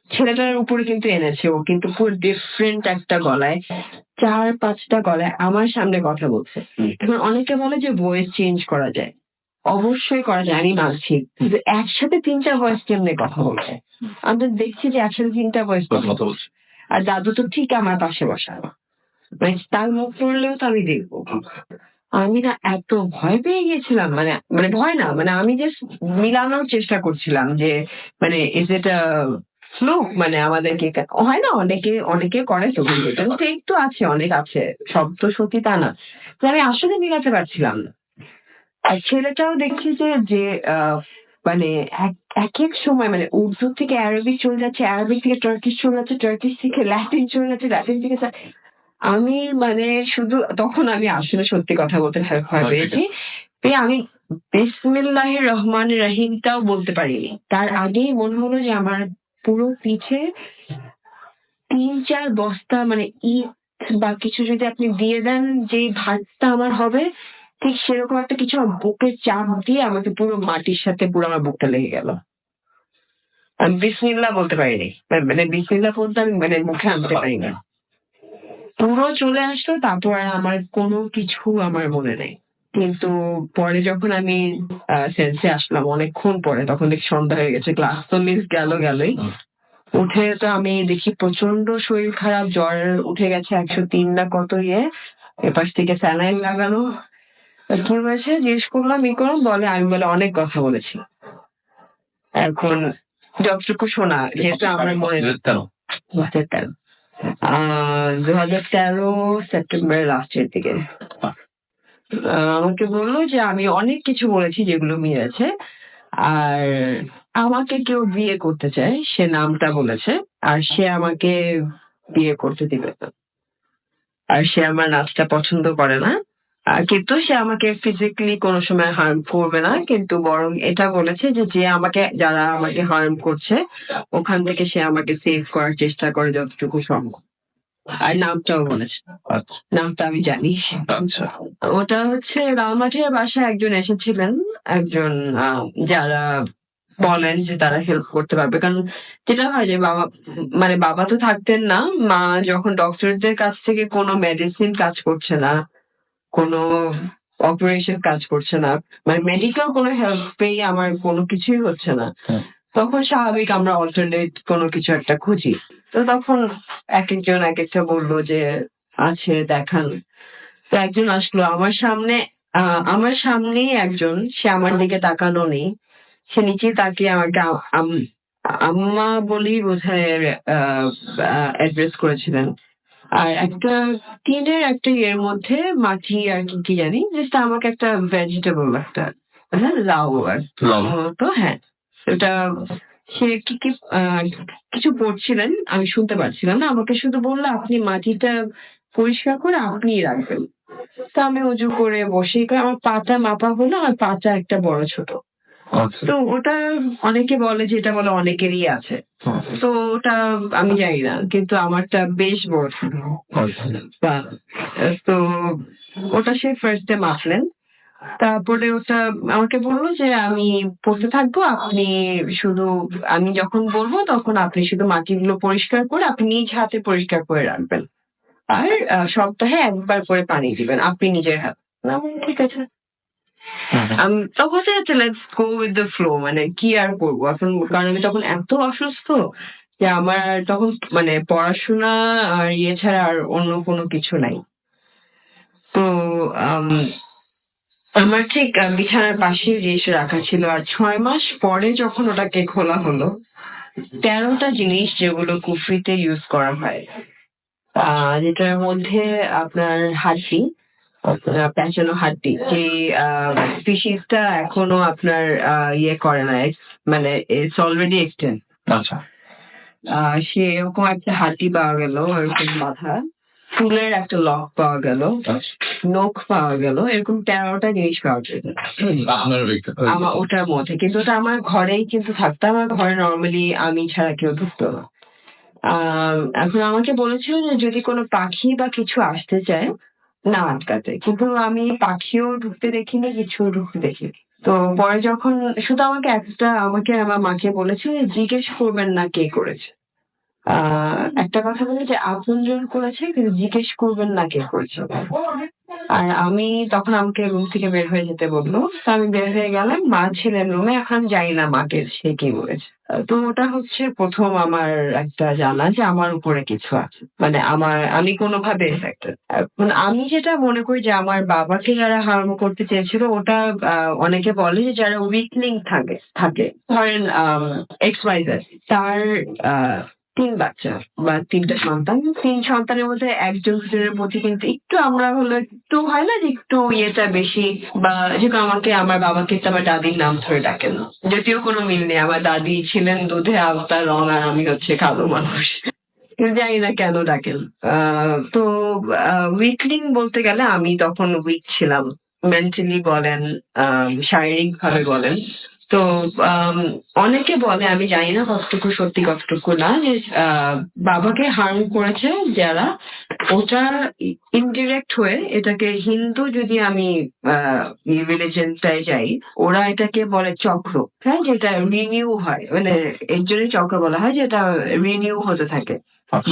ছেলেটার উপরে কিন্তু এনেছে, ও কিন্তু পুরো ডিফারেন্ট একটা গলায়, 4-5টা গলায় আমার সামনে কথা বলছে। এখন অনেকে বলে যে ভয়েস চেঞ্জ করা যায়, অবশ্যই করা যায়, আমি মানছি, কিন্তু একসাথে 3-4 ভয়েস কেমনে কথা বলছে? আমরা দেখছি যে একসাথে 3টা ভয়েস কথা বলছে, আর দাদু তো ঠিক আমার পাশে বসা, মানে তার মুখ পড়লেও তো আমি দেখবো। আমি না এত ভয় পেয়ে গেছিলাম, মানে মানে ভয় না, মানে আমি জাস্ট মিলানোর চেষ্টা করছিলাম যে মানে ইজ ইট আ ফ্লুক, মানে আমাদেরকে হয় না, অনেকে করে তো, কিন্তু একটু আছে, অনেক আছে, সব তো সত্যি তা না। তো আমি আসলে মিলাতে পারছিলাম না। আর ছেলেটাও দেখছি যে মানে এক এক সময় মানে উর্দু থেকে অ্যারাবিক চলে যাচ্ছে, অ্যারাবিক থেকে টার্কিশ চলে যাচ্ছে, টার্কিশ থেকে ল্যাটিন চলে যাচ্ছে, ল্যাটিন থেকে আমি মানে শুধু তখন আমি আসলে সত্যি কথা বলতে ভয় পেয়েছি। আমি বিসমিল্লাহির রহমানির রহিমটাও বলতে পারিনি। তার আগেই মনে হলো যে আমার পুরো পিঠে 3-4 বস্তা মানে ইট বা কিছু যদি আপনি দিয়ে দেন, যে ভাঁজটা আমার হবে, ঠিক সেরকম একটা কিছু আমার বুকে চাপ দিয়ে আমাকে পুরো মাটির সাথে পুরো আমার বুকটা লেগে গেল। আমি বিসমিল্লাহ বলতে পারিনি। মানে বিসমিল্লাহ বলতে আমি মানে মুখে আনতে পারিনি। পুরো চলে আসলো, তারপর আর আমার কোনো কিছু আমার মনে নেই। কিন্তু পরে যখন আমি সেন্সে আসলাম অনেকক্ষণ পরে, তখন দেখি সন্ধ্যা হয়ে গেছে, ক্লাস তো মিস গেলই। উঠে তো আমি দেখি প্রচন্ড শরীর খারাপ, জ্বর উঠে গেছে 103 না কত ইয়ে, এপাশ থেকে স্যালাইন লাগানো। কি হয়েছে জিজ্ঞেস করলাম, বলে আমি বলে অনেক কথা বলেছি। এখন যতটুকু শোনা যেটা আমার মনে নেই। 2013 2013 সেপ্টেম্বরের লাস্টের দিকে আমাকে বললো যে আমি অনেক কিছু বলেছি যেগুলো মিলেছে, আর আমাকে কেউ বিয়ে করতে চায়, সে নামটা বলেছে, আর সে আমাকে বিয়ে করতে দিবে না, আর সে আমার নাচটা পছন্দ করে না, আর কিন্তু সে আমাকে ফিজিক্যালি কোনো সময় হার্ম করবে না, কিন্তু বরং এটা বলেছে যে যারা আমাকে হার্ম করছে ওখান থেকে সে আমাকে সেভ করার চেষ্টা করে যতটুকু সম্ভব। আর নামটাও বলেছে, নামটা আমি জানি। ওটা হচ্ছে রামমাটির বাসায় একজন এসেছিলেন, একজন যারা বলেন যে তারা হেল্প করতে পারবে, কারণ যেটা হয় যে বাবা তো থাকতেন না, মা যখন ডক্টরদের কাছ থেকে কোনো মেডিসিন কাজ করছে না, কোনো অপারেশন কাজ করছে না, মানে মেডিকেল কোনো হেল্প পেয়ে আমার কোনো কিছুই হচ্ছে না, তখন স্বাভাবিক আমরা অল্টারনেট কোনো কিছু একটা খুঁজি। তো তখন এক একজন এক একটা বললো যে আছে দেখান। তো একজন আসলো আমার সামনেই একজন, সে আমার দিকে তাকানো নেই, সে নিচে তাকিয়ে আমাকে আম্মা বলেই বোধহয় অ্যাড্রেস করেছিলেন। আর একটা টিনের একটা ইয়ের মধ্যে মাটি আর কি জানি, জাস্ট আমাকে একটা ভেজিটেবল একটা, হ্যাঁ লাউ আর তো, হ্যাঁ সেটা, সে কি কিছু বলছিলেন, আমি শুনতে পারছিলাম না, আমাকে শুধু বললো আপনি মাটিটা পরিষ্কার করে আপনিই রাখবেন। তো আমি উজু করে বসে আমার পাটা মাপা হলো, আর পাটা একটা বড় ছোট। তো ওটা অনেকে বলে যে এটা বলে অনেকেরই আছে, তো ওটা আমি জানি না, কিন্তু আমারটা বেশ বড় ছিল। তো ওটা সে ফার্স্টে মাপলেন, তারপরে ওটা আমাকে বললো যে আমি পড়তে থাকবো, আপনি শুধু আমি যখন বলবো তখন আপনি শুধু মাটিগুলো পরিষ্কার করে আপনি নিজ হাতে পরিষ্কার করে রাখবেন, আর সপ্তাহে একবার করে পানি দিবেন আপনি নিজের হাতে। ঠিক আছে, তখন let's go with the flow, মানে কি আর করবো এখন, কারণ আমি তখন এত অসুস্থ যে আমার তখন মানে পড়াশোনা আর ইয়ে ছাড়া আর অন্য কোনো কিছু নাই। তো আম, আমার ঠিক বিছানার পাশে জিনিস রাখা ছিল, আর 6 মাস পরে যখন ওটাকে খোলা হলো, 13টা জিনিস যেগুলো কুফরিতে ইউজ করা হয়, যেটার মধ্যে আপনার হাড্ডি, প্যাঁচানো হাড্ডি, এই স্পিসিসটা এখনো আপনার ইয়ে করে নাই, মানে ইটস অলরেডি এক্সটেন্ট। আচ্ছা, সে এরকম একটা হাড্ডি পাওয়া গেল, এরকম মাথা, ফুলের একটা লক পাওয়া গেল, নখ পাওয়া গেল, এরকম 13টা জিনিস পাওয়া গেল আমার ওটার মধ্যে। কিন্তু ওটা আমার ঘরেই কিন্তু থাকতো, আমার ঘরে নর্মালি আমি ছাড়া কেউ ঢুকতো না। এখন আমাকে বলেছিল যে যদি কোনো পাখি বা কিছু আসতে চায় না আটকাতে, কিন্তু আমি পাখিও ঢুকতে দেখিনি, কিছু ঢুকতে দেখিনি। তো পরে যখন শুধু আমাকে আমার মাকে বলেছে যে জিজ্ঞেস করবেন না কে করেছে। একটা কথা বলে যে আপনজন করেছে, কিন্তু জিজ্ঞেস করবেন না কে করেছে। আর আমি তখন আমাকে রুম থেকে বের হয়ে যেতে বললো, তো আমি বের হয়ে গেলাম, মা ছিলেন রুমে, এখন জানি না মাকে সে কি বলেছে। তো ওটা হচ্ছে প্রথম আমার একটা জানা যে আমার উপরে কিছু আছে, মানে আমি কোনোভাবে এফেক্টেড। এখন আমি যেটা মনে করি যে আমার বাবাকে যারা হার্ম করতে চেয়েছিল, ওটা অনেকে বলে যে যারা উইকলিং থাকে ধরেন XYZ, তার 3 বাচ্চা বা 3টা সন্তান, 3 সন্তানের মধ্যে একজনের প্রতি কিন্তু একটু আমরা হলো একটু হয় না যে একটু ইয়েটা বেশি, বা যেহেতু আমার বাবাকে তো আমার দাদির নাম ধরে ডাকেন, যদিও কোনো মিল নেই, আমার দাদি ছিলেন দুধে আলতা রং, আর আমি হচ্ছে কালো মানুষ, কিন্তু জানি না কেন ডাকেন। তো উইকলিং বলতে গেলে আমি তখন উইক ছিলাম, মেন্টালি বলেন, শারীরিক ভাবে বলেন। তো অনেকে বলে, আমি জানি না কতটুকু সত্যি কতটুকু না, যে বাবাকে হার্ম করেছে যারা, ওটা ইনডিরেক্ট হয়ে এটাকে হিন্দু, যদি আমি রিলিজনটায় যাই, ওরা এটাকে বলে চক্র। হ্যাঁ, যেটা রিনিউ হয়, মানে এর জন্যই চক্র বলা হয়, যেটা রিনিউ হতে থাকে,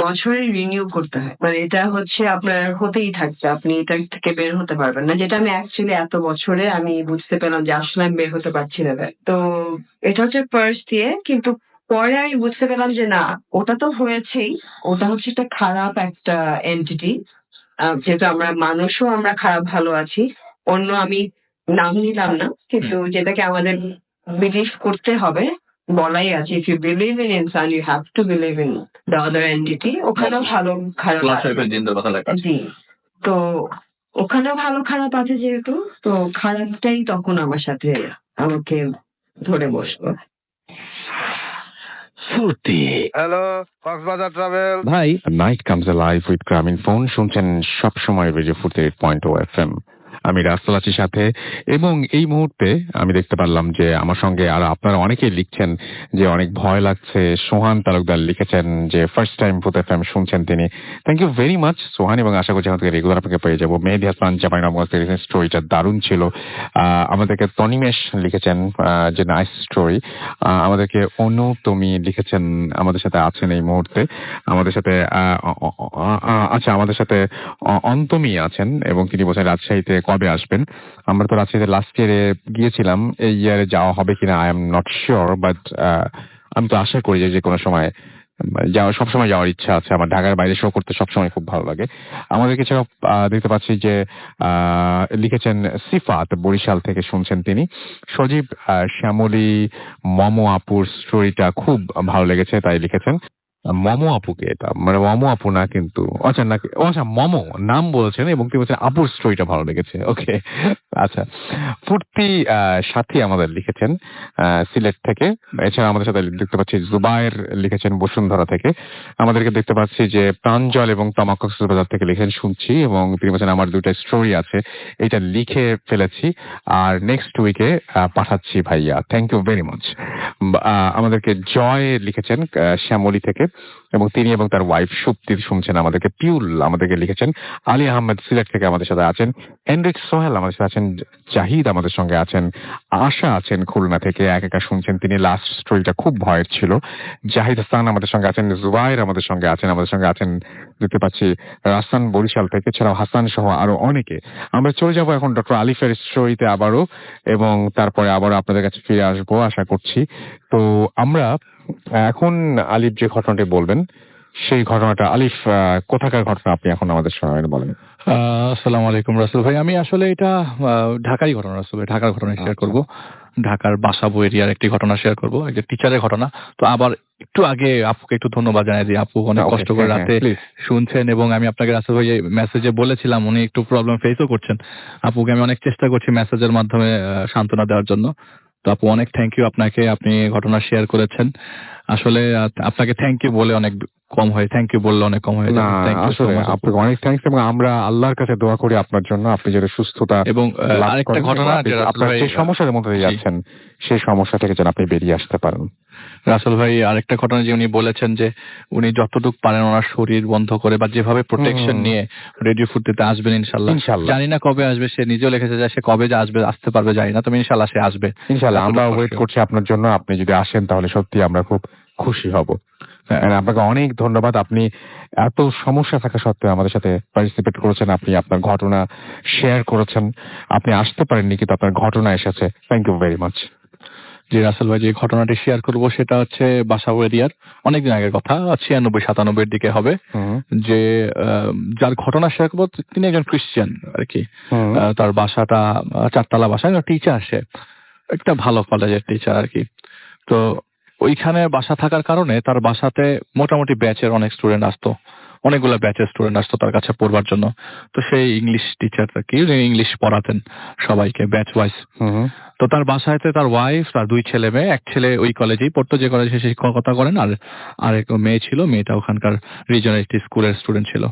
বছরে রিনিউ করতে হয়, মানে এটা হচ্ছে আপনার হতেই থাকছে, আপনি এটা থেকে বের হতে পারবেন না, যেটা আমি অ্যাকচুয়ালি এত বছরে আমি বুঝতে পেলাম যে আসলে আমি বের হতে পারছি না। তো এটা হচ্ছে ফার্স্ট দিয়ে, কিন্তু পরে আমি বুঝতে পেলাম যে না, ওটা তো হয়েছেই, ওটা হচ্ছে একটা খারাপ একটা এন্টিটি, যেহেতু আমরা মানুষও আমরা খারাপ ভালো আছি, অন্য আমি নাম নিলাম না, কিন্তু যেটাকে আমাদের বিলিভ করতে হবে, বলাই আছে, ইফ ইউ বিলিভ ইন ইনসান you have to believe in the other entity. ওখানেও ভালো খারাপ জি। তো ওখানেও ভালো খারাপ আছে যেহেতু, তো খারাপটাই তখন আমার সাথে আমাকে ধরে বসলো। Hello, Cox's Bazar travel. ভাই, নাইট কামস লাইভ উইথ গ্রামীণ ফোন শুনছেন সবসময় রেডিও 48.0 FM। আমি রাসেল আছি সাথে, এবং এই মুহূর্তে আমি দেখতে পারলাম যে আমার সঙ্গে আর আপনারা অনেকেই লিখছেন যে অনেক ভয় লাগছে। সোহান তালুকদার লিখেছেন যে ফার্স্ট টাইম ভূত FM শুনছেন তিনি। থ্যাংক ইউ ভেরি মাচ সোহান, এবং আশা করছি আমাদের রেগুলার আপনাকে পেয়ে যাবো। মেহেদি হাসান চাঁপাইনবাবগঞ্জের স্টোরিটা দারুণ ছিল। আমাদেরকে তনিমেশ লিখেছেন যে নাইস স্টোরি। আমাদেরকে অনু তুমি লিখেছেন, আমাদের সাথে আছেন এই মুহূর্তে, আমাদের সাথে আচ্ছা, আমাদের সাথে অন্তমী আছেন, এবং তিনি বলছেন রাজশাহীতে কবে আসবেন। আমরা তো রাজশাহীতে লাস্ট ইয়ারে গিয়েছিলাম, এই ইয়ারে যাওয়া হবে কিনা I am not sure, but আমি তো আশা করি যে কোনো সময় সবসময় যাওয়ার ইচ্ছা আছে। আমার ঢাকার বাইরে শো করতে সবসময় খুব ভালো লাগে। আমাদেরকে এছাড়াও দেখতে পাচ্ছি যে লিখেছেন সিফাত, বরিশাল থেকে শুনছেন তিনি। সজীব শ্যামলী মমো আপুর স্টোরিটা খুব ভালো লেগেছে তাই লিখেছেন। মমো আপুকে, এটা মানে মমো আপু না কিন্তু, আচ্ছা নাকি, আচ্ছা মমো নাম বলছেন, এবং তিনি বলছেন আপুর স্টোরিটা ভালো লেগেছে। ওকে, আচ্ছা। ফুর্তি সাথী আমাদের লিখেছেন সিলেট থেকে। এছাড়া আমাদের সাথে দেখতে পাচ্ছি জুবায়ের লিখেছেন বসুন্ধরা থেকে। আমাদেরকে দেখতে পাচ্ছি যে প্রাঞ্জল এবং তামাক কক্সবাজার থেকে লিখেন শুনছি, এবং তিনি বলছেন আমার 2টা স্টোরি আছে, এটা লিখে ফেলেছি আর নেক্সট উইকে পাঠাচ্ছি ভাইয়া, থ্যাংক ইউ ভেরি মাচ। আমাদেরকে জয় লিখেছেন শ্যামলী থেকে, এবং তিনি এবং তার ওয়াইফ সুপ্তি শুনছেন আমাদেরকে। পিউল আমাদেরকে লিখেছেন। আলী আহমেদ সিলেট থেকে আমাদের সাথে আছেন। এনরিক সোহেল আমাদের সাথে আছেন। জাহিদ আমাদের সঙ্গে আছেন। আশা আছেন খুলনা থেকে, একা শুনছেন তিনি। লাস্ট স্টোরিটা খুব ভয়ের ছিল। জাহিদ হাসান আমাদের সঙ্গে আছেন। জুবাইর আমাদের সঙ্গে আছেন দেখতে পাচ্ছি রাসান বরিশাল থেকে, এছাড়াও হাসান সহ আরো অনেকে। আমরা চলে যাবো এখন ডক্টর আলিফের স্টোরিতে আবারও, এবং তারপরে আবারও আপনাদের কাছে ফিরে আসবো আশা করছি। তো তো আমরা এখন আলিফ যে ঘটনাটি বলবেন সেই ঘটনাটা আলিফ কোথাকার ঘটনা আপনি এখন আমাদের সঙ্গে বলেন। আসসালামু আলাইকুম রাসেল ভাই, আমি আসলে এটা ঢাকারই ঘটনা, রাসেল ভাই ঢাকার ঘটনা শেয়ার করব। ঢাকার বাসাবো এরিয়ার একটি ঘটনা শেয়ার করব, একজন টিচারের ঘটনা। তো আবার একটু আগে আপুকে একটু ধন্যবাদ জানাই দিই, আপু অনেক কষ্ট করে রাতে শুনছেন, এবং আমি আপনাকে রাসেল ভাই মেসেজে বলেছিলাম উনি একটু প্রবলেম ফেসও করছেন। আপুকে আমি অনেক চেষ্টা করছি মেসেজের মাধ্যমে সান্ত্বনা দেওয়ার জন্য। তো আপু অনেক থ্যাংক ইউ আপনাকে, আপনি ঘটনা শেয়ার করেছেন। আসলে আপনাকে থ্যাংক ইউ বলে অনেক কম হয়, থ্যাংক ইউ বললে অনেক কম হয়ে যায়। আসলে আপনাকে অনেক থ্যাংকস, এবং আমরা আল্লাহর কাছে দোয়া করি আপনার জন্য, আপনি যেন সুস্থতা এবং আরেকটা ঘটনা, আপনার যে সমস্যার মধ্যে দিয়ে যাচ্ছেন সেই সমস্যা থেকে যেন আপনি বেরিয়ে আসতে পারেন। রাসেল ভাই আরেকটা ঘটনা যে উনি বলেছেন যে উনি যতটুকু পারেন ওনার শরীর বন্ধ করে বা যেভাবে প্রোটেকশন নিয়ে রেডিও ফুর্তিতে আসবেন ইনশাল্লাহ। জানি না কবে আসবে, সে নিজেও লিখেছে যে সে কবে যে আসতে পারবে জানি না, তবে ইনশাল্লাহ সে আসবে। ইনশাল্লাহ আমরা ওয়েট করছি আপনার জন্য, আপনি যদি আসেন তাহলে সত্যি আমরা খুব খুশি হব। আপনাকে অনেক ধন্যবাদ, আপনি এত সমস্যা থাকা সত্ত্বেও আমাদের সাথে পার্টিসিপেট করেছেন, আপনি আপনার ঘটনা শেয়ার করেছেন, আপনি আসতে পারেননি কিন্তু আপনার ঘটনা এসেছে। Thank you very much. জি রাসেল ভাই, যে ঘটনাটি শেয়ার করবো সেটা হচ্ছে বাসাবো এরিয়ার অনেকদিন আগের কথা, 96-97 দিকে হবে। যে যার ঘটনা শেয়ার করবো তিনি একজন খ্রিস্টান আর কি। তার বাসাটা 4 তলা বাসা, টিচার, সে একটা ভালো কলেজের টিচার আর কি। তো ওইখানে বাসা থাকার কারণে তার বাসাতে মোটামুটি ব্যাচের অনেক স্টুডেন্ট আসতো, অনেকগুলো ব্যাচের স্টুডেন্ট আসতো তার কাছে পড়বার জন্য। তো সেই ইংলিশ টিচার আর কি, ইংলিশ পড়াতেন সবাইকে ব্যাচ ওয়াইজ। তো তার বাসাতে তার ওয়াইফ, তার 2 ছেলে মেয়ে, এক ছেলে ওই কলেজেই পড়তো যে কলেজে শিক্ষকতা করেন, আর আরেক মেয়ে ছিল, মেয়েটা ওখানকার রিজনাল একটি স্কুলের স্টুডেন্ট ছিল।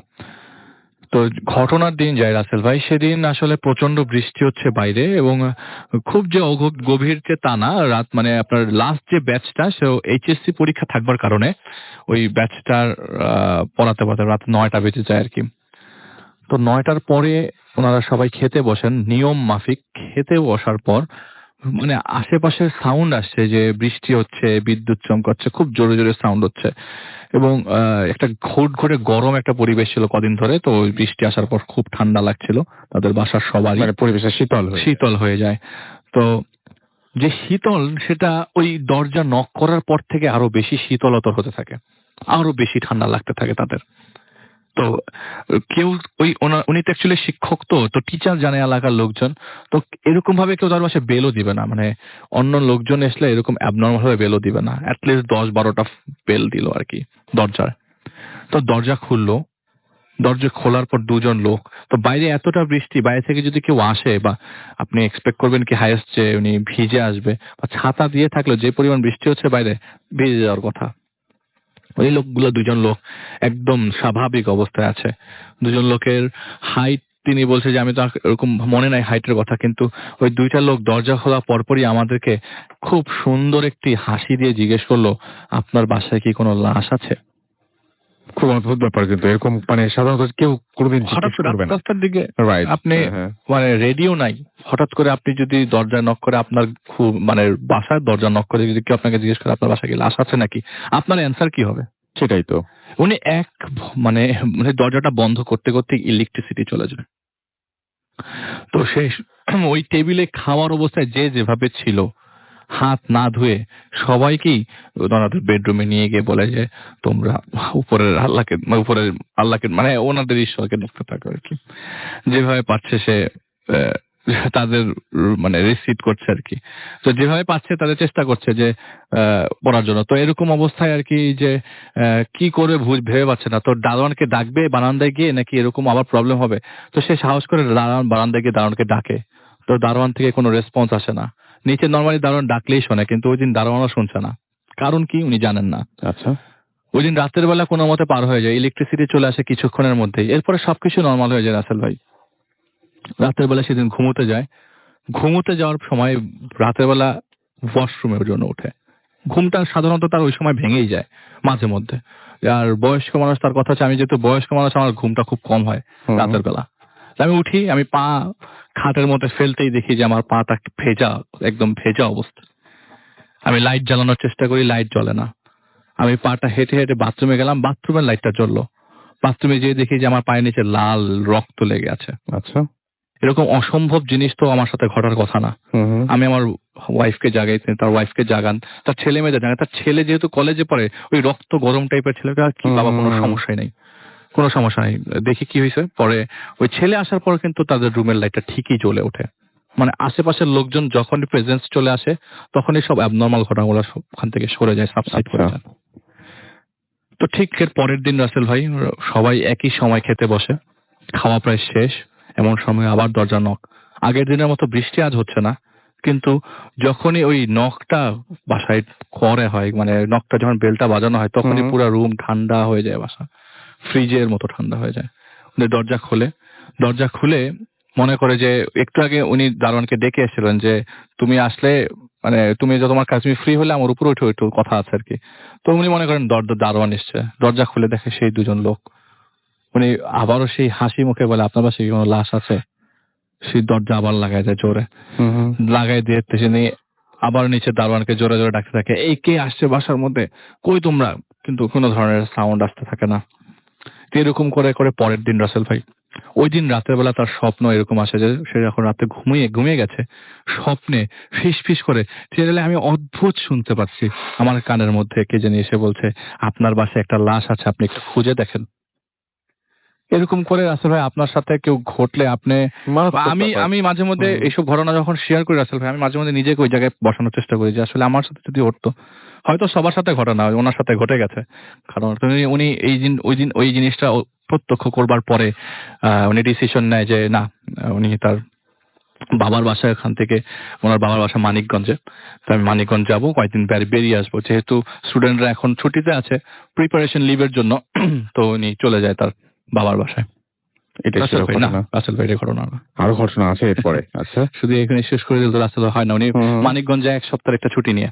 তো ঘটনার দিন যায় রাসেল ভাই, সেদিন আসলে প্রচন্ড বৃষ্টি হচ্ছে বাইরে, এবং খুব যে গভীর যে তা না, রাত মানে আপনার লাস্ট যে ব্যাচটা সে এইচএসসি পরীক্ষা থাকবার কারণে ওই ব্যাচটার পড়াতে রাত 9টা বেজে যায় আর কি। তো 9টার পরে ওনারা সবাই খেতে বসেন নিয়ম মাফিক। খেতে বসার পর মানে আশেপাশের সাউন্ড আসছে যে বৃষ্টি হচ্ছে, বিদ্যুৎ চমকাচ্ছে, খুব জোরে জোরে সাউন্ড হচ্ছে, এবং একটা ঘুরে গরম একটা পরিবেশ ছিল কদিন ধরে। তো ওই বৃষ্টি আসার পর খুব ঠান্ডা লাগছিল তাদের বাসার সবারই, মানে পরিবেশটা শীতল হয়ে যায়। তো যে শীতল সেটা ওই দরজা নক করার পর থেকে আরো বেশি শীতলতর হতে থাকে, আরো বেশি ঠান্ডা লাগতে থাকে তাদের। তো কেউ উনি তো অ্যাকচুয়ালি শিক্ষক, তো টিচার জানে এলাকার লোকজন, তো এরকম ভাবে কেউ তার বাসায় বেলও দিবে না, মানে অন্য লোকজন এসলে এরকম অ্যাবনর্মাল ভাবে বেলও দিবে না। অ্যাটলিস্ট 10-12টা বেল দিল আর কি দরজার। তো দরজা খুললো, দরজা খোলার পর 2জন লোক, তো বাইরে এতটা বৃষ্টি, বাইরে থেকে যদি কেউ আসে বা আপনি এক্সপেক্ট করবেন কি হাইয়েস্ট যে উনি ভিজে আসবে, বা ছাতা দিয়ে থাকলে যে পরিমাণ বৃষ্টি হচ্ছে বাইরে ভিজে যাওয়ার কথা। ওই লোকগুলো 2জন লোক একদম স্বাভাবিক অবস্থায় আছে। 2জন লোকের হাইট তিনি বলছে যে আমি তো এরকম মনে নাই হাইটের কথা, কিন্তু ওই 2টা লোক দরজা খোলা পরপরই আমাদেরকে খুব সুন্দর একটি হাসি দিয়ে জিজ্ঞেস করলো, আপনার বাসায় কি কোনো লাশ আছে? খুব অদ্ভুত ব্যাপার, কিন্তু এরকম মানে সাধারণত কেউ কোনোদিন হঠাৎ রাস্তার দিকে আপনি হ্যাঁ। মানে রেডিও নাই, হঠাৎ করে আপনি যদি দরজা নক করে আপনার খুব মানে বাসার দরজা নক করে যদি কেউ আপনাকে জিজ্ঞেস করে আপনার বাসায় কি লাশ আছে নাকি, আপনার অ্যান্সার কি হবে? সেটাই তো। উনি মানে দরজাটা বন্ধ করতে করতে ইলেকট্রিসিটি চলে যায়। তো সে ওই টেবিলে খাওয়ার অবস্থায় যে যেভাবে ছিল, হাত না ধুয়ে সবাইকেই ওনাদের বেডরুমে নিয়ে গিয়ে বলে যে তোমরা উপরের আল্লাহকে মানে ওনাদের ঈশ্বরকে দেখতে থাকো আর কি। যেভাবে পাচ্ছে সে তাদের মানে রিসিট করছে আর কি। তো যেভাবে পাচ্ছে তাদের চেষ্টা করছে যে পড়ার জন্য। তো এরকম অবস্থায় আর কি যে কি করে ভেবে পাচ্ছে না, তো দারোয়ানকে ডাকবে বারান্দায় গিয়ে নাকি এরকম আবার প্রবলেম হবে। তো সে সাহস করে বারান্দায় গিয়ে দারোয়ানকে ডাকে। তো দারোয়ান থেকে কোনো রেসপন্স আসে না। নিচে নর্মালি দারোয়ান ডাকলেই শোনে, কিন্তু ওই দিন দারোয়ানও শুনছে না। কারণ কি উনি জানেন না। আচ্ছা, ওই দিন রাতের বেলা কোনো মতে পার হয়ে যায়, ইলেকট্রিসিটি চলে আসে কিছুক্ষণের মধ্যেই, এরপরে সবকিছু নর্মাল হয়ে যায় রাসেল ভাই। রাতের বেলা সেদিন ঘুমোতে যাওয়ার সময় রাতের বেলা ওয়াশরুমের জন্য ওঠে। ঘুমটা সাধারণত তার ওই সময় ভেঙেই যায় মাঝে মধ্যে। আর বয়স্ক মানুষ, তার কথা হচ্ছে আমি যেহেতু বয়স্ক মানুষ আমার ঘুমটা খুব কম হয় রাতের বেলা। আমি উঠি, আমি পা খাটের মধ্যে ফেলতেই দেখি যে আমার পাটা ভেজা, একদম ভেজা অবস্থা। আমি লাইট জ্বালানোর চেষ্টা করি, লাইট জ্বলে না। আমি পাটা হেঁটে হেঁটে বাথরুমে গেলাম, বাথরুমের লাইটটা জ্বললো। বাথরুমে যেয়ে দেখি যে আমার পায়ের নিচে লাল রক্ত লেগে আছে। আচ্ছা, এরকম অসম্ভব জিনিস তো আমার সাথে ঘটার কথা না। আমি আমার ওয়াইফকে জাগাই, তিনি তার ওয়াইফকে জাগান, তার ছেলে মেয়েদের জাগান। তার ছেলে যেহেতু কলেজে পড়ে, ওই রক্ত গরম টাইপের ছেলেটা, কি বাবা কোনো সমস্যাই নেই, কোনো সমস্যা নেই। দেখি কি হয়েছে পরে, ওই ছেলে আসার পর কিন্তু তাদের রুমের লাইটটা ঠিকই জ্বলে ওঠে। মানে আশেপাশের লোকজন যখনই প্রেজেন্স চলে আসে তখনই সব অ্যাবনর্মাল ঘটনাগুলো ওখান থেকে সরে যায়, সাবসাইড করে যায়। তো ঠিক এর পরের দিন রাসেল ভাই সবাই একই সময় খেতে বসে, খাওয়া প্রায় শেষ, এমন সময় আবার দরজা নক। আগের দিনের মতো বৃষ্টি আজ হচ্ছে না, কিন্তু যখনই ওই নকটা বাসায় করে হয়, মানে নকটা যখন বেলটা বাজানো হয়, তখনই পুরো রুম ঠান্ডা হয়ে যায়, বাসা ফ্রিজের মতো ঠান্ডা হয়ে যায়। উনি দরজা খুলে মনে করে যে একটু আগে উনি দারোয়ানকে ডেকে এসেছিলেন যে তুমি আসলে, মানে তুমি যে তোমার কাজ তুমি ফ্রি হলে আমার উপরে উঠে একটু কথা আছে আর কি। তো উনি মনে করেন দারোয়ান এসছে, দরজা খুলে দেখে সেই দুজন লোক। উনি আবারও সেই হাসি মুখে বলে, আপনার পাশে কি কোনো লাশ আছে? সেই দরজা আবার লাগাই দেয় জোরে, লাগাই দিয়ে তিনি আবার নিচে দারোয়ানকে জোরে জোরে ডাকতে থাকে, এই কে আসছে বাসার মধ্যে, কই তোমরা? কিন্তু কোনো ধরনের সাউন্ড আসতে থাকে না। তো এরকম করে করে পরের দিন রাসেল ভাই, ওই দিন রাতের বেলা তার স্বপ্ন এরকম আসে যে সে যখন রাতে ঘুমিয়ে গেছে, স্বপ্নে ফিস ফিস করে ছেলে, আমি অদ্ভুত শুনতে পাচ্ছি আমার কানের মধ্যে কে জানি এসে বলছে, আপনার বাসায় একটা লাশ আছে, আপনি একটু খুঁজে দেখেন। এরকম করে রাসেল ভাই আপনার সাথে কেউ ঘটলে আপনি, আমি মাঝে মধ্যে এইসব ঘটনা যখন শেয়ার করি রাসেল ভাই, আমি মাঝে মধ্যে নিজেকে ওই জায়গায় বসানোর চেষ্টা করি যে আসলে আমার সাথে যদি ঘটতো, হয়তো সবার সাথে ঘটে না, ওনার সাথে ঘটে গেছে। কারণ উনি ওই জিনিসটা প্রত্যক্ষ করবার পরে উনি ডিসিশন নেয় যে না, উনি তার বাবার বাসা, এখান থেকে ওনার বাবার বাসা মানিকগঞ্জে, তো আমি মানিকগঞ্জ যাবো, কয়েকদিন বেরিয়ে আসবো, যেহেতু স্টুডেন্টরা এখন ছুটিতে আছে প্রিপারেশন লিভের জন্য। তো উনি চলে যায় তার বাবার বাসায়। এটাই ছিল ঘটনা। রাসেল ভাইয়ের ঘটনা না, আরো ঘটনা আছে এরপরে। আচ্ছা, শুধু এখানে শেষ করে দিল তো রাসেল হয় না। উনি মানিকগঞ্জ যায় এক সপ্তাহের একটা ছুটি নিয়ে,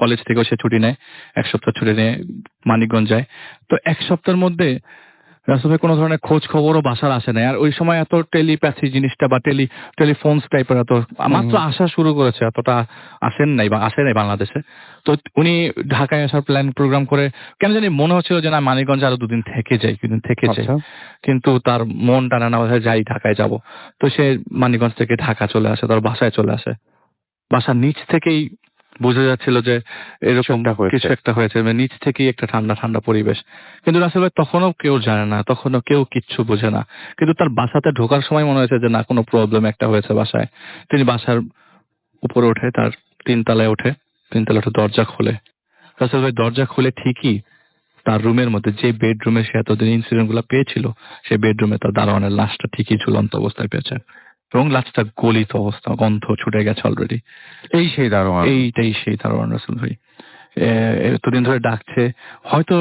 কলেজ থেকেও সে ছুটি নেয়, এক সপ্তাহ ছুটি নিয়ে মানিকগঞ্জ যায়। তো এক সপ্তাহের মধ্যে রাসেল ভাই কোনো ধরনের খোঁজ খবরও বাসার আসে নাই। আর ওই সময় এত টেলিপ্যাথি জিনিসটা বা টেলিফোনস টাইপের এত মাত্র আসা শুরু করেছে, এতটা আসে নাই বাংলাদেশে। তো উনি ঢাকায় আসার প্ল্যান প্রোগ্রাম করে, কেন জানি মনে হচ্ছিল যে না, মানিকগঞ্জে আরো কিছুদিন থেকে যাই, কিন্তু তার মন টানা না যাই, ঢাকায় যাব। তো সে মানিকগঞ্জ থেকে ঢাকা চলে আসে, তার বাসায় চলে আসে। বাসার নিচ থেকেই বোঝা যাচ্ছিল যে এরকম কিছু একটা হয়েছে, মানে নিচ থেকেই একটা ঠান্ডা ঠান্ডা পরিবেশ। কিন্তু রাসেল ভাই তখনও কেউ জানে না, তখনও কেউ কিচ্ছু বোঝে না। কিন্তু তার বাসাতে ঢোকার সময় মনে হয়েছে যে না, কোনো প্রবলেম একটা হয়েছে বাসায়। তিনি বাসার উপরে ওঠে, তার তিনতলায় ওঠে দরজা খোলে। রাসেল ভাই দরজা খুলে ঠিকই তার রুমের মধ্যে, যে বেডরুমে সে এতদিন ইনসিডেন্ট গুলা পেয়েছিল, সে বেডরুমে তার দারোয়ানের লাশটা ঠিকই ঝুলন্ত অবস্থায় পেয়েছে, এবং লাশটা গলিত অবস্থা, গন্ধ ছুটে গেছে অলরেডি। এইটাই সেই দারোয়ান রাসেল ভাই। এতদিন ধরে ডাকছে, হয়তো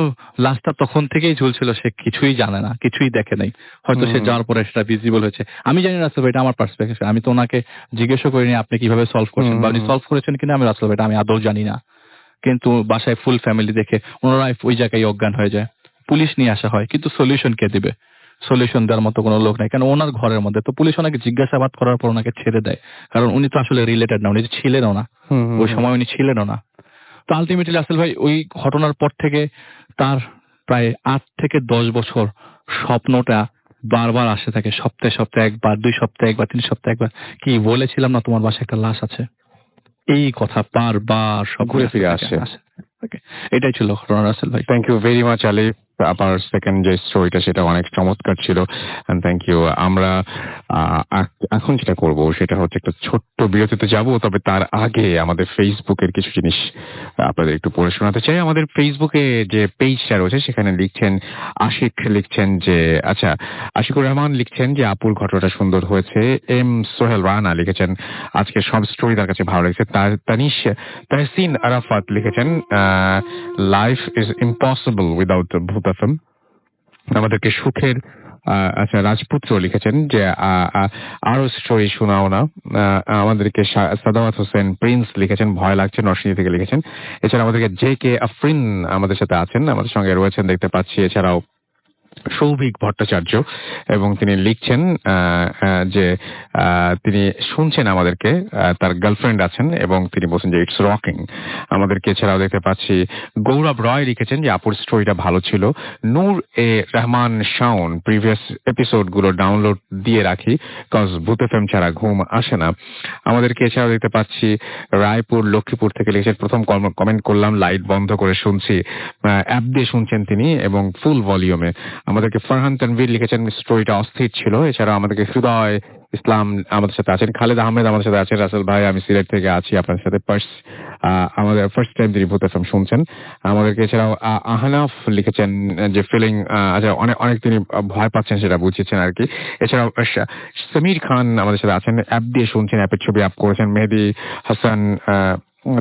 লাশটা তখন থেকেই ঝুলছিল, সে কিছুই জানে না, কিছুই দেখে নাই, হয়তো সে যাওয়ার পরে সেটা ভিজিবল হয়েছে। আমি জানি রাসেল ভাই, এটা আমার পার্সপেক্টিভ, আমি তো ওনাকে জিজ্ঞেসও করিনি আপনি কিভাবে সলভ করছেন বা উনি সলভ করেছেন কিনা, আমি রাসেল ভাই আমি আদৌ জানি না। কিন্তু বাসায় ফুল ফ্যামিলি দেখে ওনারা ওই জায়গায় অজ্ঞান হয়ে যায়, পুলিশ নিয়ে আসা হয়, কিন্তু সলিউশন কে দিবে? সলিউশন দেওয়ার মতো কোনো লোক নাই, কেন ওনার ঘরের মধ্যে। তো পুলিশ ওনাকে জিজ্ঞাসাবাদ করার পর ওনাকে ছেড়ে দেয়, কারণ উনি তো আসলে রিলেটেড না, উনি ছিলেনও না, ওই সময় উনি ছিলেনও না। তো আলটিমেটলি রাসেল ভাই ওই ঘটনার পর থেকে তার প্রায় 8 থেকে 10 বছর স্বপ্নটা বারবার আসে থাকে, সপ্তাহে একবার, 2 সপ্তাহে একবার, 3 সপ্তাহে একবার, কি বলেছিলাম না তোমার বাসায় একটা লাশ আছে, এই কথা বারবার সব ঘুরে ফিরে আসে। এটাই ছিল ঘটনা রাসেল ভাই। থ্যাংক ইউ ভেরি মাচ আলিফ, আপনার সেকেন্ড যে স্টোরিটা সেটা অনেক চমৎকার ছিল, এন্ড থ্যাংক ইউ। আমরা এখন যেটা করব সেটা হচ্ছে একটা ছোট্ট বিরতিতে যাব, তবে তার আগে আমাদের ফেসবুকের কিছু জিনিস আপনাদের একটু পড়ে শোনাতে চাই। আমাদের ফেসবুকে যে পেজটা রয়েছে সেখানে লিখছেন আশিক, লিখছেন যে আচ্ছা, আশিকুর রহমান লিখছেন যে আপুর ঘটনাটা সুন্দর হয়েছে। এম সোহেল রানা লিখেছেন আজকে সব স্টোরি তার কাছে ভালো লেগেছে। তাহসিন আরাফাত লিখেছেন লাইফ ইজ ইম্পসিবল উইদাউট ভূত এফএম। আমাদেরকে সুখের আচ্ছা রাজপুত্র লিখেছেন যে আরো স্টোরি শোনাও না। আমাদেরকে সাদাওয়াত হোসেন প্রিন্স লিখেছেন ভয় লাগছে, নরসিংদী থেকে লিখেছেন। এছাড়া আমাদেরকে জে কে আফরিন আমাদের সাথে আছেন, আমাদের সঙ্গে রয়েছেন দেখতে পাচ্ছি। এছাড়াও সৌভিক ভট্টাচার্য, এবং তিনি লিখছেন যে তিনি শুনছেন আমাদেরকে, তার গার্লফ্রেন্ড আছেন এবং তিনি বলছেন যে ইটস রকিং আমাদেরকে। এছাড়াও দেখতে পাচ্ছি গৌরব রয় লিখেছেন যে আপুর স্টোরিটা ভালো ছিল। নূর এ রহমান শাওন, প্রিভিয়াস এপিসোড গুলো ডাউনলোড দিয়ে রাখি কজ ভূত এফএম ছাড়া ঘুম আসে না আমাদেরকে। এছাড়াও দেখতে পাচ্ছি রায়পুর লক্ষ্মীপুর থেকে লিখেছেন প্রথম কমেন্ট করলাম, লাইট বন্ধ করে শুনছি, অ্যাপ দিয়ে শুনছেন তিনি এবং ফুল ভলিউমে। আমাদেরকে ফারহান তানভীর লিখেছেন স্টোরিটা অস্থির ছিল। এছাড়া আমাদেরকে হৃদয় ইসলাম আমাদের সাথে আছেন, খালেদ আহমেদ আমাদের সাথে আছেন, রাসেল ভাই আমি সিলেট থেকে আছি আপনার সাথে, আমাদের ফার্স্ট টাইম তিনি ভূত এফএম শুনছেন আমাদেরকে। এছাড়াও আহনাফ লিখেছেন যে ফিলিং, আচ্ছা অনেক অনেক তিনি ভয় পাচ্ছেন সেটা বুঝিয়েছেন আর কি। এছাড়াও সমীর খান আমাদের সাথে আছেন, অ্যাপ দিয়ে শুনছেন, অ্যাপের ছবি আপ করেছেন। মেহেদি হাসান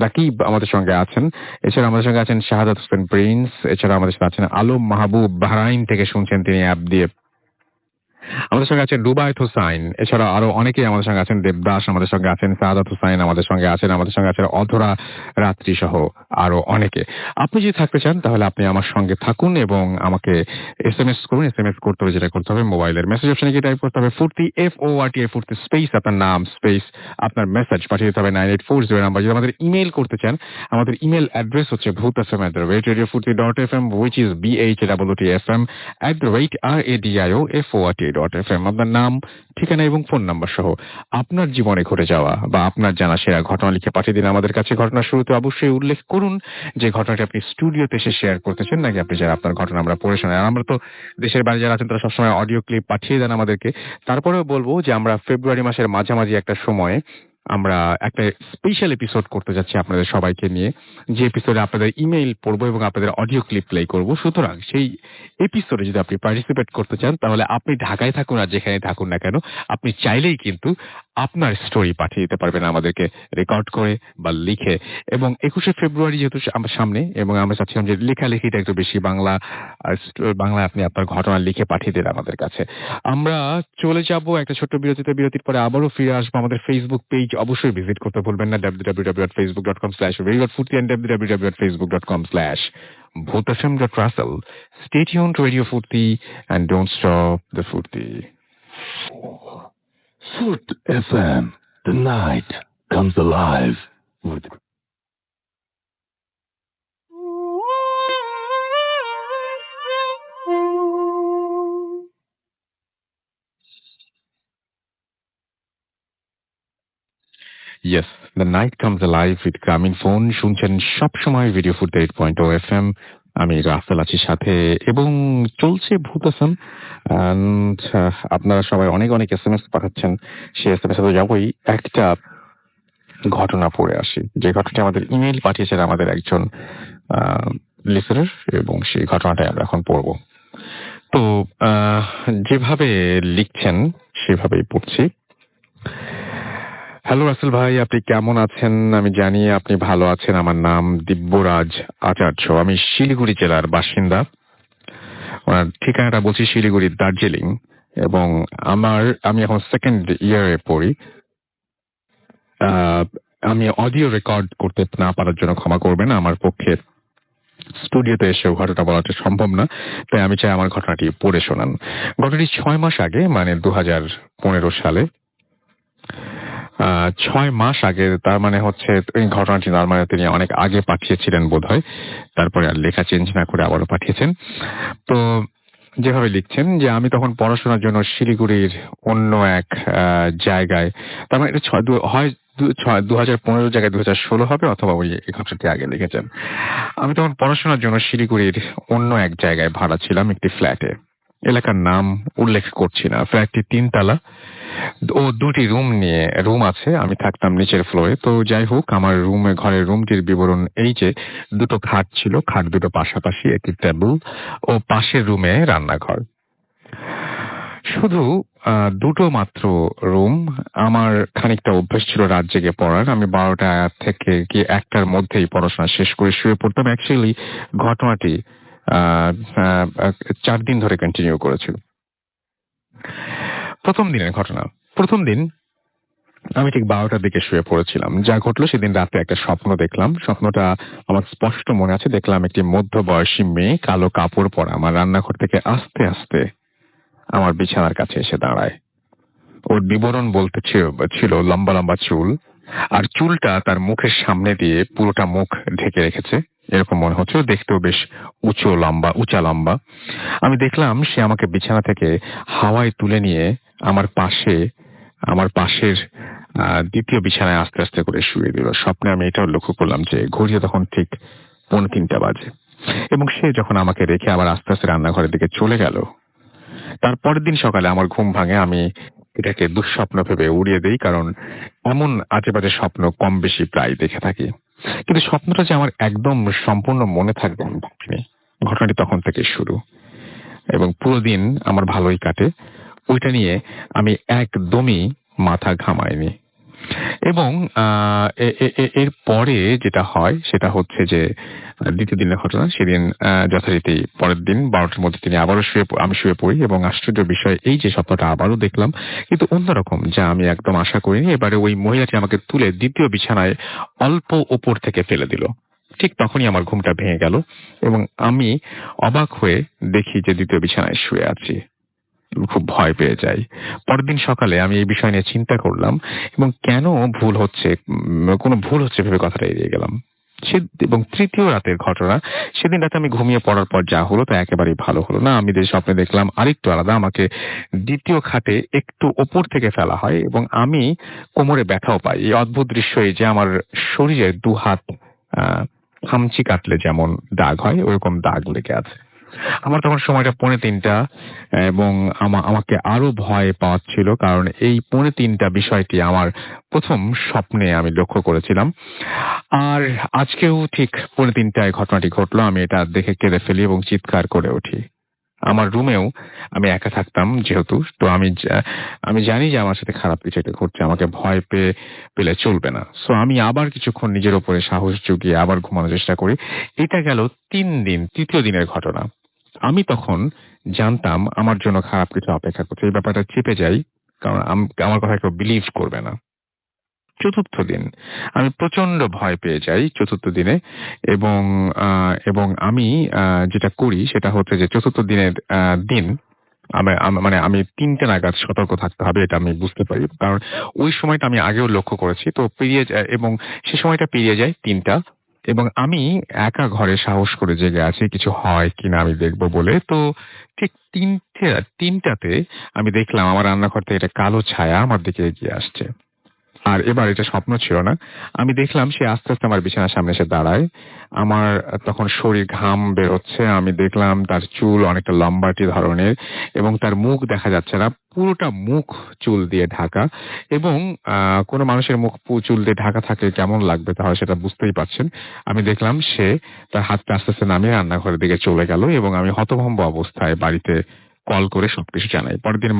রাকিব আমাদের সঙ্গে আছেন। এছাড়া আমাদের সঙ্গে আছেন শাহাদাত হোসেন প্রিন্স। এছাড়া আমাদের সাথে আছেন আলম মাহবুব, বাহরাইন থেকে শুনছেন তিনি অ্যাপ দিয়ে। আমাদের সঙ্গে আছেন রুবায়ত হোসাইন। এছাড়া আরো অনেকেই আমাদের সঙ্গে আছেন, দেবদাস আমাদের সঙ্গে আছেন, সাদাত হোসাইন আমাদের সঙ্গে আছেন, আমাদের সঙ্গে আছেন অধরা রাত্রি সহ আরো অনেকে। আপনি যদি থাকতে চান তাহলে আপনি আমার সঙ্গে থাকুন এবং আমাকে SMS করুন। SMS করতে হবে, যেটা করতে হবে মোবাইলের মেসেজ অপশনে গিয়ে টাইপ করতে হবে ফুর্তি, FORTI ফুর্তি, স্পেস আপনার নাম, স্পেস আপনার মেসেজ পাঠিয়ে দিতে হবে 9840 নাম্বার। যদি আমাদের ইমেল করতে চান, আমাদের ইমেল অ্যাড্রেস হচ্ছে bhutfm@radiofurti.fm, which is BHWTFM@radioforti.fm। আপনার নাম, ঠিকানা এবং ফোন নাম্বার সহ আপনার জীবনে ঘটে যাওয়া বা আপনার জানা সেরা ঘটনা লিখে পাঠিয়ে দিন আমাদের কাছে। ঘটনার শুরুতে অবশ্যই উল্লেখ করুন যে ঘটনাটি আপনি স্টুডিওতে এসে শেয়ার করতেছেন, নাকি আপনি যারা আপনার ঘটনা আমরা পড়ে শোনাই। আর আমরা তো দেশের বাইরে যারা আছেন তারা সবসময় অডিও ক্লিপ পাঠিয়ে দেন আমাদেরকে। তারপরেও বলবো যে আমরা ফেব্রুয়ারি মাসের মাঝামাঝি একটা সময়ে আমরা একটা স্পেশাল এপিসোড করতে যাচ্ছি আপনাদের সবাইকে নিয়ে, যে এপিসোডে আপনাদের ইমেইল পড়বো এবং আপনাদের অডিও ক্লিপ প্লে করবো। সুতরাং সেই এপিসোডে যদি আপনি পার্টিসিপেট করতে চান তাহলে আপনি ঢাকায় থাকুন আর যেখানে থাকুন না কেন, আপনি চাইলেই কিন্তু আপনার স্টোরি পাঠিয়ে দিতে পারবেন আমাদেরকে রেকর্ড করে বা লিখে। এবং 21শে ফেব্রুয়ারি যেহেতু আমার সামনে, এবং আমরা চাচ্ছিলাম যে লেখালেখিটা একটু বেশি বাংলায় আপনি আপনার ঘটনা লিখে পাঠিয়ে দিন আমাদের কাছে। আমরা চলে যাব একটা ছোট্ট বিরতিতে। বিরতির পরে আবারও ফিরে আসবো। আমাদের ফেসবুক পেজ অবশ্যই ভিজিট করতে ভুলবেন না, www.facebook.com/radiofurti and www.facebook.com/bhutfm.russell. Stay tuned to Radio Furti and don't stop the Furti. Furt FM. The night comes alive with the Yes, the night comes alive with গ্রামীণ ফোন। শুনছেন সবসময় radio ফুর্তি 8.0 FM। আমি Rafael আছি সাথে এবং চলছে ভূত এফএম। আপনারা সবাই অনেক অনেক SMS পাঠাচ্ছেন, সেই SMS এ যাবই। একটা ঘটনা পড়ে আসি, যে ঘটনাটি আমাদের ইমেইল পাঠিয়েছেন আমাদের একজন লিসেনার, এবং সেই ঘটনাটাই আমরা এখন পড়ব। তো যেভাবে লিখছেন সেভাবেই পড়ছি। হ্যালো রাসেল ভাই, আপনি কেমন আছেন? আমি জানি আপনি ভালো আছেন। আমার নাম দিব্যরাজ আচার্য, আমি শিলিগুড়ি জেলার বাসিন্দা। ওনার ঠিকানাটা বলছি শিলিগুড়ির দার্জিলিং, এবং আমি এখন সেকেন্ড ইয়ারে পড়ি। আমি অডিও রেকর্ড করতে না পারার জন্য ক্ষমা করবেন। আমার পক্ষে স্টুডিওতে এসেও ঘটনা বলাটা সম্ভব না, তাই আমি চাই আমার ঘটনাটি পড়ে শোনান। ঘটনাটি 6 মাস আগে, মানে 2015 সালে, 6 মাস আগে। তার মানে হচ্ছে এই ঘটনাটি তার মানে তিনি অনেক আগে পাঠিয়েছিলেন বোধহয়, তারপরে আর লেখা চেঞ্জ না করে আবারও পাঠিয়েছেন। তো যেভাবে লিখছেন যে আমি তখন পড়াশোনার জন্য শিলিগুড়ির অন্য এক জায়গায়, তার মানে এটা 2015 জায়গায় 2016 হবে, অথবা ওই এই ঘটনাটি আগে লিখেছেন। আমি তখন পড়াশোনার জন্য শিলিগুড়ির অন্য এক জায়গায় ভাড়া ছিলাম, একটি ফ্ল্যাটে। এলাকার নাম উল্লেখ করছি না। ফ্ল্যাটটি 3 তলা ও 2টি রুম আছে। আমি থাকতাম নিচের ফ্লোরে। তো যাই হোক, আমার ঘরের রুমটির বিবরণ এই যে 2টো খাট ছিল, খাট 2টো পাশাপাশি, একটি টেবিল ও পাশের রুমে রান্নাঘর। শুধু 2টো মাত্র রুম। আমার খানিকটা অভ্যাস ছিল রাত জেগে পড়ার। আমি 12টা থেকে কি 1টার মধ্যেই পড়াশোনা শেষ করে শুয়ে পড়তাম। অ্যাকচুয়ালি ঘটনাটি 4 দিন ধরে কন্টিনিউ করেছিল। প্রথম দিনের ঘটনা। প্রথম দিন আমি ঠিক 12টার দিকে শুয়ে পড়েছিলাম। যা ঘটলো সেদিন রাতে একটা স্বপ্ন দেখলাম। স্বপ্নটা আমার স্পষ্ট মনে আছে। দেখলাম একটি মধ্যবয়সী মেয়ে কালো কাপড় পরা আমার রান্নাঘর থেকে আস্তে আস্তে আমার বিছানার কাছে এসে দাঁড়ায়। ওর বিবরণ বলতে ছিল লম্বা লম্বা চুল, আর চুলটা তার মুখের সামনে দিয়ে পুরোটা মুখ ঢেকে রেখেছে, এরকম মনে হচ্ছে। দেখতেও বেশ উঁচা লম্বা। আমি দেখলাম সে আমাকে বিছানা থেকে হাওয়ায় তুলে নিয়ে আমার পাশের দ্বিতীয় বিছানায় আস্তে আস্তে করে শুয়ে দিল। স্বপ্নে আমি এটাও লক্ষ্য করলাম যে ঘড়িতে তখন ঠিক 2:45 বাজে, এবং সে যখন আমাকে রেখে আবার আস্তে আস্তে রান্নাঘরের দিকে চলে গেল। তারপরের দিন সকালে আমার ঘুম ভাঙে। আমি এটাকে দুঃস্বপ্ন ভেবে উড়িয়ে দিই, কারণ এমন আজে বাজে স্বপ্ন কম বেশি প্রায় দেখে থাকি। কিন্তু স্বপ্নটা যে আমার একদম সম্পূর্ণ মনে থাকবে আমি ভাবিনি। ঘটনাটি তখন থেকে শুরু, এবং পুরো দিন আমার ভালোই কাটে। ওইটা নিয়ে আমি একদমই মাথা ঘামাইনি। এবং এর পরে যেটা হয় সেটা হচ্ছে যে দ্বিতীয় দিনের ঘটনা। সেদিন যথারীতি পরের দিন 12টার মধ্যে আমি শুয়ে পড়ি, এবং আশ্চর্য বিষয় এই যে স্বপ্নটা আবারও দেখলাম, কিন্তু অন্যরকম, যা আমি একদম আশা করিনি। এবারে ওই মহিলাটি আমাকে তুলে দ্বিতীয় বিছানায় অল্প ওপর থেকে ফেলে দিল। ঠিক তখনই আমার ঘুমটা ভেঙে গেল, এবং আমি অবাক হয়ে দেখি যে দ্বিতীয় বিছানায় শুয়ে আছি। খুব ভয় পেয়ে যাই। পরের দিন সকালে আমি এই বিষয় নিয়ে চিন্তা করলাম, এবং কেন কোনো ভুল হচ্ছে ভেবে কথাটা এড়িয়ে গেলাম। এবং তৃতীয় রাতের ঘটনা, সেদিন রাতে আমি ঘুমিয়ে পড়ার পর যা হলো তা একেবারেই ভালো হলো না। আমি যে স্বপ্নে দেখলাম আরেকটু আলাদা। আমাকে দ্বিতীয় খাটে একটু ওপর থেকে ফেলা হয়, এবং আমি কোমরে ব্যথাও পাই। এই অদ্ভুত দৃশ্য, এই যে আমার শরীরে 2 হাত খামচি কাটলে যেমন দাগ হয়, ওরকম দাগ লেগে আছে। আমার তখন সময়টা 2:45, এবং আমাকে আরো ভয় পাচ্ছিল, কারণ এই 2:45 বিষয়টি আমার প্রথম স্বপ্নে আমি লক্ষ্য করেছিলাম। আর আজকেও ঠিক 2:45 ঘটনাটি ঘটলো। আমি এটা দেখে কেঁদে ফেলি এবং চিৎকার করে উঠি। আমার রুমেও আমি একা থাকতাম যেহেতু, তো আমি জানি যে আমার সাথে খারাপ কিছু একটা ঘটছে। আমাকে ভয় পেলে চলবে না। সো আমি আবার কিছুক্ষণ নিজের উপরে সাহস জুগিয়ে আবার ঘুমানোর চেষ্টা করি। এটা গেল 3 দিন, তৃতীয় দিনের ঘটনা। আমি তখন জানতাম আমার জন্য খারাপ কিছু অপেক্ষা করছে। এই ব্যাপারটা চেপে যাই, কারণ আমার কথা কেউ বিলিভ করবে না। চতুর্থ দিন আমি প্রচন্ড ভয় পেয়ে যাই চতুর্থ দিনে, এবং আমি যেটা করি সেটা হচ্ছে যে চতুর্থ দিনের দিন আমি 3টে নাগাদ সতর্ক থাকতে হবে, এটা আমি বুঝতে পারি, কারণ ওই সময়টা আমি আগেও লক্ষ্য করেছি। তো পেরিয়ে যায়, এবং সে সময়টা পেরিয়ে যায় 3টা, এবং আমি একা ঘরে সাহস করে জেগে আছি কিছু হয় কিনা আমি দেখবো বলে। তো ঠিক 3টাতে আমি দেখলাম আমার রান্নাঘর থেকে একটা কালো ছায়া আমার দিকে এগিয়ে আসছে। আর এবার এটা স্বপ্ন ছিল না। আমি দেখলাম সে আস্তে আস্তে আমার বিছানার সামনে এসে দাঁড়ায়। আমার তখন শরীর ঘাম বেরোচ্ছে। আমি দেখলাম তার চুল অনেকটা লম্বাটে ধরনের, এবং তার মুখ দেখা যাচ্ছে না। পুরোটা মুখ চুল দিয়ে ঢাকা, এবং কোনো মানুষের মুখ চুল দিয়ে ঢাকা থাকলে কেমন লাগবে তাহলে সেটা বুঝতেই পারছেন। আমি দেখলাম সে তার হাতটা আস্তে আস্তে নামিয়ে রান্নাঘরের দিকে চলে গেল, এবং আমি হতভম্ব অবস্থায় বাড়িতে কল করে সবকিছু জানাই। পরের দিন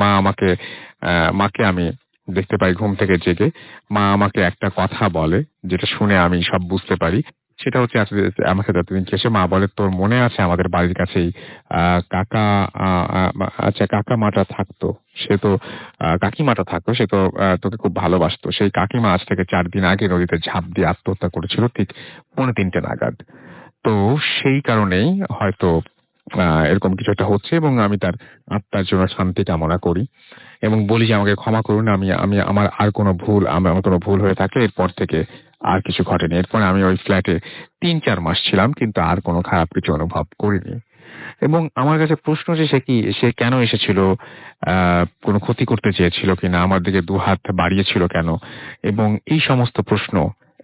মাকে আমি দেখতে পাই ঘুম থেকে জেগে। মা আমাকে একটা কথা বলে, যেটা শুনে আমি সব বুঝতে পারি। সেটা হচ্ছে আমার সাথে এতদিন এসে মা বলে, তোর মনে আছে আমাদের বাড়ির কাছেই কাকা আচ্ছা কাকামাটা থাকতো, সে তো কাকিমাটা থাকতো, সে তো তোকে খুব ভালোবাসতো। সেই কাকিমা আজ থেকে 4 দিন আগে নদীতে ঝাঁপ দিয়ে আত্মহত্যা করেছিল ঠিক 2:45 নাগাদ। তো সেই কারণেই হয়তো এরকম কিছু একটা হচ্ছে, এবং আমি তার আত্মার জন্য শান্তি কামনা করি, এবং বলি যে আমাকে ক্ষমা করুন। আমার কোনো ভুল হয়ে থাকলে এরপর থেকে আর কিছু ঘটেনি। এরপরে আমি ওই ফ্ল্যাটে 3-4 মাস ছিলাম, কিন্তু আর কোনো খারাপ কিছু অনুভব করিনি। এবং আমার কাছে প্রশ্ন যে সে কেন এসেছিল, কোনো ক্ষতি করতে চেয়েছিল কিনা, আমার দিকে 2 হাত বাড়িয়েছিল কেন, এবং এই সমস্ত প্রশ্ন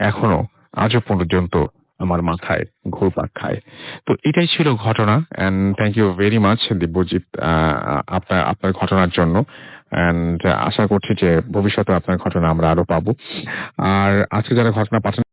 এখনো আজও পর্যন্ত আমার মাথায় ঘুরপাক খায়। তো এটাই ছিল ঘটনা। And thank you very much Dibyajit, আপনার ঘটনার জন্য। এন্ড আশা করছি যে ভবিষ্যতে আপনার ঘটনা আমরা আরো পাবো। আর আজকে যারা ঘটনা পাঠান